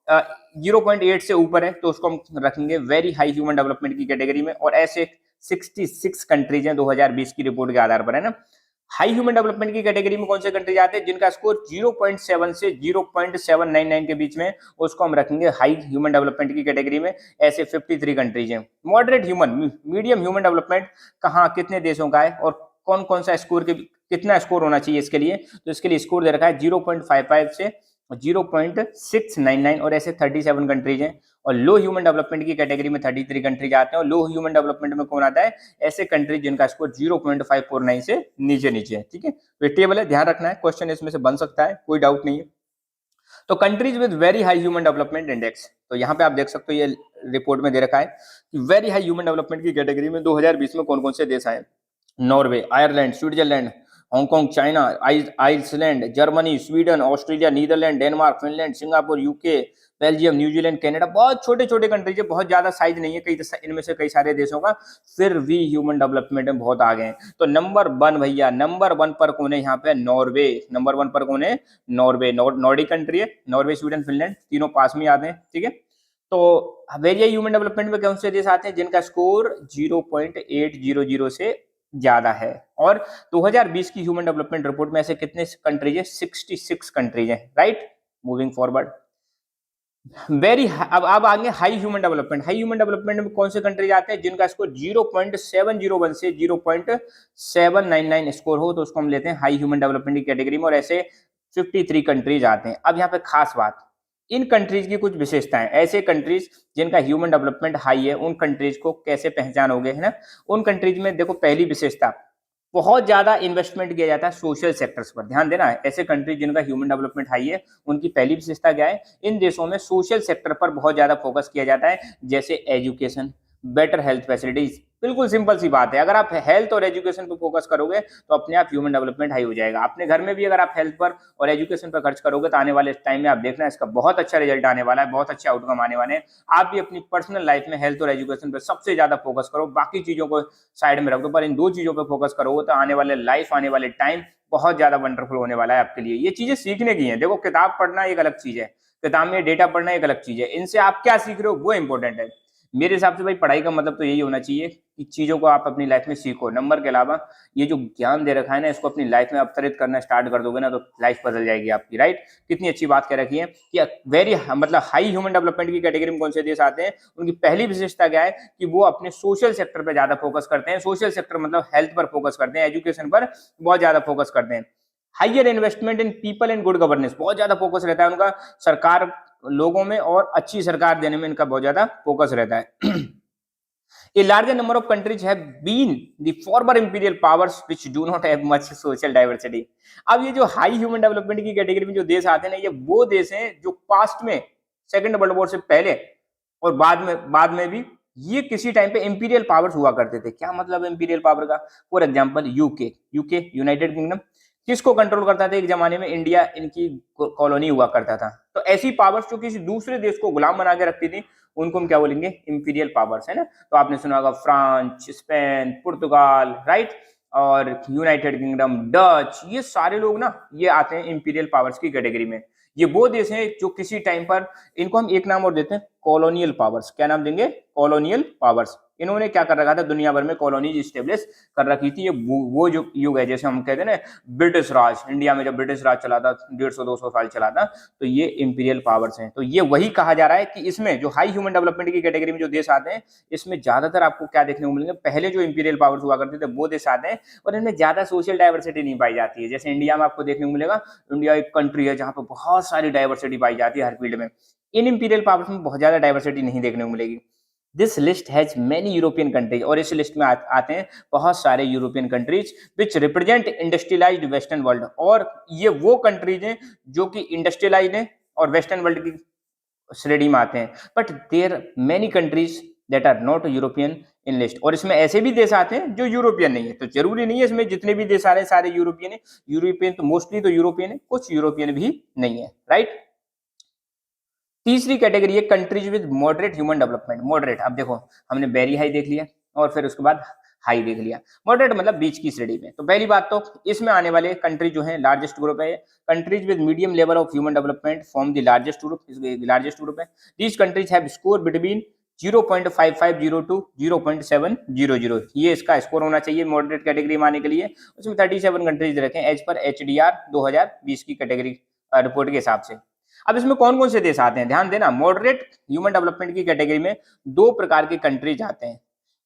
0.8 से ऊपर है तो उसको हम रखेंगे वेरी हाई ह्यूमन डेवलपमेंट की कैटेगरी में। और ऐसे 66 कंट्रीज हैं 2020 की रिपोर्ट के आधार पर, है ना। हाई ह्यूमन डेवलपमेंट की कैटेगरी में कौन से कंट्रीज आते हैं जिनका स्कोर 0.7 से 0.799 के बीच में, उसको हम रखेंगे हाई ह्यूमन डेवलपमेंट की कैटेगरी में। ऐसे 53 कंट्रीज हैं। Moderate human, medium human development कहाँ कितने देशों का है और कौन कौन सा स्कोर के कितना स्कोर होना चाहिए इसके लिए, तो इसके लिए स्कोर दे रखा है 0.55 से 0.699 और ऐसे 37 कंट्रीज हैं। और लो ह्यूमन डेवलपमेंट की कैटेगरी में 33 कंट्रीज आते हैं। और लो ह्यूमन डेवलपमेंट में कौन आता है, ऐसे कंट्रीज जिनका स्कोर 0.549 से नीचे नीचे है। ठीक है, तो ये टेबल है, ध्यान रखना है, क्वेश्चन इसमें से बन सकता है, कोई डाउट नहीं है। तो countries with very high human development index, तो यहाँ पे आप देख सकते हो ये रिपोर्ट में दे रखा है कि वेरी हाई ह्यूमन डेवलपमेंट की कैटेगरी में 2020 में कौन कौन से देश आए। Norway, Ireland, Switzerland, Hong Kong, China, Iceland, Germany, Sweden, Australia, Netherland, Denmark, Finland, Singapore, UK, Belgium, New Zealand, Canada. बहुत छोटे छोटे कंट्रीज है, बहुत ज्यादा साइज नहीं है कई इनमें से कई सारे देशों का, फिर भी ह्यूमन डेवलपमेंट में बहुत आगे हैं। तो नंबर 1 भैया, नंबर 1 पर कौन है यहाँ पे, नॉर्वे। नंबर 1 पर कौन है, नॉर्वे। नॉर्डिक कंट्री है, नॉर्वे, स्वीडन, फिनलैंड, तीनों पास में आते हैं। ठीक है, तो वेरी ह्यूमन डेवलपमेंट में कौन से देश आते हैं जिनका स्कोर 0.800 से ज्यादा है। और 2020 की ह्यूमन डेवलपमेंट रिपोर्ट में ऐसे कितने कंट्रीज है, 66 कंट्रीज है। राइट, मूविंग फॉरवर्ड, वेरी अब आगे high human development. High human development में कौन से कंट्रीज आते हैं जिनका स्कोर 0.701 से 0.799 स्कोर हो, तो उसको हम लेते हैं हाई ह्यूमन डेवलपमेंट की कैटेगरी में। और ऐसे 53 कंट्रीज आते हैं। अब यहाँ पे खास बात, इन कंट्रीज की कुछ विशेषताएं, ऐसे कंट्रीज जिनका ह्यूमन डेवलपमेंट हाई है उन कंट्रीज को कैसे पहचानोगे, है ना। उन कंट्रीज में देखो, पहली विशेषता, बहुत ज्यादा इन्वेस्टमेंट किया जाता है सोशल सेक्टर्स पर, ध्यान देना है। ऐसे कंट्री जिनका ह्यूमन डेवलपमेंट हाई है उनकी पहली विशेषता क्या है, इन देशों में सोशल सेक्टर पर बहुत ज्यादा फोकस किया जाता है, जैसे एजुकेशन, बेटर हेल्थ फैसिलिटीज। बिल्कुल सिंपल सी बात है, अगर आप हेल्थ और एजुकेशन पर फोकस करोगे तो अपने आप ह्यूमन डेवलपमेंट हाई हो जाएगा। अपने घर में भी अगर आप हेल्थ पर और एजुकेशन पर खर्च करोगे तो आने वाले टाइम में आप देखना इसका बहुत अच्छा रिजल्ट आने वाला है, बहुत अच्छे आउटकम आने वाले हैं। आप भी अपनी पर्सनल लाइफ में हेल्थ और एजुकेशन पर सबसे ज्यादा फोकस करो, बाकी चीजों को साइड में रख दो, पर इन दो चीजों पर फोकस करोगे तो आने वाले लाइफ, आने वाले टाइम बहुत ज्यादा वंडरफुल होने वाला है आपके लिए। ये चीजें सीखने की है। देखो, किताब पढ़ना एक अलग चीज है, किताब में डेटा पढ़ना एक अलग चीज है, इनसे आप क्या सीख रहे हो वो इंपॉर्टेंट है। मेरे हिसाब से भाई पढ़ाई का मतलब तो यही होना चाहिए कि चीजों को आप अपनी लाइफ में सीखो, नंबर के अलावा ये जो ज्ञान दे रखा है ना, इसको अपनी लाइफ में अवतरित करना स्टार्ट कर दोगे ना तो लाइफ बदल जाएगी आपकी। राइट, कितनी अच्छी बात कह रखी है कि वेरी मतलब हाई ह्यूमन डेवलपमेंट की कैटेगरी में कौन से देश आते हैं, उनकी पहली विशेषता क्या है कि वो अपने सोशल सेक्टर पर ज्यादा फोकस करते हैं। सोशल सेक्टर मतलब हेल्थ पर फोकस करते हैं, एजुकेशन पर बहुत ज्यादा फोकस करते हैं। Higher investment in people and good governance, बहुत ज्यादा फोकस रहता है उनका सरकार, लोगों में और अच्छी सरकार देने में इनका बहुत ज्यादा फोकस रहता है। A larger number of countries have been the former imperial powers which do not have much social diversity. अब ये जो हाई ह्यूमन डेवलपमेंट की कैटेगरी में जो देश आते हैं ना, ये वो देश हैं जो पास्ट में सेकंड वर्ल्ड वॉर से पहले और बाद में भी ये किसी टाइम पे इंपीरियल पावर्स हुआ करते थे। क्या मतलब इंपीरियल पावर का, for example UK United kingdom किसको कंट्रोल करता था एक जमाने में, इंडिया इनकी कॉलोनी हुआ करता था। तो ऐसी पावर्स जो किसी दूसरे देश को गुलाम बना के रखती थी उनको हम क्या बोलेंगे, इंपीरियल पावर्स, है ना। तो आपने सुना होगा फ्रांस, स्पेन, पुर्तगाल, राइट, और यूनाइटेड किंगडम, डच, ये सारे लोग ना ये आते हैं इंपीरियल पावर्स की कैटेगरी में। ये वो देश हैं जो किसी टाइम पर, इनको हम एक नाम और देते हैं कॉलोनियल पावर्स। क्या नाम देंगे, कॉलोनियल पावर्स। इन्होंने क्या कर रखा था, दुनिया भर में कॉलोनीज स्टेब्लिश कर रखी थी। ये वो जो युग है, जैसे हम कहते हैं ना ब्रिटिश राज, इंडिया में जब ब्रिटिश राज चला था 150-200 साल चला था, तो ये इंपीरियल पावर्स हैं। तो ये वही कहा जा रहा है कि इसमें जो हाई ह्यूमन डेवलपमेंट की कैटेगरी में जो देश आते हैं, इसमें ज्यादातर आपको क्या देखने को मिलेंगे, पहले जो इंपीरियल पावर्स हुआ करते थे वो देश आते हैं, और इनमें ज्यादा सोशल डाइवर्सिटी नहीं पाई जाती है। जैसे इंडिया में आपको देखने को मिलेगा, इंडिया एक कंट्री है जहां पर बहुत सारी डाइवर्सिटी पाई जाती है हर फील्ड में। इन इंपीरियल पावर्स में बहुत ज्यादा डाइवर्सिटी नहीं देखने को मिलेगी। This list has many European countries, और इस लिस्ट में आते हैं बहुत सारे European countries which represent industrialised western world. और ये वो कंट्रीज हैं जो कि इंडस्ट्रियलाइज्ड हैं और वेस्टर्न वर्ल्ड की श्रेणी में आते हैं। But there many countries that are not European in list, और इसमें ऐसे भी देश आते हैं जो यूरोपियन नहीं है। तो जरूरी नहीं है इसमें जितने भी देश आ रहे हैं सारे यूरोपियन है। यूरोपियन तो मोस्टली तो यूरोपियन है, कुछ यूरोपियन भी नहीं है। राइट, तीसरी कैटेगरी है countries with moderate human development. Moderate, अब देखो हमने वेरी हाई देख लिया और फिर उसके बाद हाई देख लिया, मॉडरेट मतलब बीच की श्रेणी में। तो पहली बात तो इसमें आने वाले कंट्री जो है लार्जेस्ट ग्रुप है, countries with medium level of human development form the largest group, largest group है। These countries have score between 0.55 to 0.700, ये इसका स्कोर होना चाहिए मॉडरेट कैटेगरी में आने के लिए। उसमें 37 कंट्रीज रखे एज पर HDR 2020 की कैटेगरी रिपोर्ट के हिसाब से। अब इसमें कौन कौन से देश आते हैं, ध्यान देना, मॉडरेट ह्यूमन डेवलपमेंट की कैटेगरी में दो प्रकार के कंट्रीज आते हैं।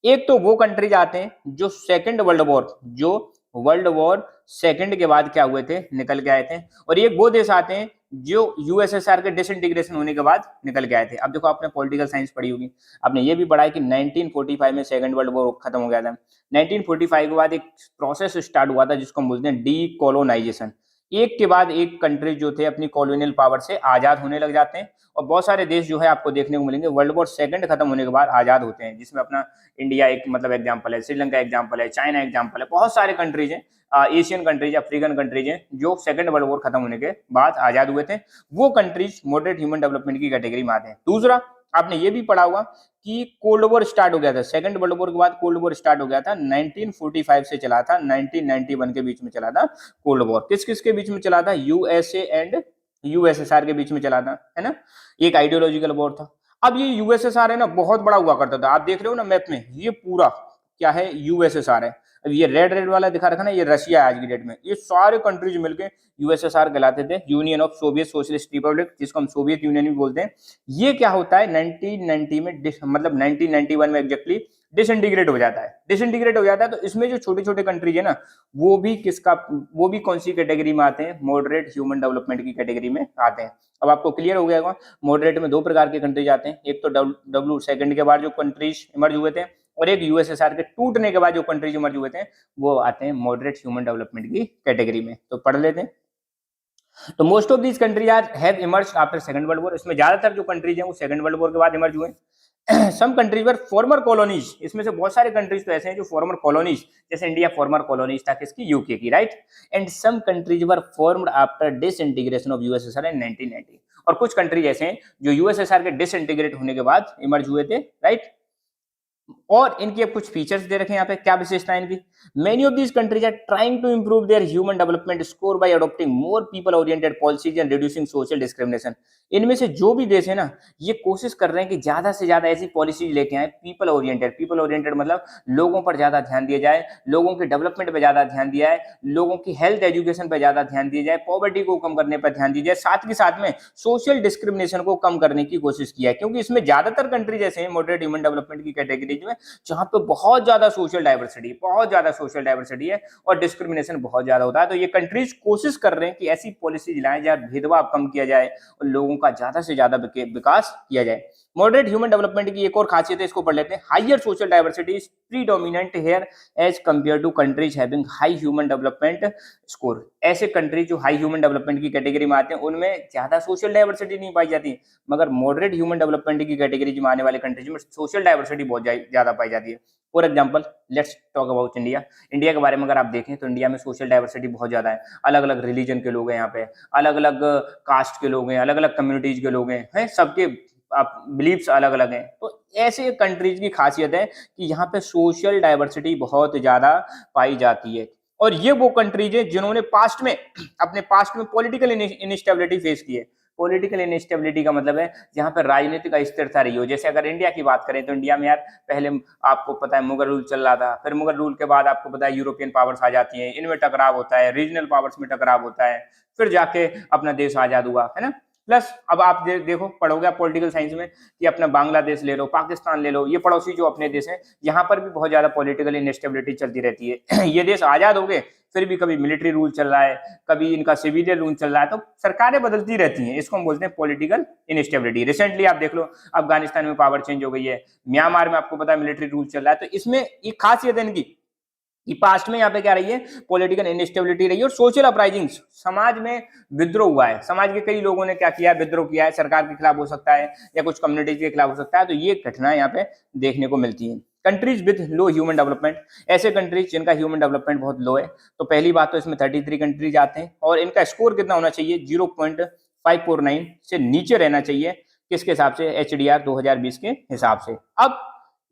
एक तो वो कंट्रीज आते हैं जो सेकेंड वर्ल्ड वॉर सेकेंड के बाद क्या हुए थे, निकल के आए थे, और एक वो देश आते हैं जो USSR के डिसइंटीग्रेशन होने के बाद निकल के आए थे। अब देखो आपने पॉलिटिकल साइंस पढ़ी होगी, आपने ये भी पढ़ा है कि 1945 में सेकेंड वर्ल्ड वॉर खत्म हो गया था। 1945 के बाद एक प्रोसेस स्टार्ट हुआ था जिसको हम बोलते हैं डीकोलोनाइजेशन। एक के बाद एक कंट्री जो थे अपनी कॉलोनियल पावर से आजाद होने लग जाते हैं, और बहुत सारे देश जो है आपको देखने को मिलेंगे वर्ल्ड वॉर सेकंड खत्म होने के बाद आजाद होते हैं, जिसमें अपना इंडिया एक मतलब एग्जांपल है, श्रीलंका एग्जांपल है, चाइना एग्जांपल है, बहुत सारे कंट्रीज हैं, एशियन कंट्रीज, अफ्रीकन कंट्रीज हैं जो सेकंड वर्ल्ड वॉर खत्म होने के बाद आजाद हुए थे। वो कंट्रीज मॉडरेट ह्यूमन डेवलपमेंट की कैटेगरी में आते हैं। दूसरा, आपने ये भी पढ़ा होगा कि कोल्ड वॉर स्टार्ट हो गया था, सेकंड वर्ल्ड वॉर के बाद कोल्ड वॉर स्टार्ट हो गया था, 1945 से चला था 1991 के बीच में चला था कोल्ड वॉर। किस किस के बीच में चला था, USA एंड USSR के बीच में चला था, है ना, एक आइडियोलॉजिकल वॉर था। अब ये USSR है ना, बहुत बड़ा हुआ करता था, आप देख रहे हो ना मैप में, ये पूरा क्या है, USSR है। अब ये रेड वाला दिखा रखा ना, ये रशिया है आज की डेट में। ये सारे कंट्रीज मिलके USSR कहलाते थे, union of Soviet socialist Republic, जिसको हम सोवियत यूनियन भी बोलते हैं। ये क्या होता है 1990 में मतलब 1991 में एग्जैक्टली डिसइंटीग्रेट हो जाता है, डिसइंटीग्रेट हो जाता है। तो इसमें जो छोटे छोटे कंट्रीज है ना, वो भी कौन सी कैटेगरी में आते हैं, मॉडरेट ह्यूमन डेवलपमेंट की कैटेगरी में आते हैं। अब आपको क्लियर हो गया होगा, मॉडरेट में दो प्रकार के कंट्रीज आते हैं, एक तो डब्ल्यू सेकंड के बाद जो कंट्रीज इमर्ज हुए थे, और एक USSR के टूटने के बाद जो कंट्रीज इमर्ज हुए थे, वो आते हैं मॉडरेट ह्यूमन डेवलपमेंट की कैटेगरी में। तो पढ़ लेते हैं। तो most of these countries are have emerge after second world war, इसमें ज्यादातर जो कंट्रीज हैं वो सेकंड वर्ल्ड वॉर के बाद इमर्ज हुए। Some countries were former colonies, इसमें से बहुत सारे कंट्रीज तो ऐसे हैं जो फॉर्मर कॉलोनीज, जैसे इंडिया फॉर्मर कॉलोनीज था किसकी, UK की, right. And some countries were formed after disintegration of USSR in 1990, और कुछ कंट्रीज ऐसे हैं जो USSR के डिसइंटीग्रेट होने के बाद इमर्ज हुए थे, राइट। और इनके अब कुछ फीचर्स दे रखे हैं यहाँ पे, क्या विशेषता है इनकी। Many of these countries are trying to improve their human development score by adopting more people oriented policies and reducing social discrimination. इनमें से जो भी देश है ना, ये कोशिश कर रहे हैं कि ज्यादा से ज्यादा ऐसी पॉलिसीज लेके आए पीपल ओरिएंटेड मतलब लोगों पर ज्यादा ध्यान दिया जाए, लोगों के डेवलपमेंट पे ज्यादा ध्यान दिया जाए, लोगों की हेल्थ एजुकेशन पे ज्यादा ध्यान दिया जाए, पॉवर्टी को कम करने पर ध्यान दिया जाए, साथ के साथ में सोशल डिस्क्रिमिनेशन को कम करने की कोशिश किया है। क्योंकि इसमें ज्यादातर कंट्रीज ऐसे हैं मॉडरेट ह्यूमन डेवलपमेंट की कैटेगरी में जहां पे बहुत ज्यादा सोशल डाइवर्सिटी है और डिस्क्रिमिनेशन बहुत ज्यादा होता है। तो ये कंट्रीज कोशिश कर रहे हैं कि ऐसी पॉलिसीज लाएं जहां भेदभाव कम किया जाए और लोगों का ज्यादा से ज्यादा विकास किया जाए। मॉडरेट ह्यूमन डेवलपमेंट की एक और खासियत है, इसको पढ़ लेते हैं। Higher social diversity is predominant here as compare to countries having high human development score. ऐसे कंट्रीज जो हाई ह्यूमन डेवलपमेंट की कैटेगरी में आते हैं उनमें ज्यादा सोशल डाइवर्सिटी नहीं पाई जाती, मगर मॉडरेट ह्यूमन डेवलपमेंट की कैटेगरी में आने वाले कंट्रीज में सोशल डाइवर्सिटी बहुत ज्यादा पाई जाती है। For example let's talk about India. India के बारे में अगर आप देखें तो इंडिया में सोशल डाइवर्सिटी बहुत ज्यादा है, अलग अलग रिलीजन के लोग हैं यहाँ पे, अलग अलग कास्ट के लोग हैं, अलग अलग कम्युनिटीज के लोग हैं, सबके बिलीव्स अलग अलग हैं। तो ऐसे कंट्रीज की खासियत है कि यहाँ पे सोशल डाइवर्सिटी बहुत ज्यादा पाई जाती है। और ये वो कंट्रीज है जिन्होंने अपने पास्ट में पॉलिटिकल इनस्टेबिलिटी फेस की है। पॉलिटिकल इनस्टेबिलिटी का मतलब है जहां पर राजनीतिक अस्थिरता रही हो। जैसे अगर इंडिया की बात करें तो इंडिया में यार पहले आपको पता है मुगल रूल चल रहा था, फिर मुगल रूल के बाद आपको पता है यूरोपियन पावर्स आ जाती हैं, इनमें टकराव होता है, रीजनल पावर्स में टकराव होता है, फिर जाके अपना देश आजाद हुआ, है ना। प्लस अब आप देखो पढ़ोगे पॉलिटिकल साइंस में कि अपना बांग्लादेश ले लो, पाकिस्तान ले लो, ये पड़ोसी जो अपने देश हैं, यहाँ पर भी बहुत ज्यादा पॉलिटिकल इनस्टेबिलिटी चलती रहती है। ये देश आजाद हो गए फिर भी कभी मिलिट्री रूल चल रहा है, कभी इनका सिविलियन रूल चल रहा है, तो सरकारें बदलती रहती हैं। इसको हम बोलते हैं पॉलिटिकल इनस्टेबिलिटी। रिसेंटली आप देख लो अफगानिस्तान में पावर चेंज हो गई है, म्यांमार में आपको पता है मिलिट्री रूल चल रहा है। तो इसमें एक खासियत है इनकी कि पास्ट में यहाँ पे क्या रही है, पॉलिटिकल इनस्टेबिलिटी रही है और सोशल अपराइजिंग, समाज में विद्रोह हुआ है, समाज के कई लोगों ने क्या किया है, विद्रोह किया है, सरकार के खिलाफ हो सकता है या कुछ कम्युनिटीज के खिलाफ हो सकता है। तो ये घटनाएं यहाँ पे देखने को मिलती हैं। Countries with low human development, ऐसे कंट्रीज जिनका ह्यूमन डेवलपमेंट बहुत लो है। तो पहली बात तो इसमें 33 कंट्रीज आते हैं और इनका स्कोर कितना होना चाहिए, 0.549 से नीचे रहना चाहिए। किसके हिसाब से, HDR 2020 के हिसाब से। अब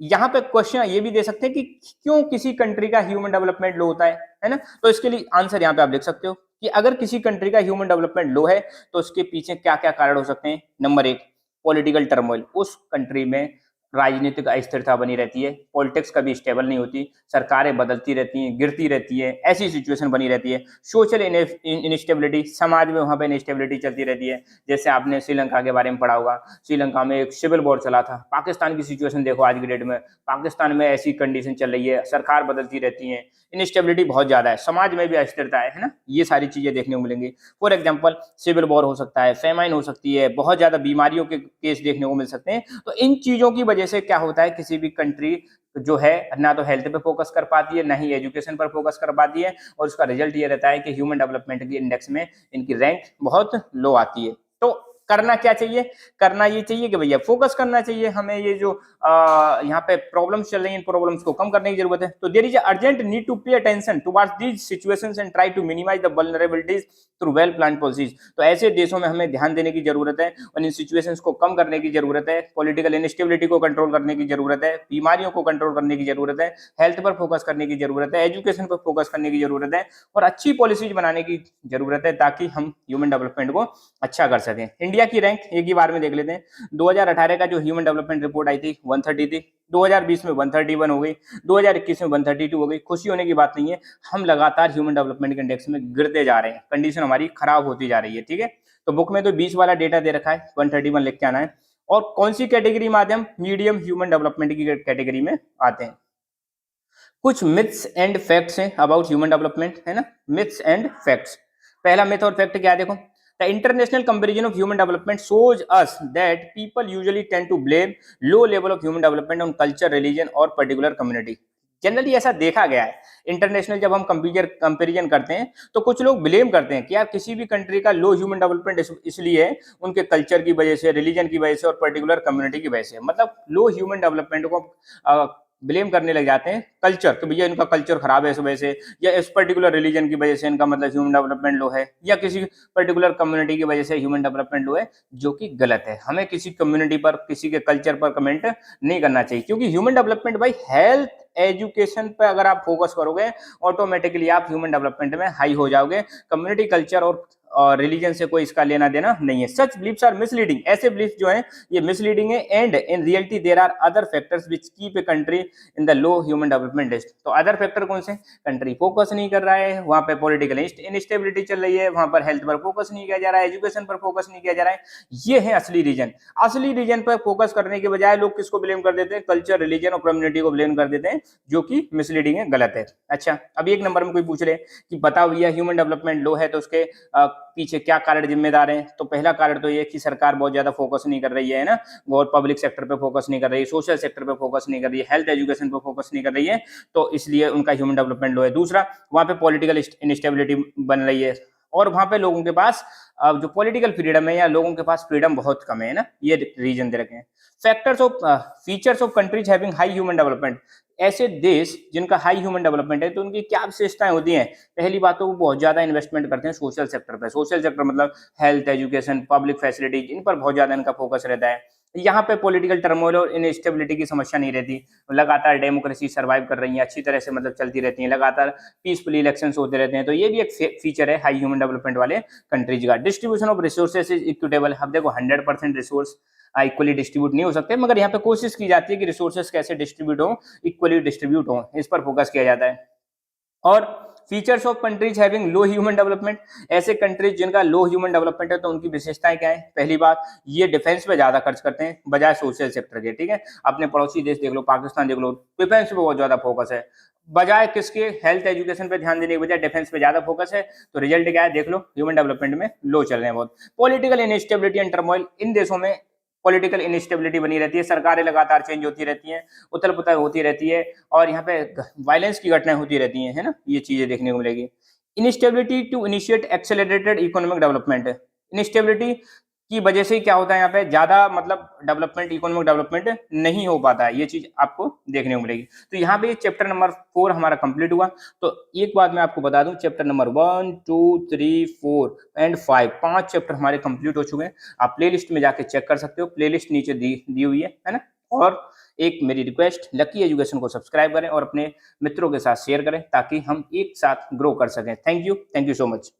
यहाँ पे क्वेश्चन ये भी दे सकते हैं कि क्यों किसी कंट्री का ह्यूमन डेवलपमेंट लो होता है ना? तो इसके लिए आंसर यहाँ पे आप लिख सकते हो कि अगर किसी कंट्री का ह्यूमन डेवलपमेंट लो है तो उसके पीछे क्या क्या कारण हो सकते हैं। नंबर एक, पॉलिटिकल टर्मोइल, उस कंट्री में राजनीतिक अस्थिरता बनी रहती है, पॉलिटिक्स कभी स्टेबल नहीं होती, सरकारें बदलती रहती हैं, गिरती रहती है, ऐसी सिचुएशन बनी रहती है। सोशल इनस्टेबिलिटी, समाज में वहां पे इनस्टेबिलिटी चलती रहती है। जैसे आपने श्रीलंका के बारे में पढ़ा होगा, श्रीलंका में एक सिविल वॉर चला था। पाकिस्तान की सिचुएशन देखो आज की डेट में, पाकिस्तान में ऐसी कंडीशन चल रही है, सरकार बदलती रहती है, इनस्टेबिलिटी बहुत ज्यादा है, समाज में भी अस्थिरता है ना? ये सारी चीजें देखने को मिलेंगी। फॉर एग्जाम्पल सिविल वॉर हो सकता है, फेमाइन हो सकती है, बहुत ज्यादा बीमारियों के केस देखने को मिल सकते हैं। तो इन चीजों की वजह से क्या होता है, किसी भी कंट्री जो है ना तो हेल्थ पे फोकस कर पाती है, ना ही एजुकेशन पर फोकस कर पाती है, और उसका रिजल्ट ये रहता है कि ह्यूमन डेवलपमेंट की इंडेक्स में इनकी रैंक बहुत लो आती है। तो करना क्या चाहिए? करना ये चाहिए कि भैया फोकस करना चाहिए हमें। ये जो यहाँ पे प्रॉब्लम्स चल रही हैं, इन प्रॉब्लम्स को कम करने की जरूरत है। तो there is urgent need to pay attention towards these situations and try to minimise the vulnerabilities through well plan policies. तो ऐसे देशों में हमें ध्यान देने की जरूरत है और इन सिचुएशंस को कम करने की जरूरत है, पॉलिटिकल इनस्टेबिलिटी को कंट्रोल करने की जरूरत है, बीमारियों को कंट्रोल करने की जरूरत है, हेल्थ पर फोकस करने की जरूरत है, एजुकेशन पर फोकस करने की जरूरत है और अच्छी पॉलिसीज बनाने की जरूरत है ताकि हम ह्यूमन डेवलपमेंट को अच्छा कर सकें। इंडिया की रैंक एक ही बार में देख लेते हैं। 2018 का जो ह्यूमन डेवलपमेंट रिपोर्ट आई थी 130 थी, 2020 में 131 हो गई, 2021 में 132 हो गई। खुशी होने की बात नहीं है, हम लगातार ह्यूमन डेवलपमेंट के इंडेक्स में गिरते जा रहे हैं, कंडीशन हमारी खराब होती जा रही है। ठीक है, तो बुक में तो 20 वाला डेटा दे रखा है, 131 लिख के आना है। और कौन सी कैटेगरी में आते हैं हम? मीडियम ह्यूमन डेवलपमेंट की कैटेगरी में आते हैं। कुछ मिथ्स एंड फैक्ट्स हैं अबाउट ह्यूमन डेवलपमेंट, है ना? Myths and facts. पहला मिथ और फैक्ट क्या है देखो। The international comparison of human development shows us that people usually tend to blame low level of human development on culture, religion और particular community. Generally ऐसा देखा गया है। इंटरनेशनल जब हम कंपेरिजन करते हैं तो कुछ लोग ब्लेम करते हैं कि यार किसी भी कंट्री का लो ह्यूमन डेवलपमेंट इसलिए है उनके कल्चर की वजह से, रिलीजन की वजह से और पर्टिकुलर कम्युनिटी की वजह से। मतलब लो ह्यूमन डेवलपमेंट को ब्लेम करने लग जाते हैं कल्चर, तो भैया इनका कल्चर खराब है इस वजह से, या इस पर्टिकुलर रिलीजन की वजह से इनका मतलब ह्यूमन डेवलपमेंट लो है, या किसी पर्टिकुलर कम्युनिटी की वजह से ह्यूमन डेवलपमेंट लो है, जो कि गलत है। हमें किसी कम्युनिटी पर, किसी के कल्चर पर कमेंट नहीं करना चाहिए, क्योंकि ह्यूमन डेवलपमेंट भाई हेल्थ एजुकेशन पे अगर आप फोकस करोगे ऑटोमेटिकली आप ह्यूमन डेवलपमेंट में हाई हो जाओगे। कम्युनिटी, कल्चर और रिलीजन से कोई इसका लेना देना नहीं है। सच बिलीफ्स आर मिसलीडिंग, ऐसे बिलीफ जो है ये मिसलीडिंग है। And in reality there are other factors which keep a country in the low human development list. तो अदर फैक्टर कौन से? कंट्री फोकस नहीं कर रहा है, वहां पे पॉलिटिकल इनस्टेबिलिटी चल रही है, वहां पर हेल्थ पर फोकस नहीं किया जा रहा है, एजुकेशन पर फोकस नहीं किया जा रहा है। ये है असली रीजन। असली रीजन पर फोकस करने के बजाय लोग किसको ब्लेम कर देते हैं? कल्चर, रिलीजन और कम्युनिटी को ब्लेम कर देते हैं, जो कि मिसलीडिंग है, गलत है। अच्छा, अब एक नंबर में कोई पूछ रहे कि बताओ भैया ह्यूमन डेवलपमेंट लो है तो उसके पीछे क्या कारण जिम्मेदार हैं? तो पहला कारण तो ये कि सरकार बहुत ज्यादा फोकस नहीं कर रही है ना, और पब्लिक सेक्टर पे फोकस नहीं कर रही है, सोशल सेक्टर पे फोकस नहीं कर रही है, हेल्थ एजुकेशन पे फोकस नहीं कर रही है, तो इसलिए उनका ह्यूमन डेवलपमेंट लो है। दूसरा, वहां पे पॉलिटिकल इनस्टेबिलिटी बन रही है और वहां पे लोगों के पास जो पॉलिटिकल फ्रीडम है या लोगों के पास फ्रीडम बहुत कम है ना, ये रीजन दे रखे हैं। Factors of features of countries having high human development. ऐसे देश जिनका हाई ह्यूमन डेवलपमेंट है तो उनकी क्या विशेषताएं होती हैं? पहली बात तो वो बहुत ज्यादा इन्वेस्टमेंट करते हैं सोशल सेक्टर पे। सोशल सेक्टर मतलब हेल्थ, एजुकेशन, पब्लिक फैसिलिटीज, इन पर बहुत ज्यादा इनका फोकस रहता है। यहाँ पे पॉलिटिकल टर्मोइल और इनस्टेबिलिटी की समस्या नहीं रहती, लगातार डेमोक्रेसी सर्वाइव कर रही है, अच्छी तरह से मतलब चलती रहती है, लगातार पीसफुली इलेक्शंस होते रहते हैं। तो ये भी एक फीचर है हाई ह्यूमन डेवलपमेंट वाले कंट्रीज का। Distribution of resources is equitable. अब देखो 100% रिसोर्स इक्वली डिस्ट्रीब्यूट नहीं हो सकते, मगर यहाँ पे कोशिश की जाती है कि रिसोर्सेज कैसे डिस्ट्रीब्यूट हो, इक्वली डिस्ट्रीब्यूट हो, इस पर फोकस किया जाता है। और features of countries having low human development. ऐसे कंट्रीज जिनका लो ह्यूमन डेवलपमेंट है तो उनकी विशेषताएं क्या है? पहली बात, ये डिफेंस पे ज्यादा खर्च करते हैं बजाय सोशल सेक्टर के। ठीक है, अपने पड़ोसी देश देख लो, पाकिस्तान देख लो, डिफेंस पे बहुत ज्यादा फोकस है, बजाय किसके? हेल्थ एजुकेशन पे ध्यान देने के बजाय डिफेंस पे ज्यादा फोकस है। तो रिजल्ट क्या है देख लो, ह्यूमन डेवलपमेंट में लो चल रहे हैं बहुत। Political instability and turmoil. इन देशों में पॉलिटिकल इनस्टेबिलिटी बनी रहती है, सरकारें लगातार चेंज होती रहती हैं, उथल पुथल होती रहती है और यहाँ पे वायलेंस की घटनाएं होती रहती हैं, है ना, ये चीजें देखने को मिलेगी। Instability to initiate accelerated economic development. Instability की वजह से क्या होता है, यहाँ पे ज्यादा मतलब डेवलपमेंट, इकोनॉमिक डेवलपमेंट नहीं हो पाता है, ये चीज आपको देखने को मिलेगी। तो यहाँ पे चैप्टर नंबर 4 हमारा कंप्लीट हुआ। तो एक बात मैं आपको बता दूं, चैप्टर नंबर 1, 2, 3, 4 एंड 5, 5 चैप्टर हमारे कंप्लीट हो चुके हैं। आप प्लेलिस्ट में जाके चेक कर सकते हो, प्लेलिस्ट नीचे दी हुई है ना। और एक मेरी रिक्वेस्ट, लकी एजुकेशन को सब्सक्राइब करें और अपने मित्रों के साथ शेयर करें ताकि हम एक साथ ग्रो कर सकें। Thank you so much.